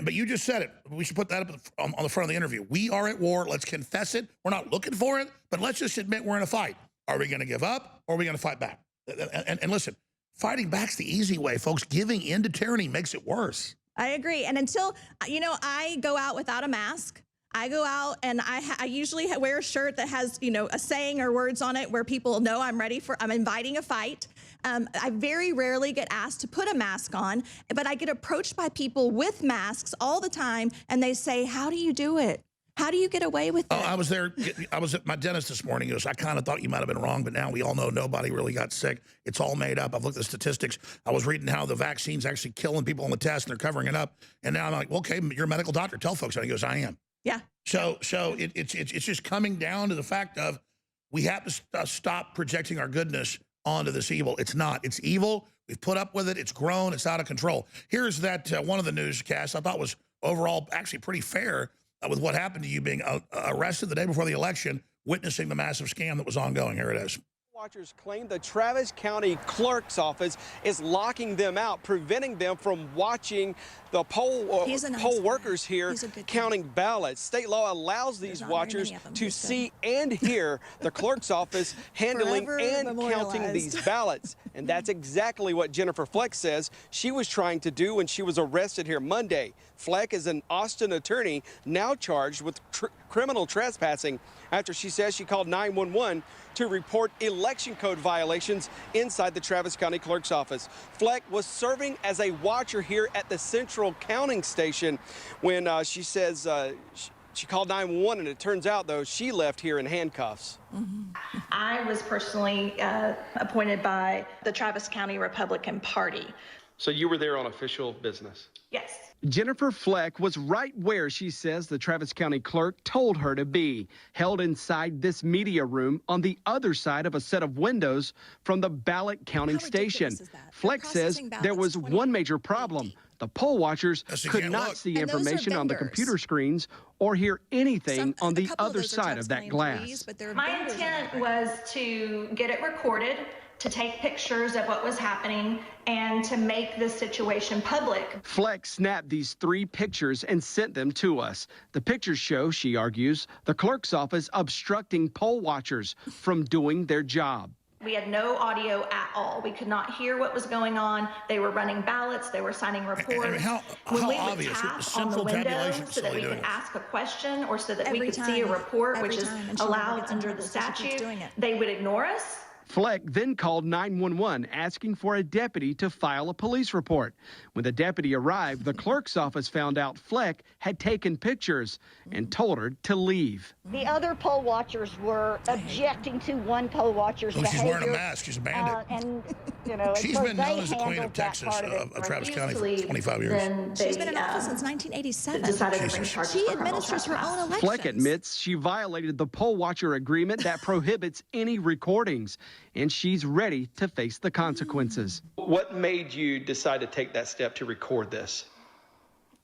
But you just said it. We should put that up on the front of the interview. We are at war. Let's confess it. We're not looking for it, but let's just admit we're in a fight. Are we going to give up, or are we going to fight back? And listen, fighting back's the easy way, folks. Giving in to tyranny makes it worse. I agree. And until, I go out without a mask. I go out and I usually wear a shirt that has, a saying or words on it where people know I'm inviting a fight. I very rarely get asked to put a mask on, but I get approached by people with masks all the time, and they say, how do you do it? How do you get away with it? I was there. I was at my dentist this morning. He goes, I kind of thought you might have been wrong, but now we all know nobody really got sick. It's all made up. I've looked at the statistics. I was reading how the vaccine's actually killing people on the test, and they're covering it up. And now I'm like, well, okay, you're a medical doctor. Tell folks. And he goes, I am. Yeah. So it's just coming down to the fact of we have to stop projecting our goodness onto this evil. It's not. It's evil. We've put up with it. It's grown. It's out of control. Here's that one of the newscasts I thought was overall actually pretty fair with what happened to you being arrested the day before the election, witnessing the massive scam that was ongoing. Here it is. Watchers claim the Travis County Clerk's Office is locking them out, preventing them from watching the poll workers here counting ballots. State law allows these watchers to see and hear the clerk's office handling and counting these ballots. And that's exactly what Jennifer Fleck says she was trying to do when she was arrested here Monday. Fleck is an Austin attorney now charged with criminal trespassing after she says she called 911 to report election code violations inside the Travis County Clerk's Office. Fleck was serving as a watcher here at the Central Counting Station when she says she called 911, and it turns out, though, she left here in handcuffs. I was personally appointed by the Travis County Republican Party. So you were there on official business? Yes. Jennifer Fleck was right where she says the Travis County clerk told her to be, held inside this media room on the other side of a set of windows from the ballot counting station. Fleck says there was one major problem. The poll watchers could not see information on the computer screens or hear anything on the other side of that glass. My intent was to get it recorded, to take pictures of what was happening, and to make this situation public. Fleck snapped these 3 pictures and sent them to us. The pictures show, she argues, the clerk's office obstructing poll watchers from doing their job. We had no audio at all. We could not hear what was going on. They were running ballots. They were signing reports. How obvious? On the window so that we could ask a question or so that we could see a report, which is allowed under the statute, they would ignore us. Fleck then called 911 asking for a deputy to file a police report. When the deputy arrived, the clerk's office found out Fleck had taken pictures and told her to leave. The other poll watchers were objecting to one poll watcher's behavior. She's wearing a mask. She's a bandit. She's been known as the Queen of Texas of Travis County for 25 years. She's been in office since 1987. She administers her own elections. Fleck admits she violated the poll watcher agreement that prohibits any recordings, and she's ready to face the consequences. What made you decide to take that step to record this?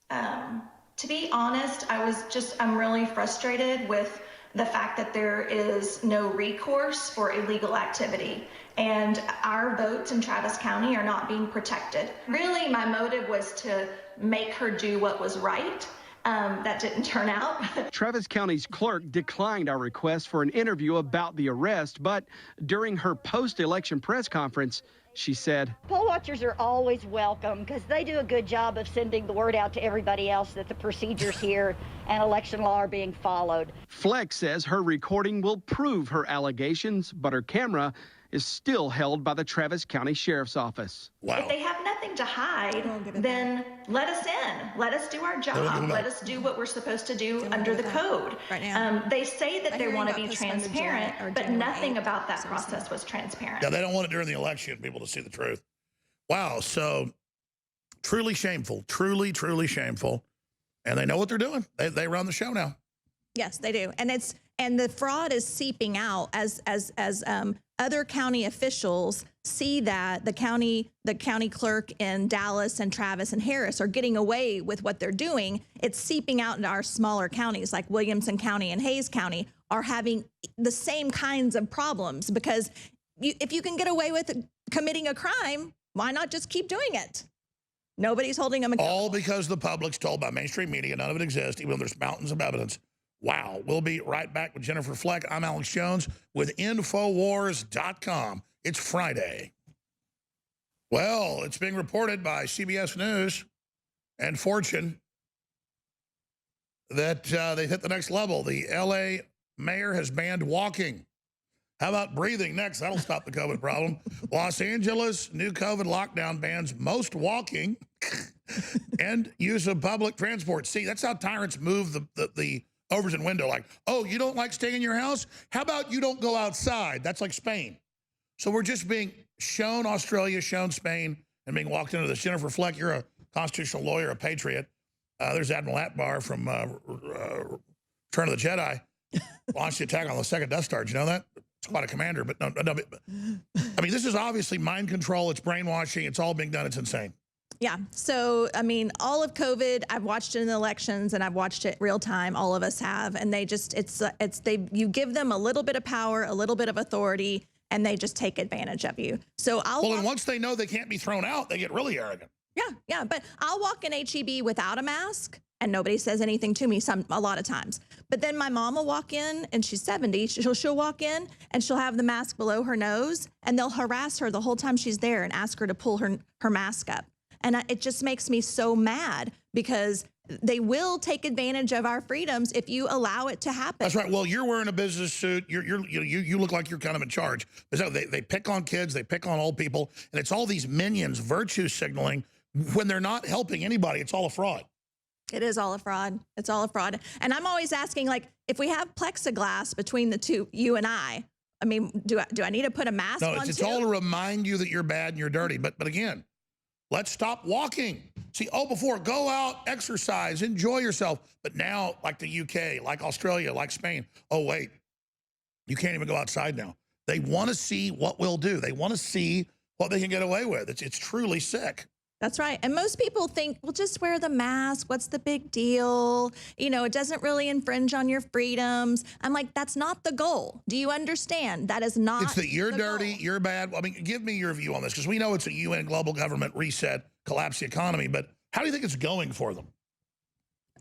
To be honest, I'm really frustrated with the fact that there is no recourse for illegal activity, and our votes in Travis County are not being protected. Really, my motive was to make her do what was right. That didn't turn out. Travis County's clerk declined our request for an interview about the arrest, but during her post-election press conference, she said, Poll watchers are always welcome because they do a good job of sending the word out to everybody else that the procedures here and election law are being followed. Flex says her recording will prove her allegations, but her camera is still held by the Travis County Sheriff's Office. Wow. If they have nothing to hide, then let us in. Let us do our job. Let us do what we're supposed to do under the code. Right now. They say that they want to be transparent, but nothing about that process was transparent. Yeah, they don't want it during the election, people to see the truth. Wow, so truly shameful, truly, truly shameful. And they know what they're doing. They run the show now. Yes, they do. And the fraud is seeping out as other county officials see that the county clerk in Dallas and Travis and Harris are getting away with what they're doing. It's seeping out into our smaller counties like Williamson County and Hayes County are having the same kinds of problems because if you can get away with committing a crime, why not just keep doing it? Nobody's holding them accountable. All because the public's told by mainstream media none of it exists, even though there's mountains of evidence. Wow. We'll be right back with Jennifer Fleck. I'm Alex Jones with Infowars.com. It's Friday. Well, it's being reported by CBS News and Fortune that they hit the next level. The L.A. mayor has banned walking. How about breathing next? That'll stop the COVID problem. Los Angeles, new COVID lockdown bans most walking and use of public transport. See, that's how tyrants move the Overton window, like, oh, you don't like staying in your house? How about you don't go outside? That's like Spain. So we're just being shown Australia, shown Spain, and being walked into this. Jennifer Fleck, you're a constitutional lawyer, a patriot. There's Admiral Atbar from Return of the Jedi. Launched the attack on the second Death Star. Did you know that? It's quite a commander, but no. I mean, this is obviously mind control. It's brainwashing. It's all being done. It's insane. Yeah. So, I mean, all of COVID, I've watched it in the elections and I've watched it real time. All of us have. And they just, you give them a little bit of power, a little bit of authority, and they just take advantage of you. So and once they know they can't be thrown out, they get really arrogant. Yeah. But I'll walk in HEB without a mask and nobody says anything to me a lot of times. But then my mom will walk in and she's 70. She'll walk in and she'll have the mask below her nose and they'll harass her the whole time she's there and ask her to pull her mask up. And it just makes me so mad because they will take advantage of our freedoms if you allow it to happen. That's right. Well, you're wearing a business suit. You look like you're kind of in charge. So they pick on kids. They pick on old people. And it's all these minions virtue signaling when they're not helping anybody. It's all a fraud. It is all a fraud. It's all a fraud. And I'm always asking, like, if we have plexiglass between the two, you and I mean, do I need to put a mask on? No, it's all to remind you that you're bad and you're dirty. But again, let's stop walking. See, before, go out, exercise, enjoy yourself. But now, like the UK, like Australia, like Spain, oh, wait, you can't even go outside now. They want to see what we'll do. They want to see what they can get away with. It's truly sick. That's right. And most people think, well, just wear the mask. What's the big deal? You know, it doesn't really infringe on your freedoms. I'm like, that's not the goal. Do you understand? That is not. It's that you're dirty, you're bad. I mean, give me your view on this, because we know it's a UN global government reset, collapse the economy. But how do you think it's going for them?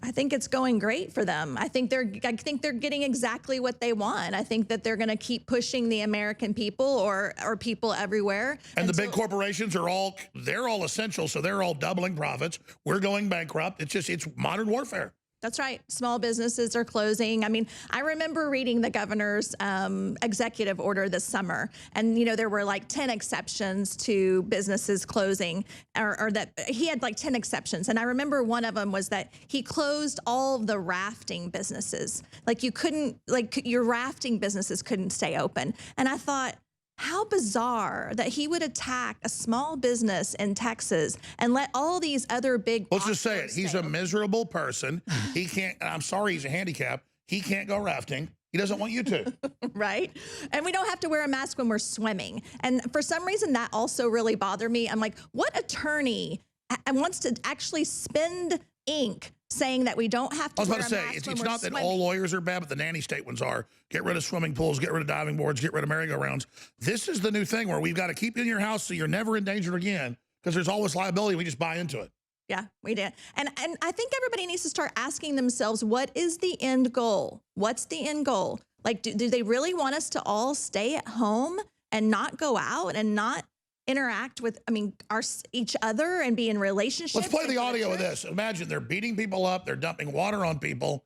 I think it's going great for them. I think they're getting exactly what they want. I think that they're going to keep pushing the American people or people everywhere. And the big corporations they're all essential, so they're all doubling profits. We're going bankrupt. It's modern warfare. That's right. Small businesses are closing. I mean, I remember reading the governor's executive order this summer, and you know there were like 10 exceptions to businesses closing, or that he had like 10 exceptions. And I remember one of them was that he closed all of the rafting businesses. Like your rafting businesses couldn't stay open. And I thought, how bizarre that he would attack a small business in Texas and let all these other big. Let's just say it. He's a miserable person. He can't, I'm sorry, he's a handicap. He can't go rafting. He doesn't want you to. Right. And we don't have to wear a mask when we're swimming. And for some reason, that also really bothered me. I'm like, what attorney wants to actually spend ink saying that we don't have to. I was about to say, it's not that all lawyers are bad, but the nanny state ones are. Get rid of swimming pools, get rid of diving boards, get rid of merry-go-rounds. This is the new thing where we've got to keep you in your house so you're never in danger again, because there's always liability. We just buy into it. Yeah, we did. And I think everybody needs to start asking themselves, what is the end goal? What's the end goal? Like, do they really want us to all stay at home and not go out and not interact with, each other and be in relationships? Let's play the audio of this. Imagine they're beating people up. They're dumping water on people.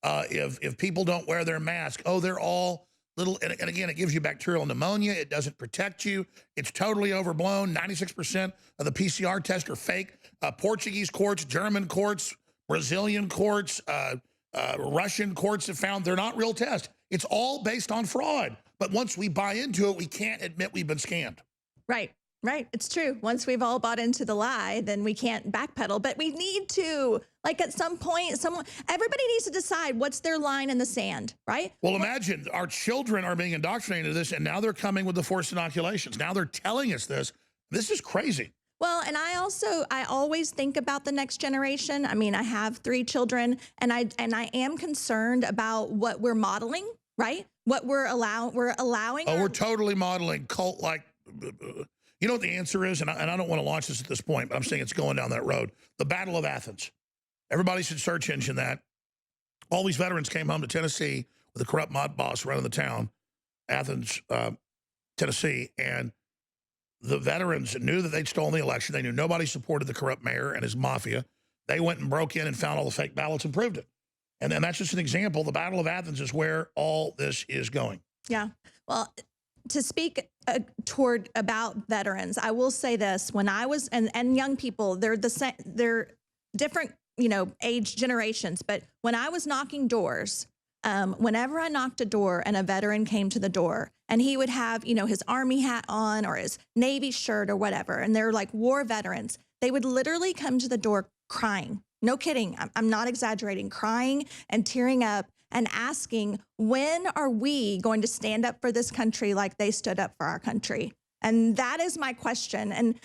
If people don't wear their mask, they're all little, and again, it gives you bacterial pneumonia. It doesn't protect you. It's totally overblown. 96% of the PCR tests are fake. Portuguese courts, German courts, Brazilian courts, Russian courts have found they're not real tests. It's all based on fraud. But once we buy into it, we can't admit we've been scammed. Right. Right. It's true. Once we've all bought into the lie, then we can't backpedal. But we need to, like, at some point, everybody needs to decide what's their line in the sand, right? Well, imagine our children are being indoctrinated into this, and now they're coming with the forced inoculations. Now they're telling us this. This is crazy. Well, and I always think about the next generation. I mean, I have 3 children, and I am concerned about what we're modeling, right? What we're allowing. We're totally modeling cult-like. You know what the answer is? And I don't want to launch this at this point, but I'm saying it's going down that road. The Battle of Athens. Everybody should search engine that. All these veterans came home to Tennessee with a corrupt mob boss running the town, Athens, Tennessee, and the veterans knew that they'd stolen the election. They knew nobody supported the corrupt mayor and his mafia. They went and broke in and found all the fake ballots and proved it. And then that's just an example. The Battle of Athens is where all this is going. Yeah. Well, to speak about veterans, I will say this: when I was and young people, they're different, age generations. But when I was knocking doors, whenever I knocked a door and a veteran came to the door, and he would have his Army hat on or his Navy shirt or whatever, and they're like war veterans, they would literally come to the door crying. No kidding. I'm not exaggerating. Crying and tearing up and asking, when are we going to stand up for this country like they stood up for our country? And that is my question. And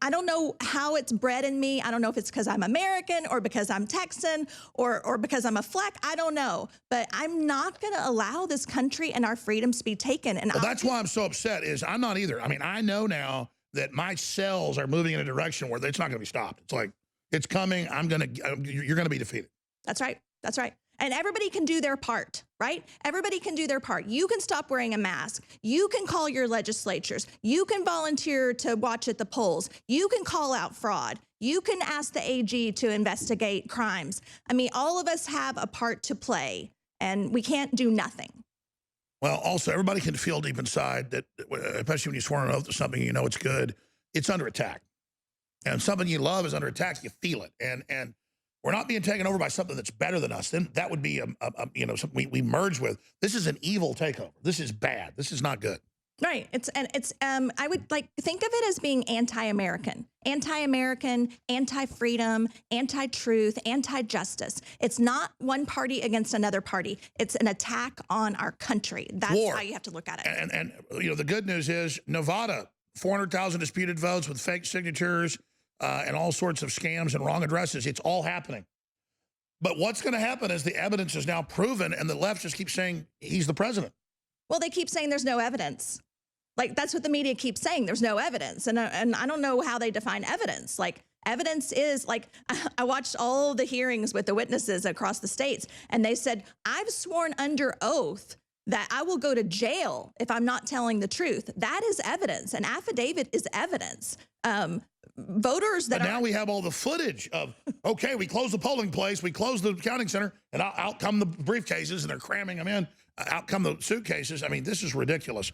I don't know how it's bred in me. I don't know if it's because I'm American or because I'm Texan or because I'm a Fleck. I don't know. But I'm not going to allow this country and our freedoms to be taken. And that's why I'm so upset is I'm not either. I mean, I know now that my cells are moving in a direction where it's not going to be stopped. It's like, it's coming. You're going to be defeated. That's right. That's right. And everybody can do their part, right? Everybody can do their part. You can stop wearing a mask. You can call your legislatures. You can volunteer to watch at the polls. You can call out fraud. You can ask the AG to investigate crimes. I mean, all of us have a part to play, and we can't do nothing. Well, also, everybody can feel deep inside that, especially when you swear on an oath to something, it's good, it's under attack. And something you love is under attack, you feel it. And we're not being taken over by something that's better than us. Then that would be something we merge with. This is an evil takeover. This is bad. This is not good. Right. I would think of it as being anti-American, anti-freedom, anti-truth, anti-justice. It's not one party against another party. It's an attack on our country. That's War. How you have to look at it. And the good news is Nevada, 400,000 disputed votes with fake signatures, and all sorts of scams and wrong addresses. It's all happening. But what's going to happen is the evidence is now proven, and the left just keeps saying he's the president. Well, they keep saying there's no evidence. Like, that's what the media keeps saying. There's no evidence. And I don't know how they define evidence. Like, evidence is, like, I watched all the hearings with the witnesses across the states, and they said, I've sworn under oath that I will go to jail if I'm not telling the truth. That is evidence. An affidavit is evidence. Voters that But now we have all the footage of, okay, we closed the polling place, we closed the counting center, and out come the briefcases, and they're cramming them in. Out come the suitcases. I mean, this is ridiculous.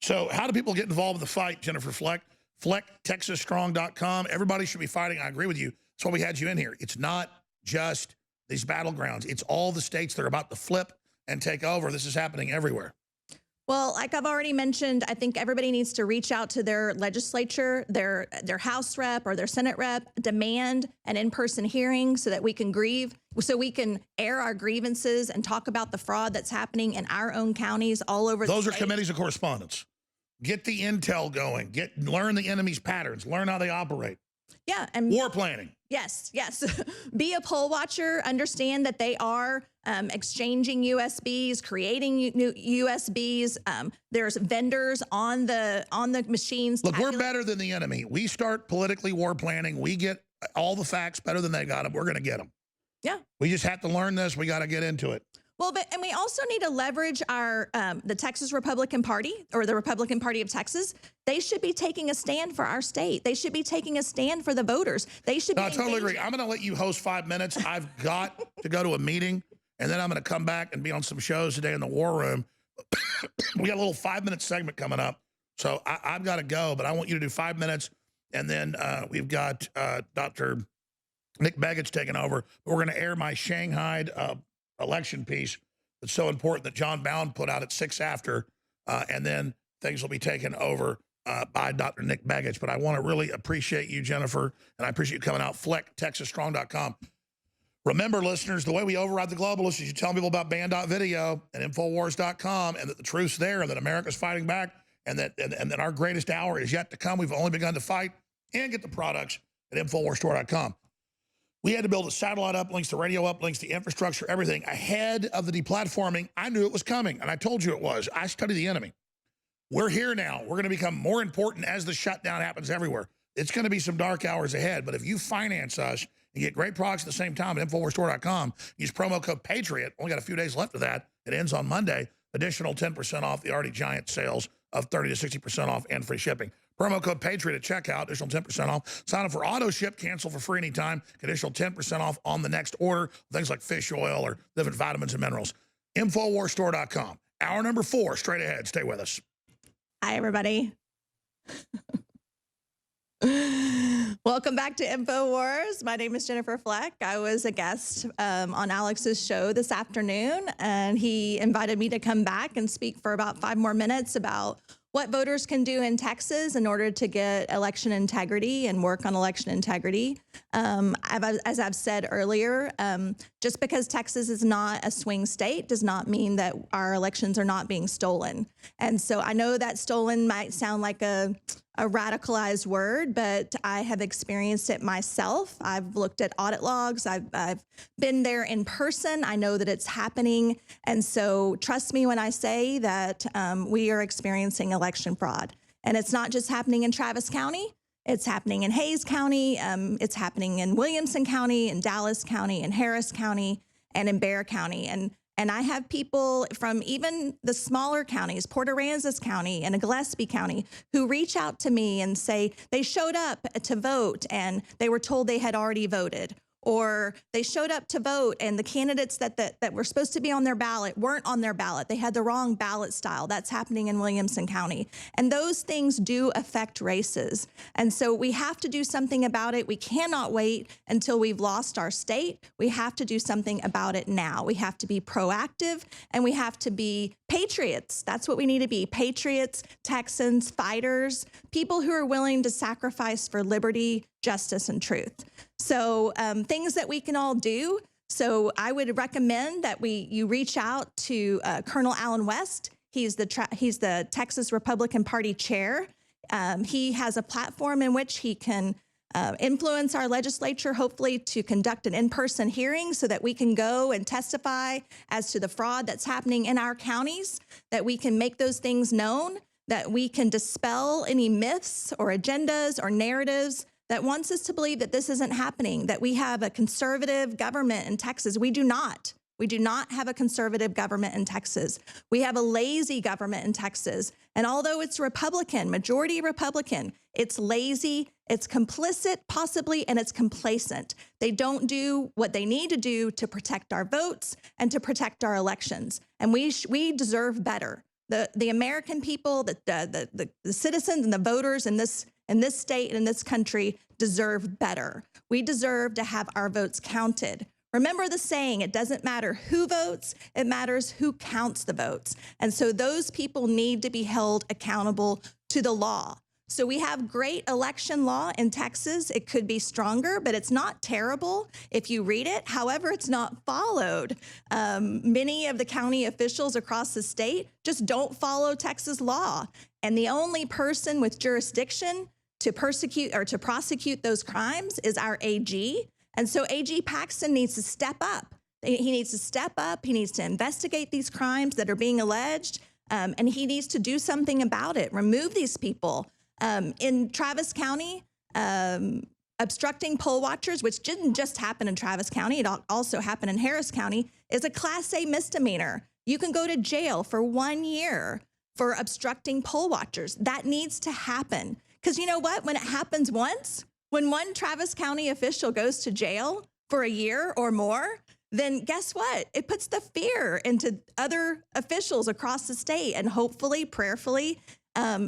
So how do people get involved in the fight, Jennifer Fleck? FleckTexasStrong.com. Everybody should be fighting. I agree with you. That's why we had you in here. It's not just these battlegrounds. It's all the states that are about to flip and take over. This is happening everywhere. Well, like I've already mentioned, I think everybody needs to reach out to their legislature, their House rep or their Senate rep, demand an in-person hearing so that we can grieve, so we can air our grievances and talk about the fraud that's happening in our own counties all over the state. Those are committees of correspondence. Get the intel going. Learn the enemy's patterns. Learn how they operate. Yeah. And war planning. Yes, yes. Be a poll watcher. Understand that they are exchanging USBs, creating new USBs. There's vendors on the machines. Look, we're better than the enemy. We start politically war planning. We get all the facts better than they got them. We're going to get them. Yeah. We just have to learn this. We got to get into it. Well, and we also need to leverage our the Texas Republican Party, or the Republican Party of Texas. They should be taking a stand for our state. They should be taking a stand for the voters. They should be. I totally agree. I'm going to let you host 5 minutes. I've got to go to a meeting, and then I'm going to come back and be on some shows today in the War Room. We got a little 5-minute segment coming up, so I've got to go. But I want you to do 5 minutes, and then we've got Dr. Nick Begich taking over. We're going to air my Shanghai election piece that's so important that John Bound put out at 6 after, and then things will be taken over by Dr. Nick Begich. But I want to really appreciate you, Jennifer, and I appreciate you coming out. Fleck, TexasStrong.com. Remember, listeners, the way we override the globalists is you tell people about band.video and Infowars.com, and that the truth's there, and that America's fighting back, and that our greatest hour is yet to come. We've only begun to fight, and get the products at InfoWarsStore.com. We had to build a satellite uplinks, the radio uplinks, the infrastructure, everything ahead of the deplatforming. I knew it was coming, and I told you it was. I study the enemy. We're here now. We're going to become more important as the shutdown happens everywhere. It's going to be some dark hours ahead, but if you finance us and get great products at the same time at InfoWarsStore.com, use promo code PATRIOT. Only got a few days left of that. It ends on Monday. Additional 10% off the already giant sales of 30 to 60% off and free shipping. Promo code PATRIOT at checkout, additional 10% off. Sign up for auto ship, cancel for free anytime. Additional 10% off on the next order. Things like fish oil or different vitamins and minerals. InfoWarsStore.com. Hour number 4, straight ahead. Stay with us. Hi, everybody. Welcome back to InfoWars. My name is Jennifer Fleck. I was a guest on Alex's show this afternoon, and he invited me to come back and speak for about 5 more minutes about what voters can do in Texas in order to get election integrity and work on election integrity. As I've said earlier, just because Texas is not a swing state does not mean that our elections are not being stolen. And so I know that stolen might sound like a radicalized word, but I have experienced it myself. I've looked at audit logs. I've been there in person. I know that it's happening. And so trust me when I say that we are experiencing election fraud. And it's not just happening in Travis County. It's happening in Hayes County. It's happening in Williamson County, in Dallas County, in Harris County, and in Bexar County. And I have people from even the smaller counties, Port Aransas County and Gillespie County, who reach out to me and say they showed up to vote and they were told they had already voted. Or they showed up to vote and the candidates that were supposed to be on their ballot weren't on their ballot. They had the wrong ballot style. That's happening in Williamson County. And those things do affect races. And so we have to do something about it. We cannot wait until we've lost our state. We have to do something about it now. We have to be proactive and we have to be patriots. That's what we need to be. Patriots, Texans, fighters, people who are willing to sacrifice for liberty, justice, and truth. So things that we can all do. So I would recommend that you reach out to Colonel Allen West. He's the Texas Republican Party chair. He has a platform in which he can influence our legislature, hopefully to conduct an in-person hearing so that we can go and testify as to the fraud that's happening in our counties, that we can make those things known, that we can dispel any myths or agendas or narratives that wants us to believe that this isn't happening, that we have a conservative government in Texas. We do not. We do not have a conservative government in Texas. We have a lazy government in Texas. And although it's Republican, majority Republican, it's lazy, it's complicit possibly, and it's complacent. They don't do what they need to do to protect our votes and to protect our elections. And we deserve better. The American people, the citizens and the voters in this state and in this country deserve better. We deserve to have our votes counted. Remember the saying, it doesn't matter who votes, it matters who counts the votes. And so those people need to be held accountable to the law. So we have great election law in Texas. It could be stronger, but it's not terrible if you read it. However, it's not followed. Many of the county officials across the state just don't follow Texas law. And the only person with jurisdiction to prosecute those crimes is our AG. And so AG Paxton needs to step up. He needs to step up. He needs to investigate these crimes that are being alleged, and he needs to do something about it. Remove these people. In Travis County, obstructing poll watchers, which didn't just happen in Travis County, it also happened in Harris County, is a Class A misdemeanor. You can go to jail for 1 year for obstructing poll watchers. That needs to happen. Because you know what? When it happens once, when one Travis County official goes to jail for a year or more, then guess what? It puts the fear into other officials across the state. And hopefully, prayerfully,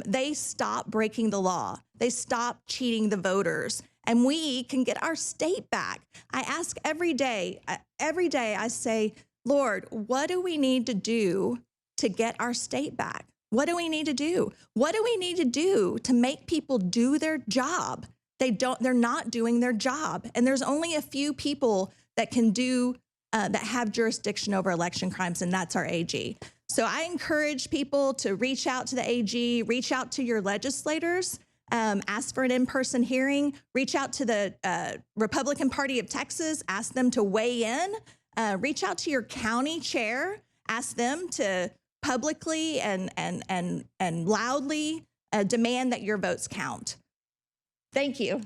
they stop breaking the law. They stop cheating the voters. And we can get our state back. I ask every day I say, Lord, what do we need to do to get our state back? What do we need to do? What do we need to do to make people do their job? They're not doing their job. And there's only a few people that can do, that have jurisdiction over election crimes, and that's our AG. So I encourage people to reach out to the AG, reach out to your legislators, ask for an in-person hearing, reach out to the Republican Party of Texas, ask them to weigh in, reach out to your county chair, ask them to publicly and loudly demand that your votes count. Thank you.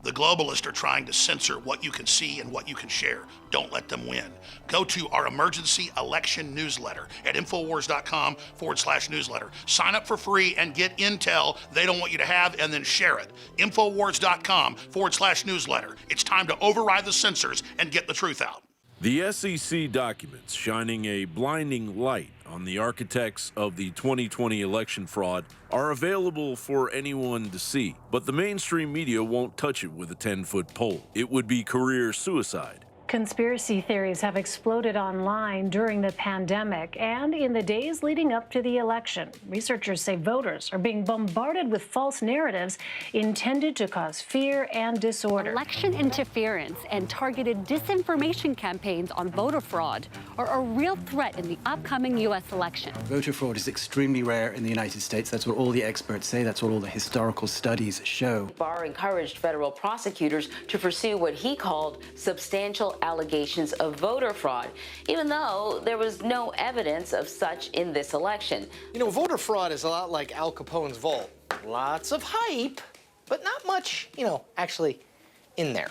The globalists are trying to censor what you can see and what you can share. Don't let them win. Go to our emergency election newsletter at Infowars.com/newsletter. Sign up for free and get intel they don't want you to have, and then share it. Infowars.com/newsletter. It's time to override the censors and get the truth out. The SEC documents shining a blinding light on the architects of the 2020 election fraud are available for anyone to see, but the mainstream media won't touch it with a 10-foot pole. It would be career suicide. Conspiracy theories have exploded online during the pandemic and in the days leading up to the election. Researchers say voters are being bombarded with false narratives intended to cause fear and disorder. Election interference and targeted disinformation campaigns on voter fraud are a real threat in the upcoming U.S. election. Voter fraud is extremely rare in the United States. That's what all the experts say. That's what all the historical studies show. Barr encouraged federal prosecutors to pursue what he called substantial allegations of voter fraud, even though there was no evidence of such in this election. You know, voter fraud is a lot like Al Capone's vault. Lots of hype, but not much, actually in there.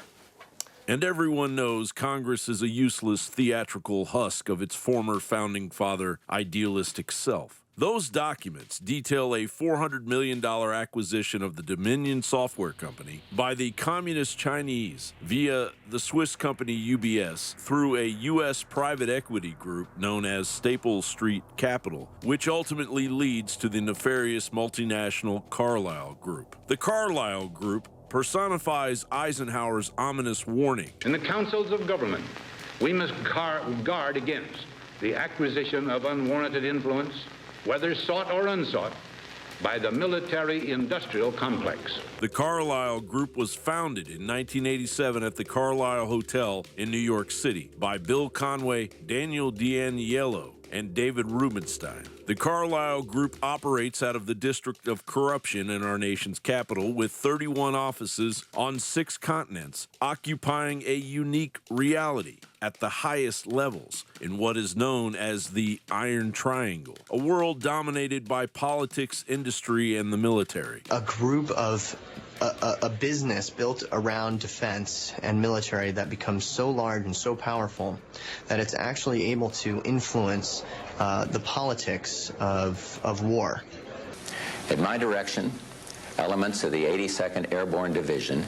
And everyone knows Congress is a useless theatrical husk of its former founding father idealistic self. Those documents detail a $400 million acquisition of the Dominion Software Company by the Communist Chinese via the Swiss company UBS through a U.S. private equity group known as Staple Street Capital, which ultimately leads to the nefarious multinational Carlyle Group. The Carlyle Group personifies Eisenhower's ominous warning. In the councils of government, we must guard against the acquisition of unwarranted influence, whether sought or unsought, by the military-industrial complex. The Carlyle Group was founded in 1987 at the Carlyle Hotel in New York City by Bill Conway, Daniel D'Aniello, and David Rubenstein. The Carlyle Group operates out of the District of Corruption in our nation's capital with 31 offices on 6 continents, occupying a unique reality at the highest levels in what is known as the Iron Triangle, a world dominated by politics, industry, and the military. A group of a business built around defense and military that becomes so large and so powerful that it's actually able to influence the politics of war. At my direction, elements of the 82nd Airborne Division,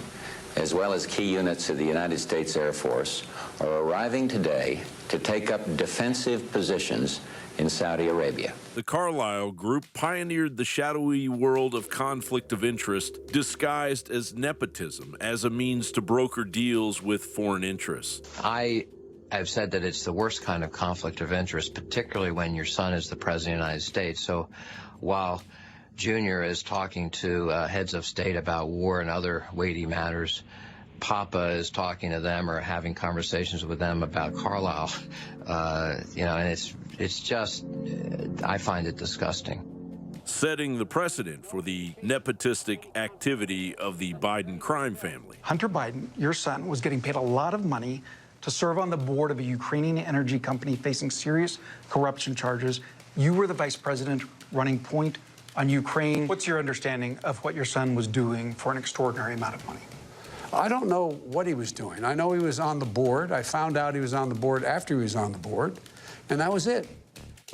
as well as key units of the United States Air Force, are arriving today to take up defensive positions in Saudi Arabia. The Carlyle Group pioneered the shadowy world of conflict of interest disguised as nepotism as a means to broker deals with foreign interests. I have said that it's the worst kind of conflict of interest, particularly when your son is the President of the United States. So while Junior is talking to heads of state about war and other weighty matters, Papa is talking to them or having conversations with them about Carlyle, and it's just, I find it disgusting. setting the precedent for the nepotistic activity of the Biden crime family. Hunter Biden, your son, was getting paid a lot of money to serve on the board of a Ukrainian energy company facing serious corruption charges. You were the vice president running point on Ukraine. What's your understanding of what your son was doing for an extraordinary amount of money? I don't know what he was doing. I know he was on the board. I found out he was on the board after he was on the board, and that was it.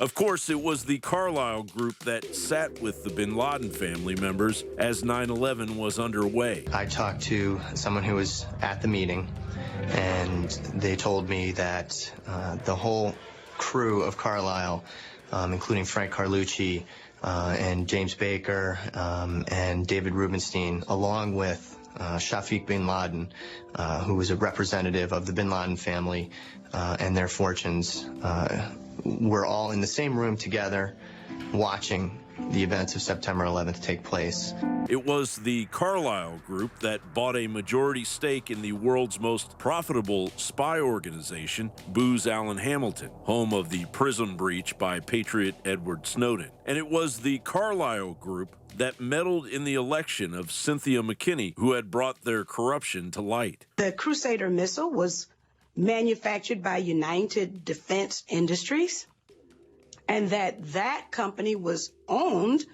Of course, it was the Carlyle group that sat with the bin Laden family members as 9/11 was underway. I talked to someone who was at the meeting, and they told me that the whole crew of Carlyle, including Frank Carlucci and James Baker and David Rubenstein, along with Shafiq bin Laden, who was a representative of the bin Laden family and their fortunes, were all in the same room together watching the events of September 11th take place. It was the Carlyle group that bought a majority stake in the world's most profitable spy organization, Booz Allen Hamilton, home of the PRISM breach by Patriot Edward Snowden. And it was the Carlyle group that meddled in the election of Cynthia McKinney, who had brought their corruption to light. The Crusader missile was manufactured by United Defense Industries, and that company was owned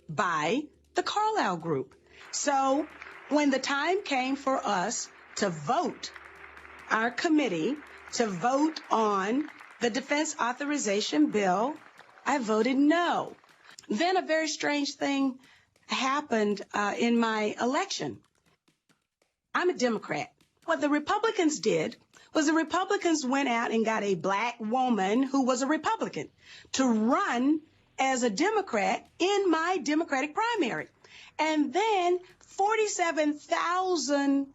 by the Carlyle Group. So when the time came for us to vote, our committee, to vote on the defense authorization bill, I voted no. Then a very strange thing happened in my election. I'm a Democrat. What the Republicans did was the Republicans went out and got a black woman who was a Republican to run as a Democrat in my Democratic primary. And then 47,000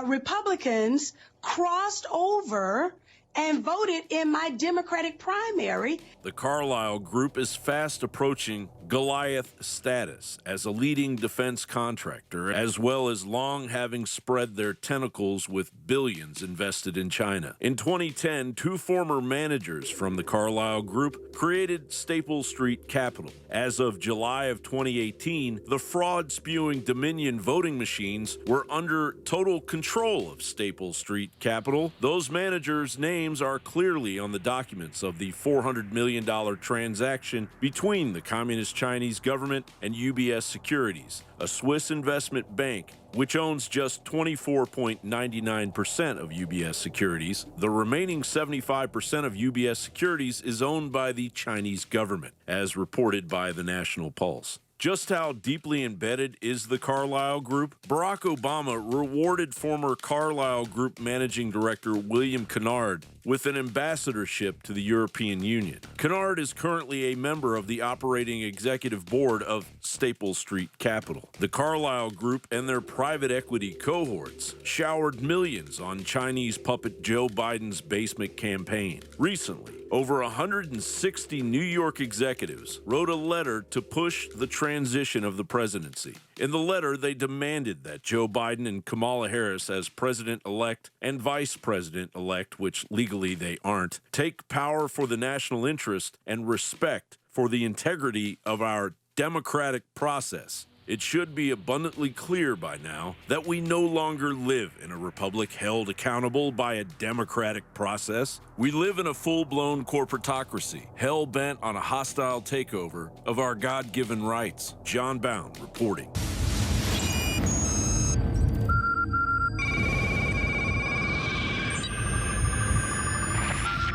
Republicans crossed over and voted in my Democratic primary. The Carlyle Group is fast approaching Goliath status as a leading defense contractor, as well as long having spread their tentacles with billions invested in China. In 2010, two former managers from the Carlyle Group created Staple Street Capital. As of July of 2018, the fraud-spewing Dominion voting machines were under total control of Staple Street Capital. Those managers' names are clearly on the documents of the $400 million transaction between the Communist Chinese government and UBS Securities, a Swiss investment bank which owns just 24.99% of UBS Securities. The remaining 75% of UBS Securities is owned by the Chinese government, as reported by the National Pulse. Just how deeply embedded is the Carlyle Group? Barack Obama rewarded former Carlyle Group Managing Director William Kennard with an ambassadorship to the European Union. Kennard is currently a member of the operating executive board of Staple Street Capital. The Carlyle Group and their private equity cohorts showered millions on Chinese puppet Joe Biden's basement campaign. Recently, over 160 New York executives wrote a letter to push the transition of the presidency. In the letter, they demanded that Joe Biden and Kamala Harris, as president-elect and vice president-elect, which legally they aren't, take power for the national interest and respect for the integrity of our democratic process. It should be abundantly clear by now that we no longer live in a republic held accountable by a democratic process. We live in a full-blown corporatocracy, hell-bent on a hostile takeover of our God-given rights. John Bound reporting.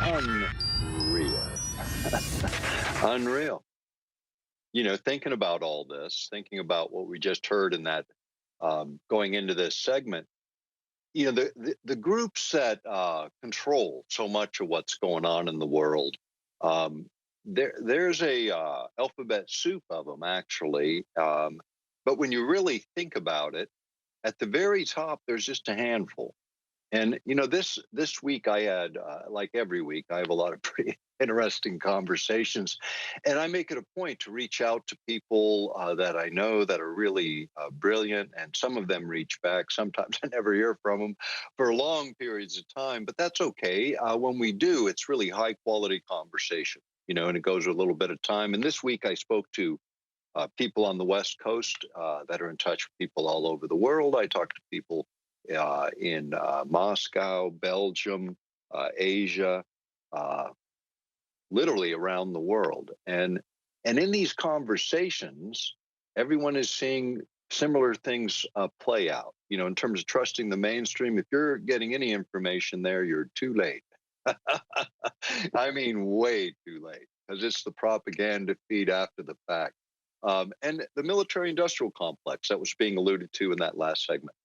Unreal. Unreal. You know, thinking about all this, thinking about what we just heard in that, going into this segment, you know, the groups that control so much of what's going on in the world, there's a alphabet soup of them, actually. But when you really think about it, at the very top, there's just a handful. And, you know, this week I had, like every week, I have a lot of pretty interesting conversations. And I make it a point to reach out to people that I know that are really brilliant. And some of them reach back. Sometimes I never hear from them for long periods of time. But that's okay. When we do, it's really high quality conversation, you know, and it goes a little bit of time. And this week I spoke to people on the West Coast that are in touch with people all over the world. I talk to people in Moscow, Belgium, Asia, literally around the world. And in these conversations, everyone is seeing similar things play out. You know, in terms of trusting the mainstream, if you're getting any information there, you're too late. I mean, way too late, because it's the propaganda feed after the fact. And the military-industrial complex that was being alluded to in that last segment.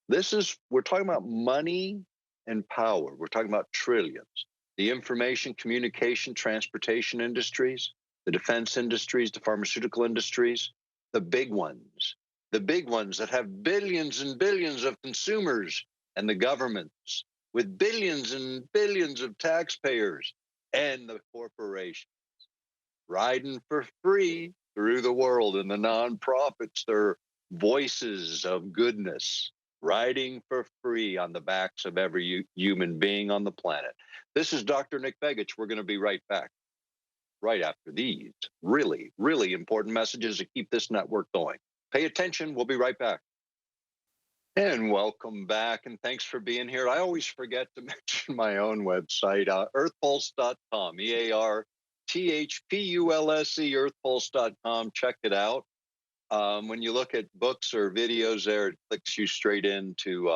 We're talking about money and power. We're talking about trillions. The information, communication, transportation industries, the defense industries, the pharmaceutical industries, the big ones that have billions and billions of consumers, and the governments with billions and billions of taxpayers, and the corporations riding for free through the world, and the nonprofits, their voices of goodness, riding for free on the backs of every human being on the planet. This is Dr. Nick Begich. We're going to be right back, right after these really, really important messages to keep this network going. Pay attention. We'll be right back. And welcome back, and thanks for being here. I always forget to mention my own website, earthpulse.com, EARTHPULSE, earthpulse.com. Check it out. When you look at books or videos there, it clicks you straight into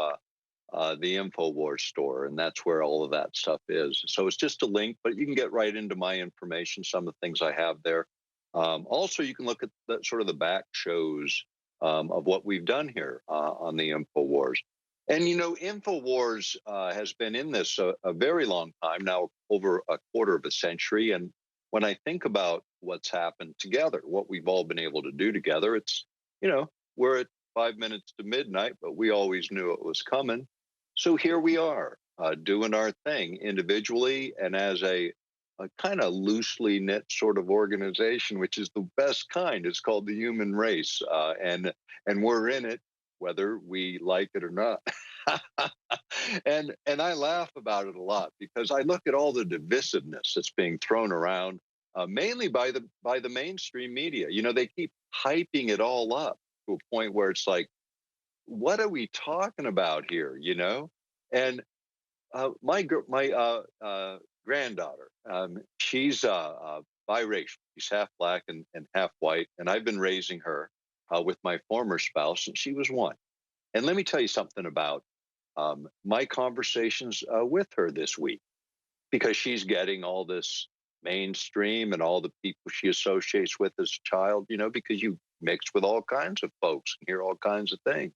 the InfoWars store, and that's where all of that stuff is. So it's just a link, but you can get right into my information, some of the things I have there. Also, you can look at sort of the back shows of what we've done here on the InfoWars. And, you know, InfoWars has been in this a very long time now, over a quarter of a century. And when I think about what's happened together, what we've all been able to do together, it's, you know, we're at 5 minutes to midnight, but we always knew it was coming. So here we are doing our thing individually and as a kind of loosely knit sort of organization, which is the best kind. It's called the human race, and we're in it whether we like it or not. and I laugh about it a lot because I look at all the divisiveness that's being thrown around, mainly by the mainstream media. You know, they keep hyping it all up to a point where it's like, what are we talking about here? You know, and my granddaughter, she's biracial. She's half black and half white, and I've been raising her with my former spouse since she was 1. And let me tell you something about my conversations with her this week, because she's getting all this mainstream and all the people she associates with as a child, you know, because you mix with all kinds of folks and hear all kinds of things.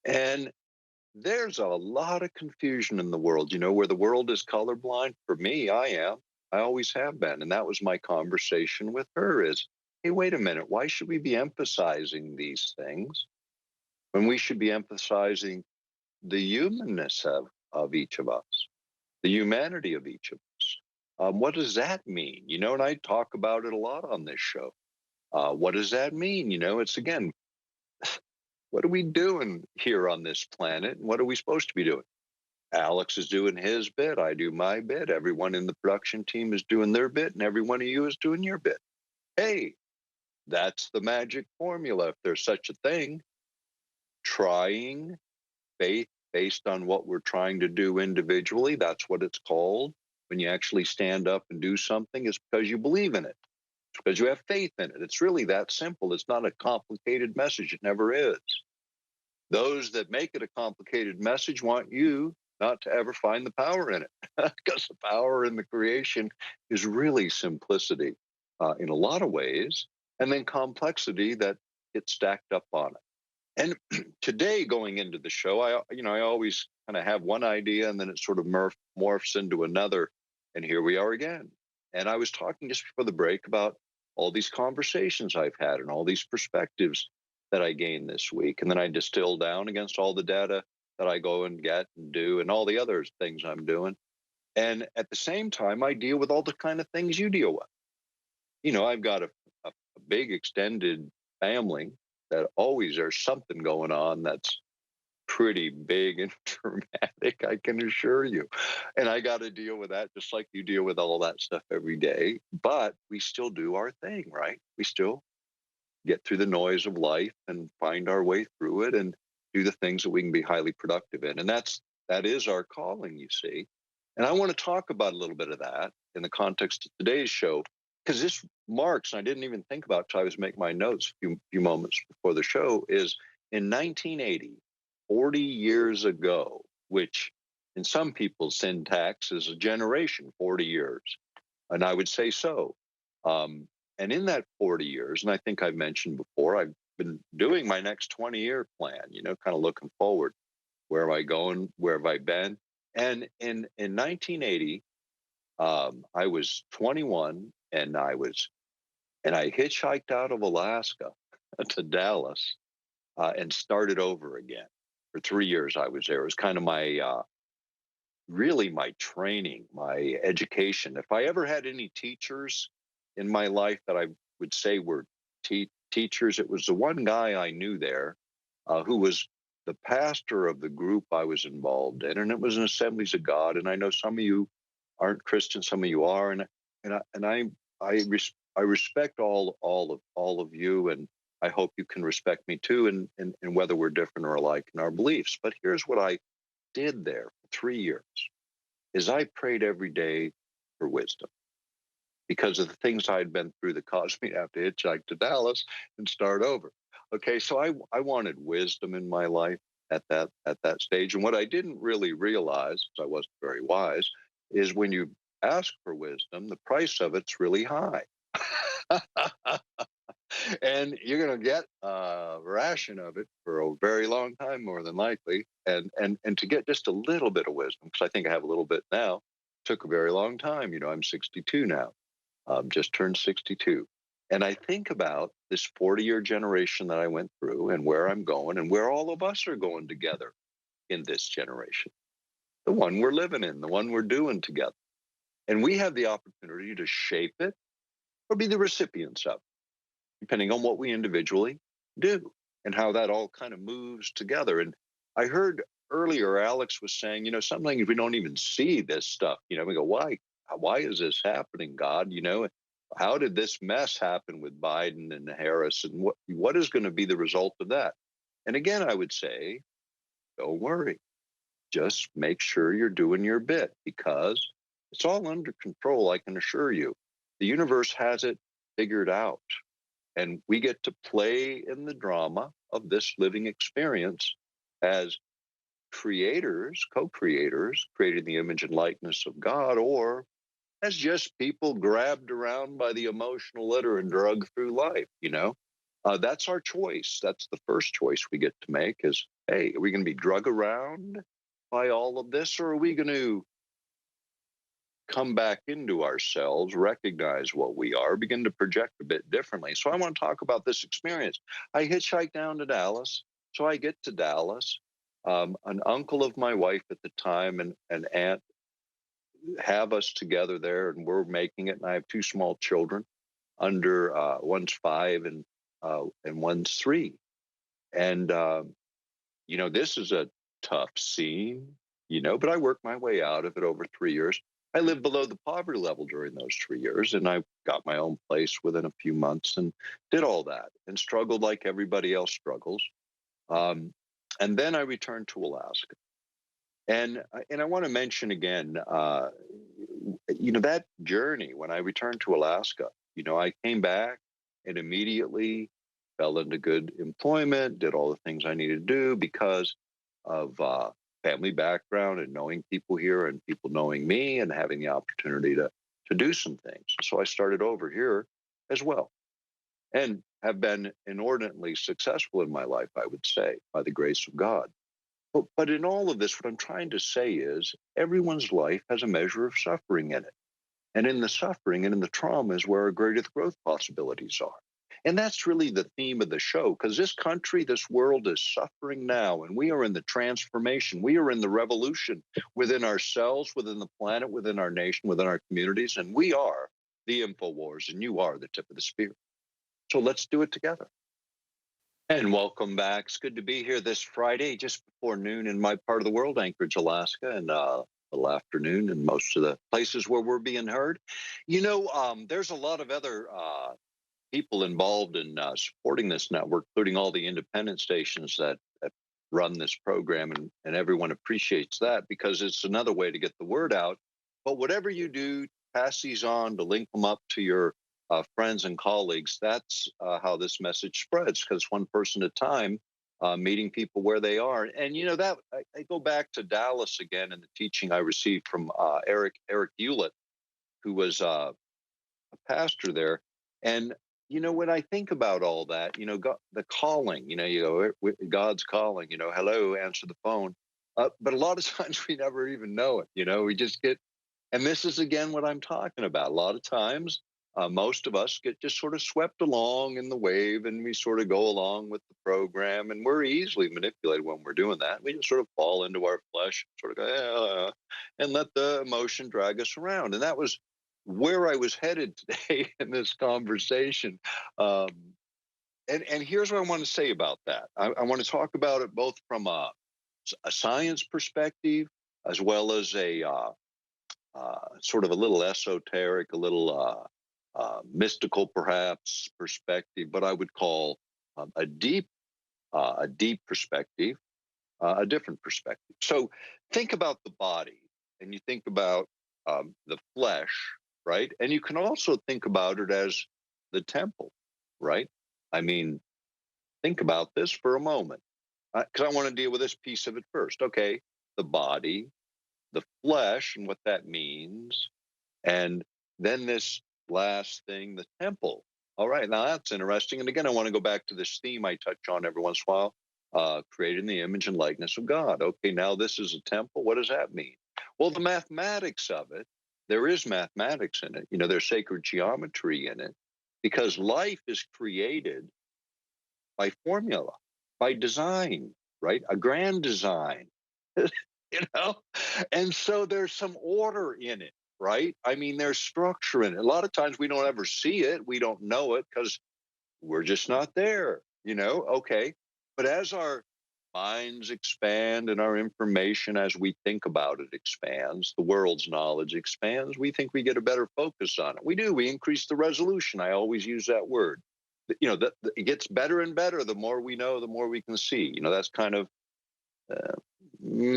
And there's a lot of confusion in the world, you know, where the world is colorblind. For me, I always have been. And that was my conversation with her is, hey, wait a minute, why should we be emphasizing these things when we should be emphasizing the humanness of each of us, the humanity of each of us? What does that mean? You know, and I talk about it a lot on this show. What does that mean? You know, it's again, what are we doing here on this planet? And what are we supposed to be doing? Alex is doing his bit. I do my bit. Everyone in the production team is doing their bit. And every one of you is doing your bit. Hey, that's the magic formula, if there's such a thing. Trying faith based on what we're trying to do individually. That's what it's called. When you actually stand up and do something, it's because you believe in it. It's because you have faith in it. It's really that simple. It's not a complicated message. It never is. Those that make it a complicated message want you not to ever find the power in it, because the power in the creation is really simplicity in a lot of ways, and then complexity that gets stacked up on it. And today, going into the show, I always kind of have one idea, and then it sort of morphs into another, and here we are again. And I was talking just before the break about all these conversations I've had and all these perspectives that I gained this week. And then I distill down against all the data that I go and get and do and all the other things I'm doing. And at the same time, I deal with all the kind of things you deal with. You know, I've got a big extended family that always there's something going on that's pretty big and dramatic, I can assure you. And I got to deal with that just like you deal with all that stuff every day. But we still do our thing, right? We still get through the noise of life and find our way through it and do the things that we can be highly productive in. And that is our calling, you see. And I want to talk about a little bit of that in the context of today's show, because this marks, and I didn't even think about it until I was making my notes a few moments before the show, is in 1980, 40 years ago, which in some people's syntax is a generation, 40 years. And I would say so. And in that 40 years, and I think I've mentioned before, I've been doing my next 20-year plan, kind of looking forward. Where am I going? Where have I been? And in 1980, I was 21, and I hitchhiked out of Alaska to Dallas and started over again. For 3 years, I was there. It was kind of my really my training, my education. If I ever had any teachers in my life that I would say were teachers, it was the one guy I knew there who was the pastor of the group I was involved in, and it was an Assemblies of God. And I know some of you aren't Christian, some of you are, and I respect all of you, and I hope you can respect me too, and whether we're different or alike in our beliefs. But here's what I did there for 3 years: is I prayed every day for wisdom, because of the things I had been through that caused me to have to hitchhike to Dallas and start over. Okay, so I wanted wisdom in my life at that stage. And what I didn't really realize, because I wasn't very wise, is when you ask for wisdom, the price of it's really high. And you're going to get a ration of it for a very long time, more than likely. And to get just a little bit of wisdom, because I think I have a little bit now, took a very long time. I'm 62 now. Just turned 62. And I think about this 40-year generation that I went through and where I'm going and where all of us are going together in this generation, the one we're living in, the one we're doing together. And we have the opportunity to shape it or be the recipients of it, depending on what we individually do and how that all kind of moves together. And I heard earlier Alex was saying, sometimes we don't even see this stuff. We go, why is this happening, God? How did this mess happen with Biden and Harris, and what is going to be the result of that? And again, I would say, don't worry. Just make sure you're doing your bit, because it's all under control, I can assure you. The universe has it figured out, and we get to play in the drama of this living experience as creators, co-creators, created the image and likeness of God, or as just people grabbed around by the emotional litter and drugged through life. That's our choice. That's the first choice we get to make is, hey, are we going to be drug around by all of this, or are we going to come back into ourselves, recognize what we are, begin to project a bit differently? So I want to talk about this experience. I hitchhiked down to Dallas. So I get to Dallas. An uncle of my wife at the time and an aunt have us together there, and we're making it. And I have two small children, under one's 5 and one's 3. And this is a tough scene, but I worked my way out of it over 3 years. I lived below the poverty level during those 3 years, and I got my own place within a few months and did all that and struggled like everybody else struggles. And then I returned to Alaska. And I want to mention again, that journey when I returned to Alaska, I came back and immediately fell into good employment, did all the things I needed to do because of family background and knowing people here and people knowing me and having the opportunity to do some things. So I started over here as well and have been inordinately successful in my life, I would say, by the grace of God. But in all of this, what I'm trying to say is everyone's life has a measure of suffering in it. And in the suffering and in the trauma is where our greatest growth possibilities are. And that's really the theme of the show, because this country, this world is suffering now, and we are in the transformation. We are in the revolution within ourselves, within the planet, within our nation, within our communities. And we are the InfoWars, and you are the tip of the spear. So let's do it together. And welcome back. It's good to be here this Friday, just before noon in my part of the world, Anchorage, Alaska, and a little afternoon in most of the places where we're being heard. There's a lot of other people involved in supporting this network, including all the independent stations that run this program, and everyone appreciates that because it's another way to get the word out. But whatever you do, pass these on, to link them up to your friends and colleagues, that's how this message spreads, because one person at a time, meeting people where they are. And, you know, that I go back to Dallas again and the teaching I received from Eric Hewlett, who was a pastor there. And, you know, when I think about all that, you know, the calling, you know, you go, God's calling, you know, hello, answer the phone. But a lot of times we never even know it, you know, we just get, and this is again what I'm talking about. A lot of times, most of us get just sort of swept along in the wave, and we sort of go along with the program, and we're easily manipulated when we're doing that. We just sort of fall into our flesh, sort of go, and let the emotion drag us around. And that was where I was headed today in this conversation. And here's what I want to say about that. I want to talk about it both from a science perspective, as well as a sort of a little esoteric, a little mystical, perhaps, perspective, but I would call a deep perspective, a different perspective. So think about the body, and you think about the flesh, right? And you can also think about it as the temple, right? I mean, think about this for a moment, because I want to deal with this piece of it first. Okay, the body, the flesh, and what that means, and then this last thing, the temple. All right, now that's interesting. And again, I want to go back to this theme I touch on every once in a while, created in the image and likeness of God. Okay, now this is a temple. What does that mean? Well, the mathematics of it, there is mathematics in it. You know, there's sacred geometry in it, because life is created by formula, by design, right? A grand design, you know? And so there's some order in it, right? I mean, there's structure in it. A lot of times we don't ever see it. We don't know it because we're just not there, you know? Okay. But as our minds expand and our information as we think about it expands, the world's knowledge expands, we think we get a better focus on it. We do. We increase the resolution. I always use that word. You know, it gets better and better. The more we know, the more we can see. You know, that's kind of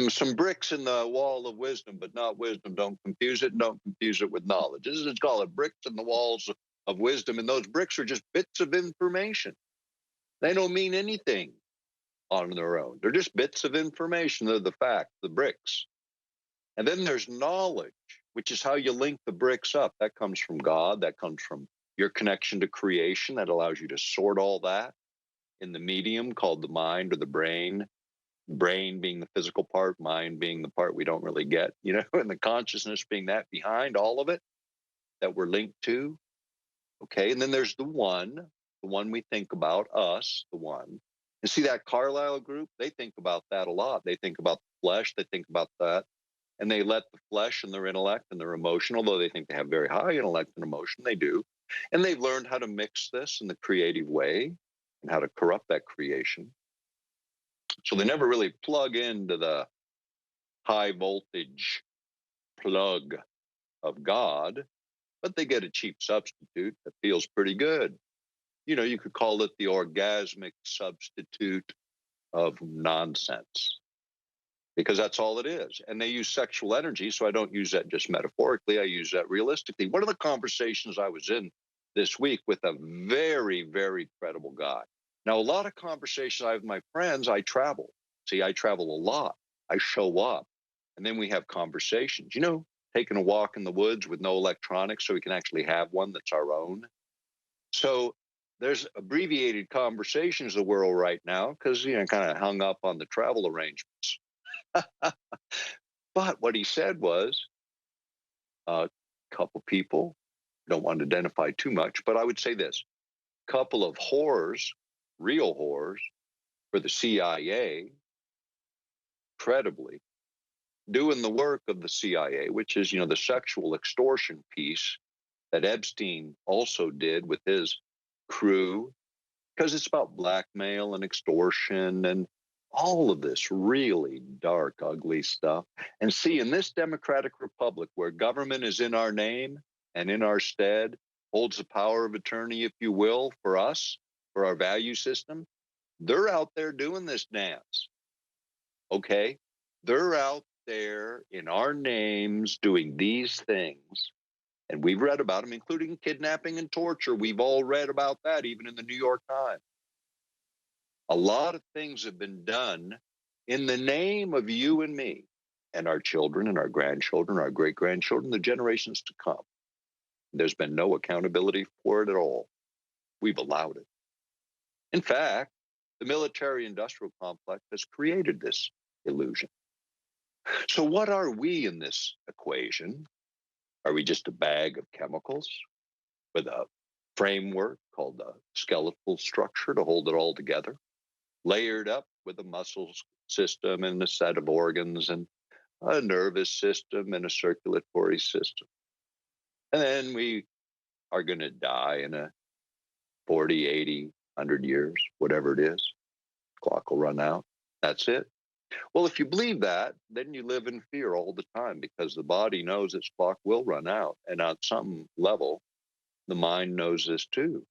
some bricks in the wall of wisdom, but not wisdom. Don't confuse it. Don't confuse it with knowledge. This is called it bricks in the walls of wisdom. And those bricks are just bits of information. They don't mean anything on their own. They're just bits of information. They're the fact, the bricks. And then there's knowledge, which is how you link the bricks up. That comes from God. That comes from your connection to creation. That allows you to sort all that in the medium called the mind or the brain. Brain being the physical part, mind being the part we don't really get, you know, and the consciousness being that behind all of it that we're linked to. Okay. And then there's the one we think about, us, the one. And see that Carlisle group, they think about that a lot. They think about the flesh, they think about that, and they let the flesh and their intellect and their emotion, although they think they have very high intellect and emotion, they do. And they've learned how to mix this in the creative way and how to corrupt that creation. So they never really plug into the high voltage plug of God, but they get a cheap substitute that feels pretty good. You know, you could call it the orgasmic substitute of nonsense, because that's all it is. And they use sexual energy, so I don't use that just metaphorically. I use that realistically. One of the conversations I was in this week with a very, very credible guy. Now, a lot of conversations I have with my friends, I travel. See, I travel a lot. I show up, and then we have conversations. You know, taking a walk in the woods with no electronics so we can actually have one that's our own. So there's abbreviated conversations in the world right now because, you know, kind of hung up on the travel arrangements. But what he said was a couple people, don't want to identify too much, but I would say this, couple of whores, real whores for the CIA, credibly, doing the work of the CIA, which is, you know, the sexual extortion piece that Epstein also did with his crew, because it's about blackmail and extortion and all of this really dark, ugly stuff. And see, in this democratic republic where government is in our name and in our stead, holds the power of attorney, if you will, for us, for our value system, they're out there doing this dance. Okay? They're out there in our names doing these things. And we've read about them, including kidnapping and torture. We've all read about that, even in the New York Times. A lot of things have been done in the name of you and me and our children and our grandchildren, our great-grandchildren, the generations to come. There's been no accountability for it at all. We've allowed it. In fact, the military-industrial complex has created this illusion. So what are we in this equation? Are we just a bag of chemicals with a framework called the skeletal structure to hold it all together, layered up with a muscle system and a set of organs and a nervous system and a circulatory system? And then we are going to die in a 40, 80, 100 years, whatever it is. Clock will run out. That's it. Well, if you believe that, then you live in fear all the time because the body knows its clock will run out. And on some level, the mind knows this too.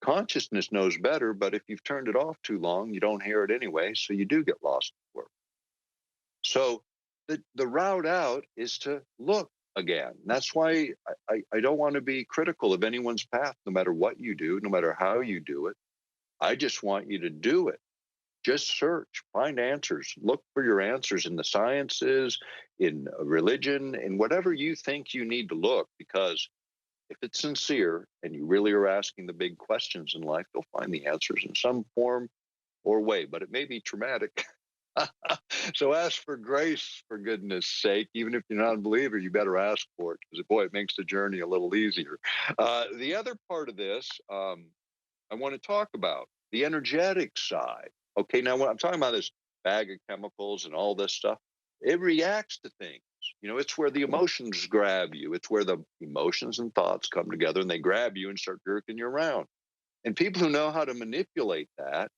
Consciousness knows better, but if you've turned it off too long, you don't hear it anyway, so you do get lost in work. So the route out is to look again. That's why I don't want to be critical of anyone's path, no matter what you do, no matter how you do it. I just want you to do it. Just search, find answers, look for your answers in the sciences, in religion, in whatever you think you need to look, because if it's sincere and you really are asking the big questions in life, you'll find the answers in some form or way, but it may be traumatic. So ask for grace, for goodness sake. Even if you're not a believer, you better ask for it, because boy, it makes the journey a little easier. The other part of this I want to talk about, the energetic side. Okay, now when I'm talking about this bag of chemicals and all this stuff, it reacts to things. You know, it's where the emotions grab you. It's where the emotions and thoughts come together and they grab you and start jerking you around. And people who know how to manipulate that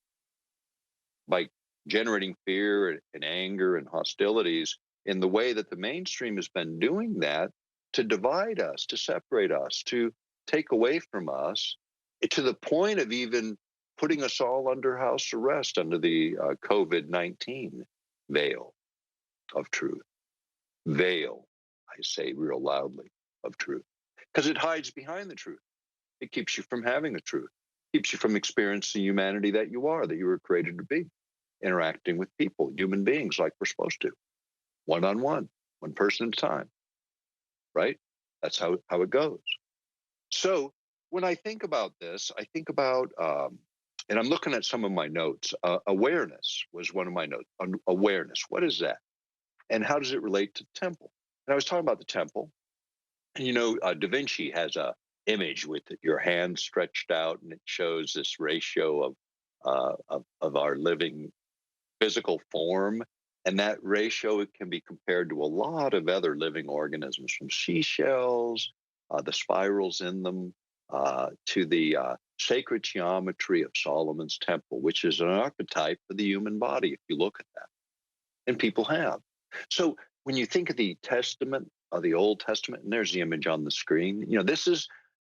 by generating fear and anger and hostilities in the way that the mainstream has been doing that, to divide us, to separate us, to take away from us, to the point of even putting us all under house arrest under the COVID-19 veil of truth. Veil, I say real loudly, of truth, because it hides behind the truth. It keeps you from having the truth, keeps you from experiencing humanity that you were created to be, interacting with people, human beings like we're supposed to, one-on-one, one person at a time, right? That's how it goes. So when I think about this, I think about, and I'm looking at some of my notes, awareness was one of my notes. Awareness, what is that? And how does it relate to the temple? And I was talking about the temple. And you know, Da Vinci has a image with your hand stretched out, and it shows this ratio of our living physical form. And that ratio can be compared to a lot of other living organisms, from seashells, the spirals in them, to the sacred geometry of Solomon's temple, which is an archetype for the human body, if you look at that. And people have. So when you think of the Testament, the Old Testament, and there's the image on the screen, you know,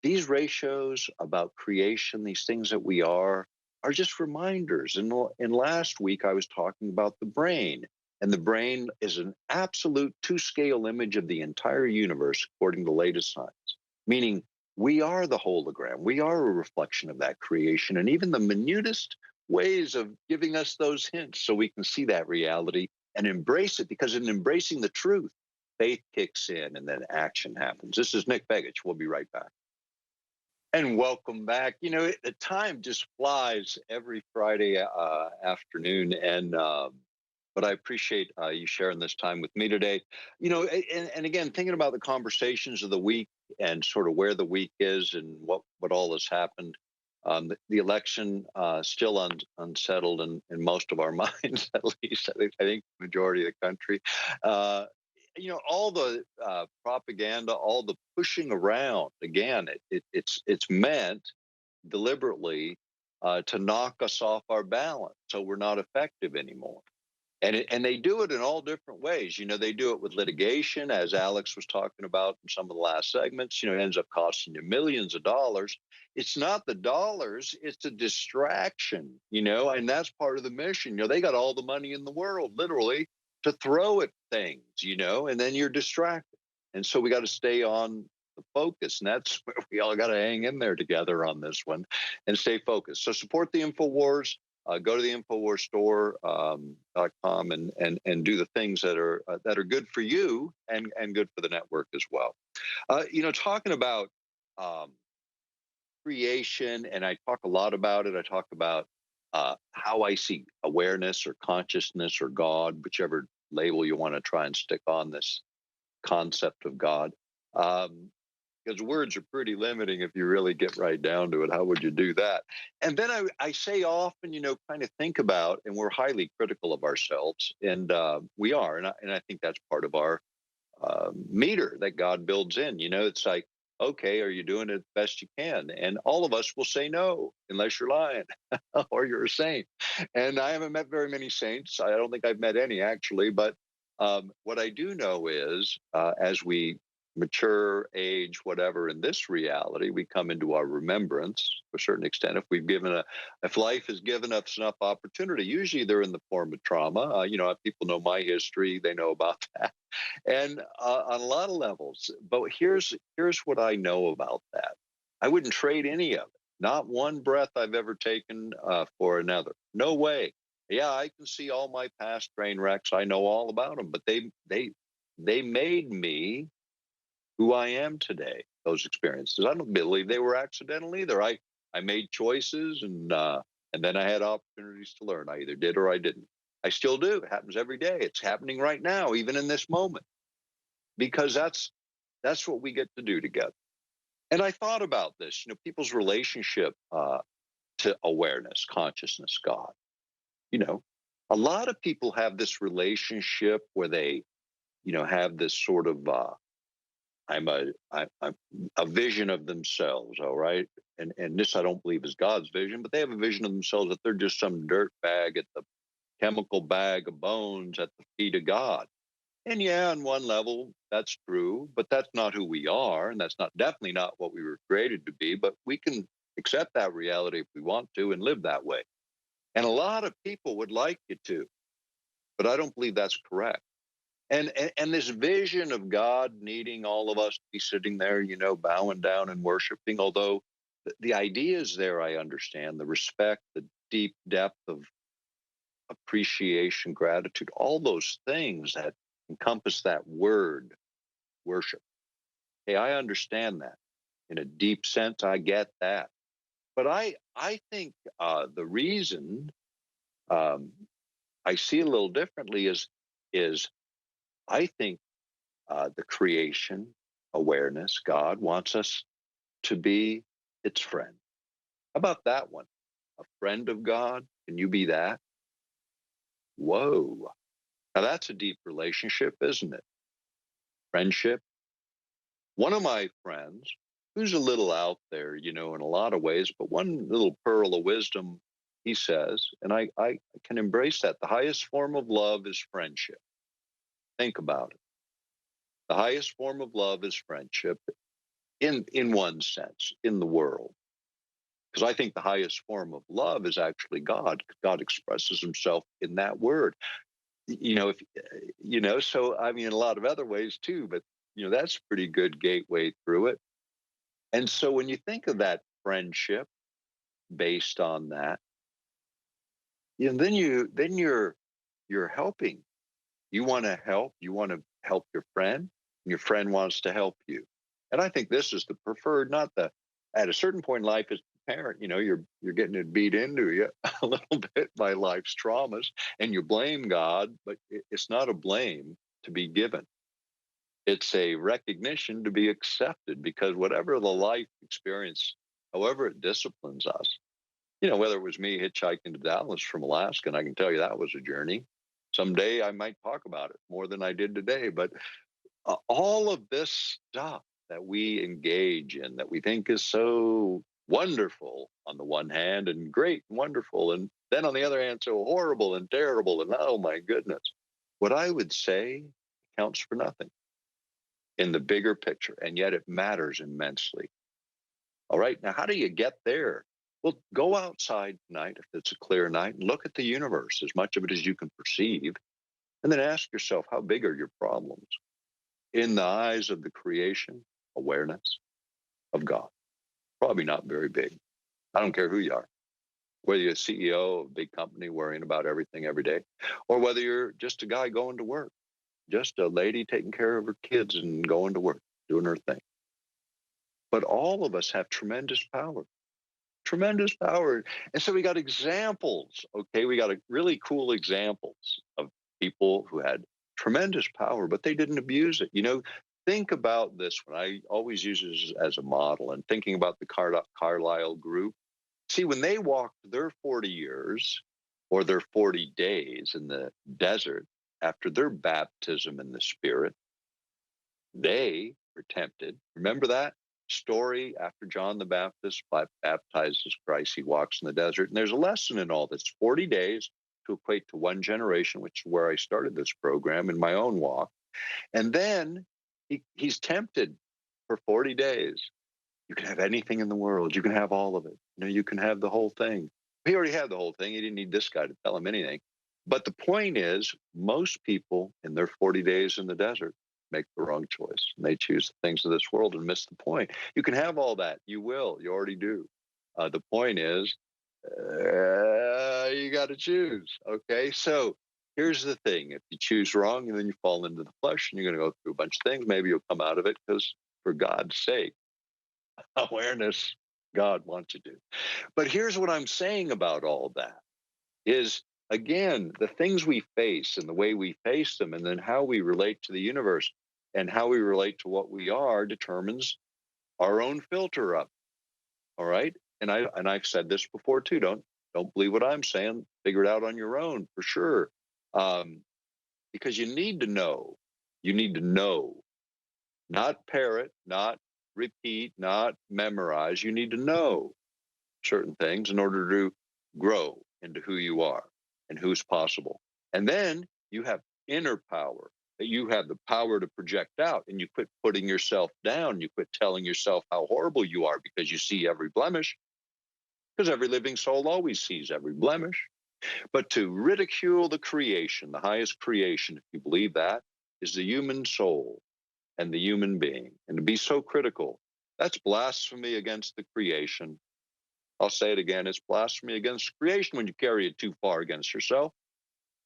these ratios about creation, these things that we are just reminders. And last week I was talking about the brain, and the brain is an absolute 2-scale image of the entire universe, according to the latest science, meaning we are the hologram. We are a reflection of that creation, and even the minutest ways of giving us those hints so we can see that reality and embrace it, because in embracing the truth, faith kicks in and then action happens. This is Nick Begich. We'll be right back. And welcome back. You know, the time just flies every Friday afternoon, and but I appreciate you sharing this time with me today. You know, and again, thinking about the conversations of the week and sort of where the week is and what all has happened. The election still unsettled in most of our minds, at least. I think the majority of the country. You know, all the propaganda, all the pushing around. Again, it's meant deliberately to knock us off our balance, so we're not effective anymore. And they do it in all different ways. They do it with litigation, as Alex was talking about in some of the last segments. It ends up costing you millions of dollars. It's not the dollars, it's a distraction, and that's part of the mission. They got all the money in the world, literally, to throw at things, and then you're distracted. And so we got to stay on the focus, and that's where we all got to hang in there together on this one and stay focused. So support the InfoWars. Go to the InfoWarsStore.com and do the things that are good for you and good for the network as well. Talking about creation, and I talk a lot about it. I talk about how I see awareness or consciousness or God, whichever label you want to try and stick on this concept of God. Because words are pretty limiting if you really get right down to it. How would you do that? And then I say often, kind of think about, and we're highly critical of ourselves, and we are, and I think that's part of our meter that God builds in. It's like, okay, are you doing it the best you can? And all of us will say no, unless you're lying or you're a saint. And I haven't met very many saints. I don't think I've met any, actually. But what I do know is as we mature, age, whatever, in this reality, we come into our remembrance to a certain extent. If life has given us enough opportunity, usually they're in the form of trauma. People know my history; they know about that, and on a lot of levels. But here's what I know about that: I wouldn't trade any of it. Not one breath I've ever taken for another. No way. Yeah, I can see all my past train wrecks. I know all about them, but they made me who I am today, those experiences. I don't believe they were accidental either. I made choices and then I had opportunities to learn. I either did or I didn't. I still do. It happens every day. It's happening right now, even in this moment, because that's what we get to do together. And I thought about this, people's relationship to awareness, consciousness, God. A lot of people have this relationship where they, have this sort of I'm a vision of themselves, all right? And this I don't believe is God's vision, but they have a vision of themselves that they're just some dirt bag at the chemical bag of bones at the feet of God. And yeah, on one level, that's true, but that's not who we are, and that's definitely not what we were created to be, but we can accept that reality if we want to and live that way. And a lot of people would like you to, but I don't believe that's correct. And this vision of God needing all of us to be sitting there, bowing down and worshiping, although the idea is there, I understand, the respect, the deep depth of appreciation, gratitude, all those things that encompass that word, worship. Hey, I understand that. In a deep sense, I get that. But I think the reason I see it a little differently is I think the creation, awareness, God wants us to be its friend. How about that one? A friend of God? Can you be that? Whoa. Now that's a deep relationship, isn't it? Friendship. One of my friends, who's a little out there, in a lot of ways, but one little pearl of wisdom, he says, and I can embrace that. The highest form of love is friendship. Think about it. The highest form of love is friendship in one sense, in the world. Because I think the highest form of love is actually God. God expresses himself in that word. So I mean, in a lot of other ways too, but that's a pretty good gateway through it. And so when you think of that friendship based on that, then you're helping. You want to help your friend, and your friend wants to help you. And I think this is the preferred, not the at a certain point in life as a parent, you're getting it beat into you a little bit by life's traumas, and you blame God, but it's not a blame to be given. It's a recognition to be accepted, because whatever the life experience, however it disciplines us, whether it was me hitchhiking to Dallas from Alaska, and I can tell you that was a journey. Someday I might talk about it more than I did today, but all of this stuff that we engage in that we think is so wonderful on the one hand and great and wonderful, and then on the other hand, so horrible and terrible, and oh my goodness. What I would say counts for nothing in the bigger picture, and yet it matters immensely. All right, now how do you get there? Well, go outside tonight if it's a clear night and look at the universe, as much of it as you can perceive, and then ask yourself, how big are your problems? In the eyes of the creation, awareness of God, probably not very big. I don't care who you are, whether you're a CEO of a big company worrying about everything every day, or whether you're just a guy going to work, just a lady taking care of her kids and going to work, doing her thing. But all of us have tremendous power. Tremendous power. And so we got examples, okay? We got really cool examples of people who had tremendous power, but they didn't abuse it. You know, think about this one. I always use this as a model, and thinking about the Carlisle group. See, when they walked their 40 years or their 40 days in the desert after their baptism in the Spirit, they were tempted. Remember that story after John the Baptist baptizes Christ, he walks in the desert. And there's a lesson in all this. 40 days to equate to one generation, which is where I started this program in my own walk. And then he's tempted for 40 days. You can have anything in the world. You can have all of it. You know, you can have the whole thing. He already had the whole thing. He didn't need this guy to tell him anything. But the point is, most people in their 40 days in the desert make the wrong choice. And they choose the things of this world and miss the point. You can have all that. You will. You already do. The point is, you got to choose. Okay. So here's the thing. If you choose wrong, and then you fall into the flesh, and you're going to go through a bunch of things, maybe you'll come out of it, because for God's sake, awareness, God wants you to. But here's what I'm saying about all that is, again, the things we face and the way we face them, and then how we relate to the universe and how we relate to what we are, determines our own filter up. All right. And I've said this before too. Don't believe what I'm saying. Figure it out on your own for sure. Because you need to know. You need to know. Not parrot, not repeat, not memorize. You need to know certain things in order to grow into who you are and who's possible. And then you have inner power, that you have the power to project out, and you quit putting yourself down. You quit telling yourself how horrible you are because you see every blemish, because every living soul always sees every blemish. But to ridicule the creation, the highest creation, if you believe that, is the human soul and the human being. And to be so critical, that's blasphemy against the creation. I'll say it again, it's blasphemy against creation when you carry it too far against yourself.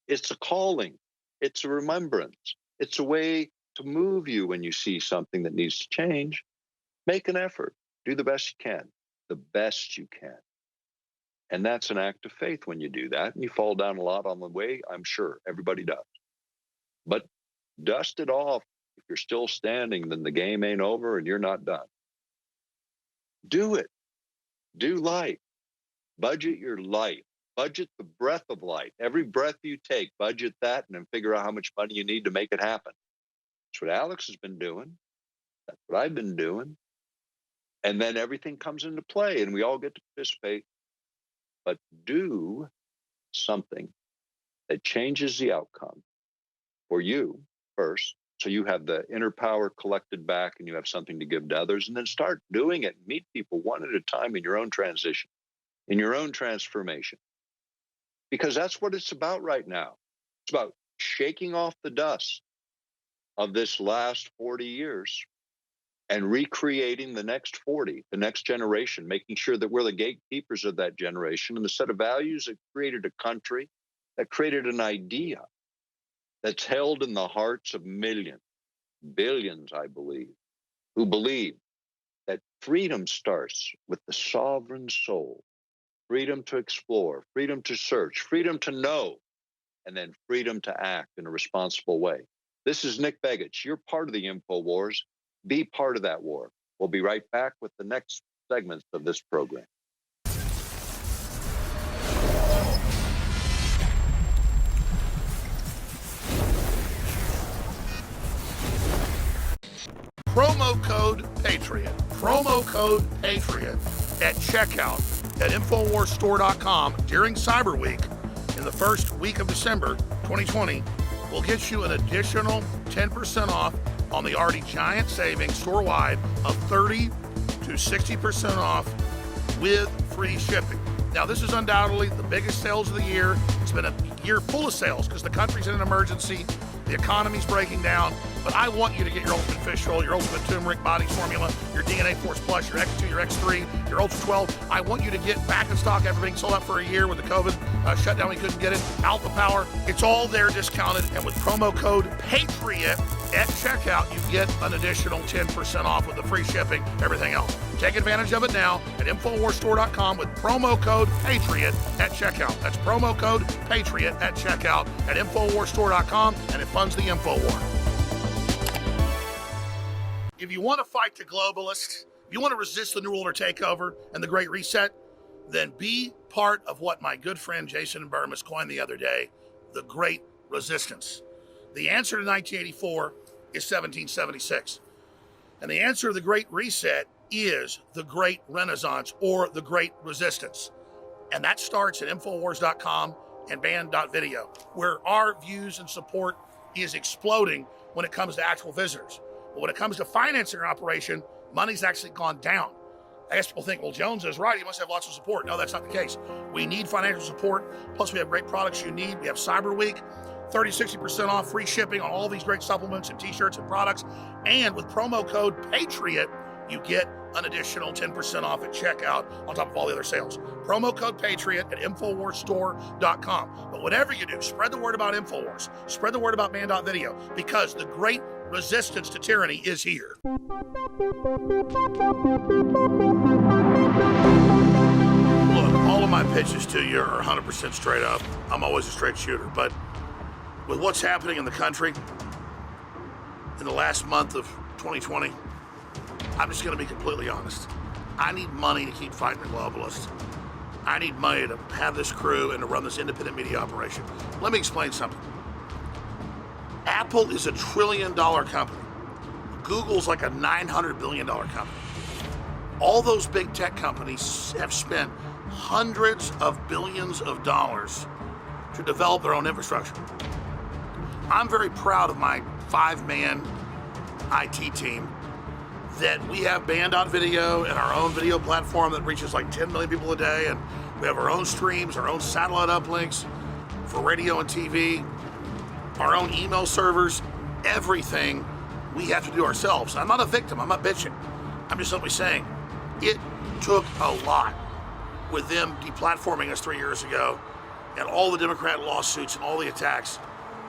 It's a calling. It's a remembrance. It's a way to move you when you see something that needs to change. Make an effort. Do the best you can. The best you can. And that's an act of faith when you do that. And you fall down a lot on the way, I'm sure. Everybody does. But dust it off. If you're still standing, then the game ain't over and you're not done. Do it. Do life. Budget your life. Budget the breath of life. Every breath you take, budget that, and then figure out how much money you need to make it happen. That's what Alex has been doing. That's what I've been doing. And then everything comes into play and we all get to participate. But do something that changes the outcome for you first, so you have the inner power collected back and you have something to give to others, and then start doing it. Meet people one at a time in your own transition, in your own transformation. Because that's what it's about right now. It's about shaking off the dust of this last 40 years and recreating the next 40, the next generation, making sure that we're the gatekeepers of that generation and the set of values that created a country, that created an idea that's held in the hearts of millions, billions, I believe, who believe that freedom starts with the sovereign soul, freedom to explore, freedom to search, freedom to know, and then freedom to act in a responsible way. This is Nick Begich. You're part of the Info Wars. Be part of that war. We'll be right back with the next segments of this program. Promo code Patriot. Promo code Patriot at checkout at InfoWarsStore.com during Cyber Week in the first week of December 2020 will get you an additional 10% off on the already giant savings store-wide of 30 to 60% off with free shipping. Now, this is undoubtedly the biggest sales of the year. It's been a year full of sales because the country's in an emergency, the economy's breaking down, but I want you to get your Ultimate Fish Oil, your Ultimate Turmeric Body Formula, your DNA Force Plus, your X2, your X3, your Ultra 12. I want you to get back in stock after being sold out for a year with the COVID shutdown. We couldn't get it. Alpha Power, it's all there discounted, and with promo code PATRIOT at checkout, you get an additional 10% off with the free shipping, everything else. Take advantage of it now at InfoWarsStore.com with promo code PATRIOT at checkout. That's promo code PATRIOT at checkout at InfoWarsStore.com, and it funds the InfoWar. If you want to fight the globalists, if you want to resist the New World Order takeover and the Great Reset, then be part of what my good friend Jason Burmis coined the other day, the Great Resistance. The answer to 1984 is 1776. And the answer to the Great Reset is the Great Renaissance or the Great Resistance. And that starts at Infowars.com and Band.video, where our views and support is exploding when it comes to actual visitors. But when it comes to financing our operation, money's actually gone down. I guess people think, well, Jones is right. He must have lots of support. No, that's not the case. We need financial support. Plus, we have great products you need. We have Cyber Week, 30-60% off, free shipping on all these great supplements and t-shirts and products. And with promo code PATRIOT, you get an additional 10% off at checkout on top of all the other sales. Promo code PATRIOT at InfoWarsStore.com. But whatever you do, spread the word about InfoWars. Spread the word about Band.video, because the great resistance to tyranny is here. Look, all of my pitches to you are 100% straight up. I'm always a straight shooter. But with what's happening in the country in the last month of 2020, I'm just going to be completely honest. I need money to keep fighting the globalists. I need money to have this crew and to run this independent media operation. Let me explain something. Apple is a $1 trillion company. Google's like a $900 billion company. All those big tech companies have spent hundreds of billions of dollars to develop their own infrastructure. I'm very proud of my 5-man IT team that we have Band.video and our own video platform that reaches like 10 million people a day, and we have our own streams, our own satellite uplinks for radio and TV, our own email servers, everything we have to do ourselves. I'm not a victim, I'm not bitching. I'm just simply saying it took a lot with them deplatforming us 3 years ago and all the Democrat lawsuits and all the attacks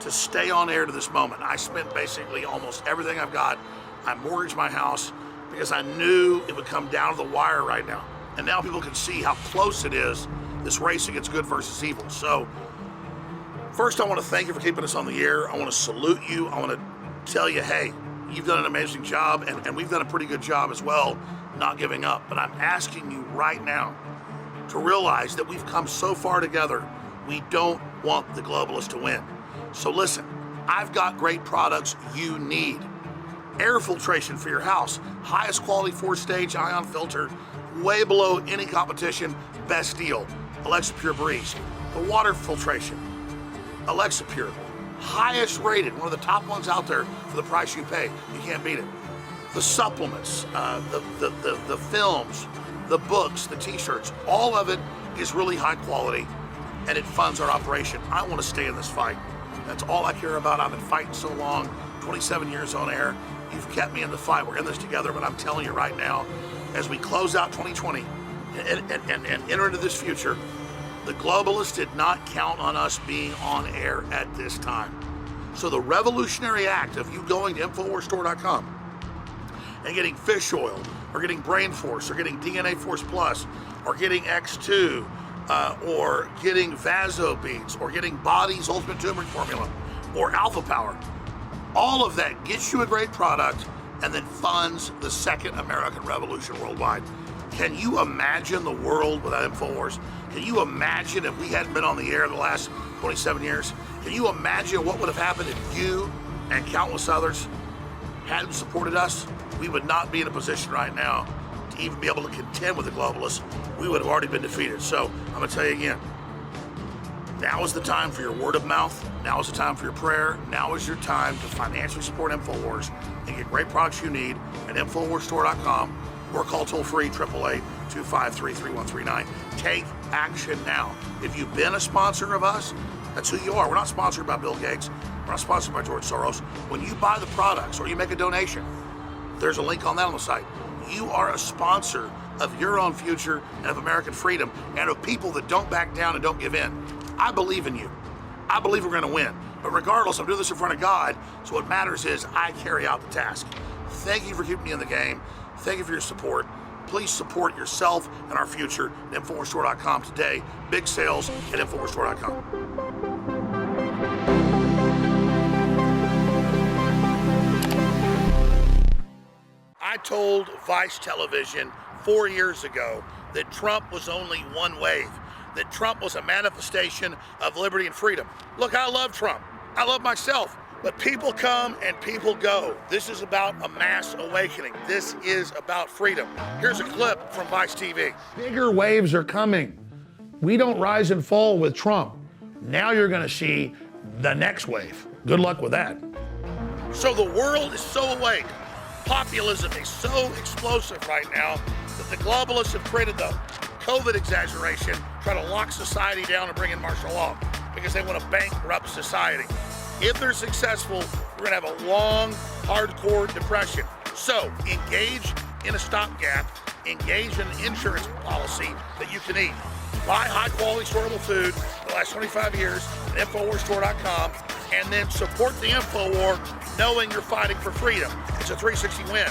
to stay on air to this moment. I spent basically almost everything I've got. I mortgaged my house because I knew it would come down to the wire right now. And now people can see how close it is, this race against good versus evil. So first, I want to thank you for keeping us on the air. I want to salute you. I want to tell you, hey, you've done an amazing job, and we've done a pretty good job as well, not giving up. But I'm asking you right now to realize that we've come so far together, we don't want the globalists to win. So listen, I've got great products you need. Air filtration for your house, highest quality 4-stage ion filter, way below any competition, best deal. Alexa Pure Breeze. The water filtration, Alexa Pure, highest rated, one of the top ones out there for the price you pay. You can't beat it. The supplements, the films, the books, the t-shirts, all of it is really high quality, and it funds our operation. I want to stay in this fight. That's all I care about. I've been fighting so long, 27 years on air. You've kept me in the fight. We're in this together, but I'm telling you right now, as we close out 2020 and enter into this future, the globalists did not count on us being on air at this time. So the revolutionary act of you going to InfoWarsStore.com and getting fish oil, or getting Brain Force, or getting DNA Force Plus, or getting X2, or getting Vaso Beads, or getting Body's Ultimate Turmeric Formula, or Alpha Power, all of that gets you a great product and then funds the second American Revolution worldwide. Can you imagine the world without InfoWars? Can you imagine if we hadn't been on the air the last 27 years? Can you imagine what would have happened if you and countless others hadn't supported us? We would not be in a position right now to even be able to contend with the globalists, we would have already been defeated. So I'm going to tell you again, now is the time for your word of mouth. Now is the time for your prayer. Now is your time to financially support InfoWars and get great products you need at InfoWarsStore.com or call toll-free 888-253-3139. Take action now. If you've been a sponsor of us, that's who you are. We're not sponsored by Bill Gates. We're not sponsored by George Soros. When you buy the products or you make a donation, there's a link on that on the site. You are a sponsor of your own future and of American freedom and of people that don't back down and don't give in. I believe in you. I believe we're going to win. But regardless, I'm doing this in front of God, so what matters is I carry out the task. Thank you for keeping me in the game. Thank you for your support. Please support yourself and our future at InfoWarsStore.com today. Big sales at InfoWarsStore.com. I told Vice Television 4 years ago that Trump was only one wave, that Trump was a manifestation of liberty and freedom. Look, I love Trump. I love myself. But people come and people go. This is about a mass awakening. This is about freedom. Here's a clip from Vice TV. Bigger waves are coming. We don't rise and fall with Trump. Now you're going to see the next wave. Good luck with that. So the world is so awake. Populism is so explosive right now that the globalists have created the COVID exaggeration, try to lock society down and bring in martial law because they want to bankrupt society. If they're successful, we're going to have a long, hardcore depression. So engage in a stopgap, engage in an insurance policy that you can eat. Buy high-quality, storable food for the last 25 years at InfoWarsStore.com, and then support the InfoWar knowing you're fighting for freedom. It's a 360 win.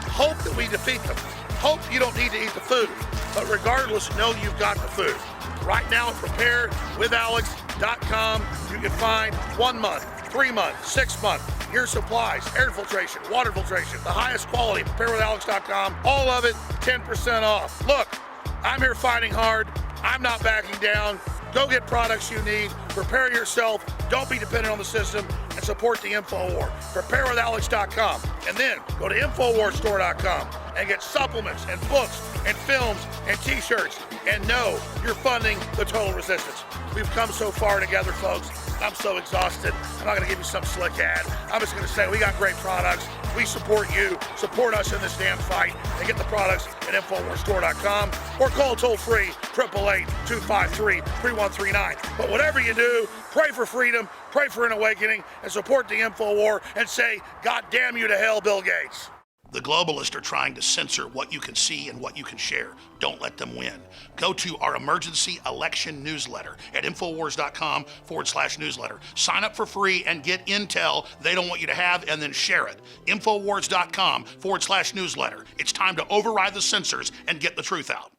Hope that we defeat them. Hope you don't need to eat the food. But regardless, know you've got the food. Right now at preparewithalex.com, you can find 1 month, 3 months, 6 months, year supplies, air filtration, water filtration, the highest quality, preparewithalex.com, all of it 10% off. Look, I'm here fighting hard. I'm not backing down. Go get products you need. Prepare yourself. Don't be dependent on the system and support the InfoWar. Preparewithalex.com. And then go to InfoWarsStore.com and get supplements and books and films and t-shirts and know you're funding the total resistance. We've come so far together, folks. I'm so exhausted. I'm not going to give you some slick ad. I'm just going to say we got great products. We support you. Support us in this damn fight and get the products at InfoWarsStore.com or call toll-free 888-253-3139. But whatever you do, pray for freedom, pray for an awakening, and support the InfoWar and say, God damn you to hell, Bill Gates. The globalists are trying to censor what you can see and what you can share. Don't let them win. Go to our emergency election newsletter at Infowars.com/newsletter. Sign up for free and get intel they don't want you to have and then share it. Infowars.com/newsletter. It's time to override the censors and get the truth out.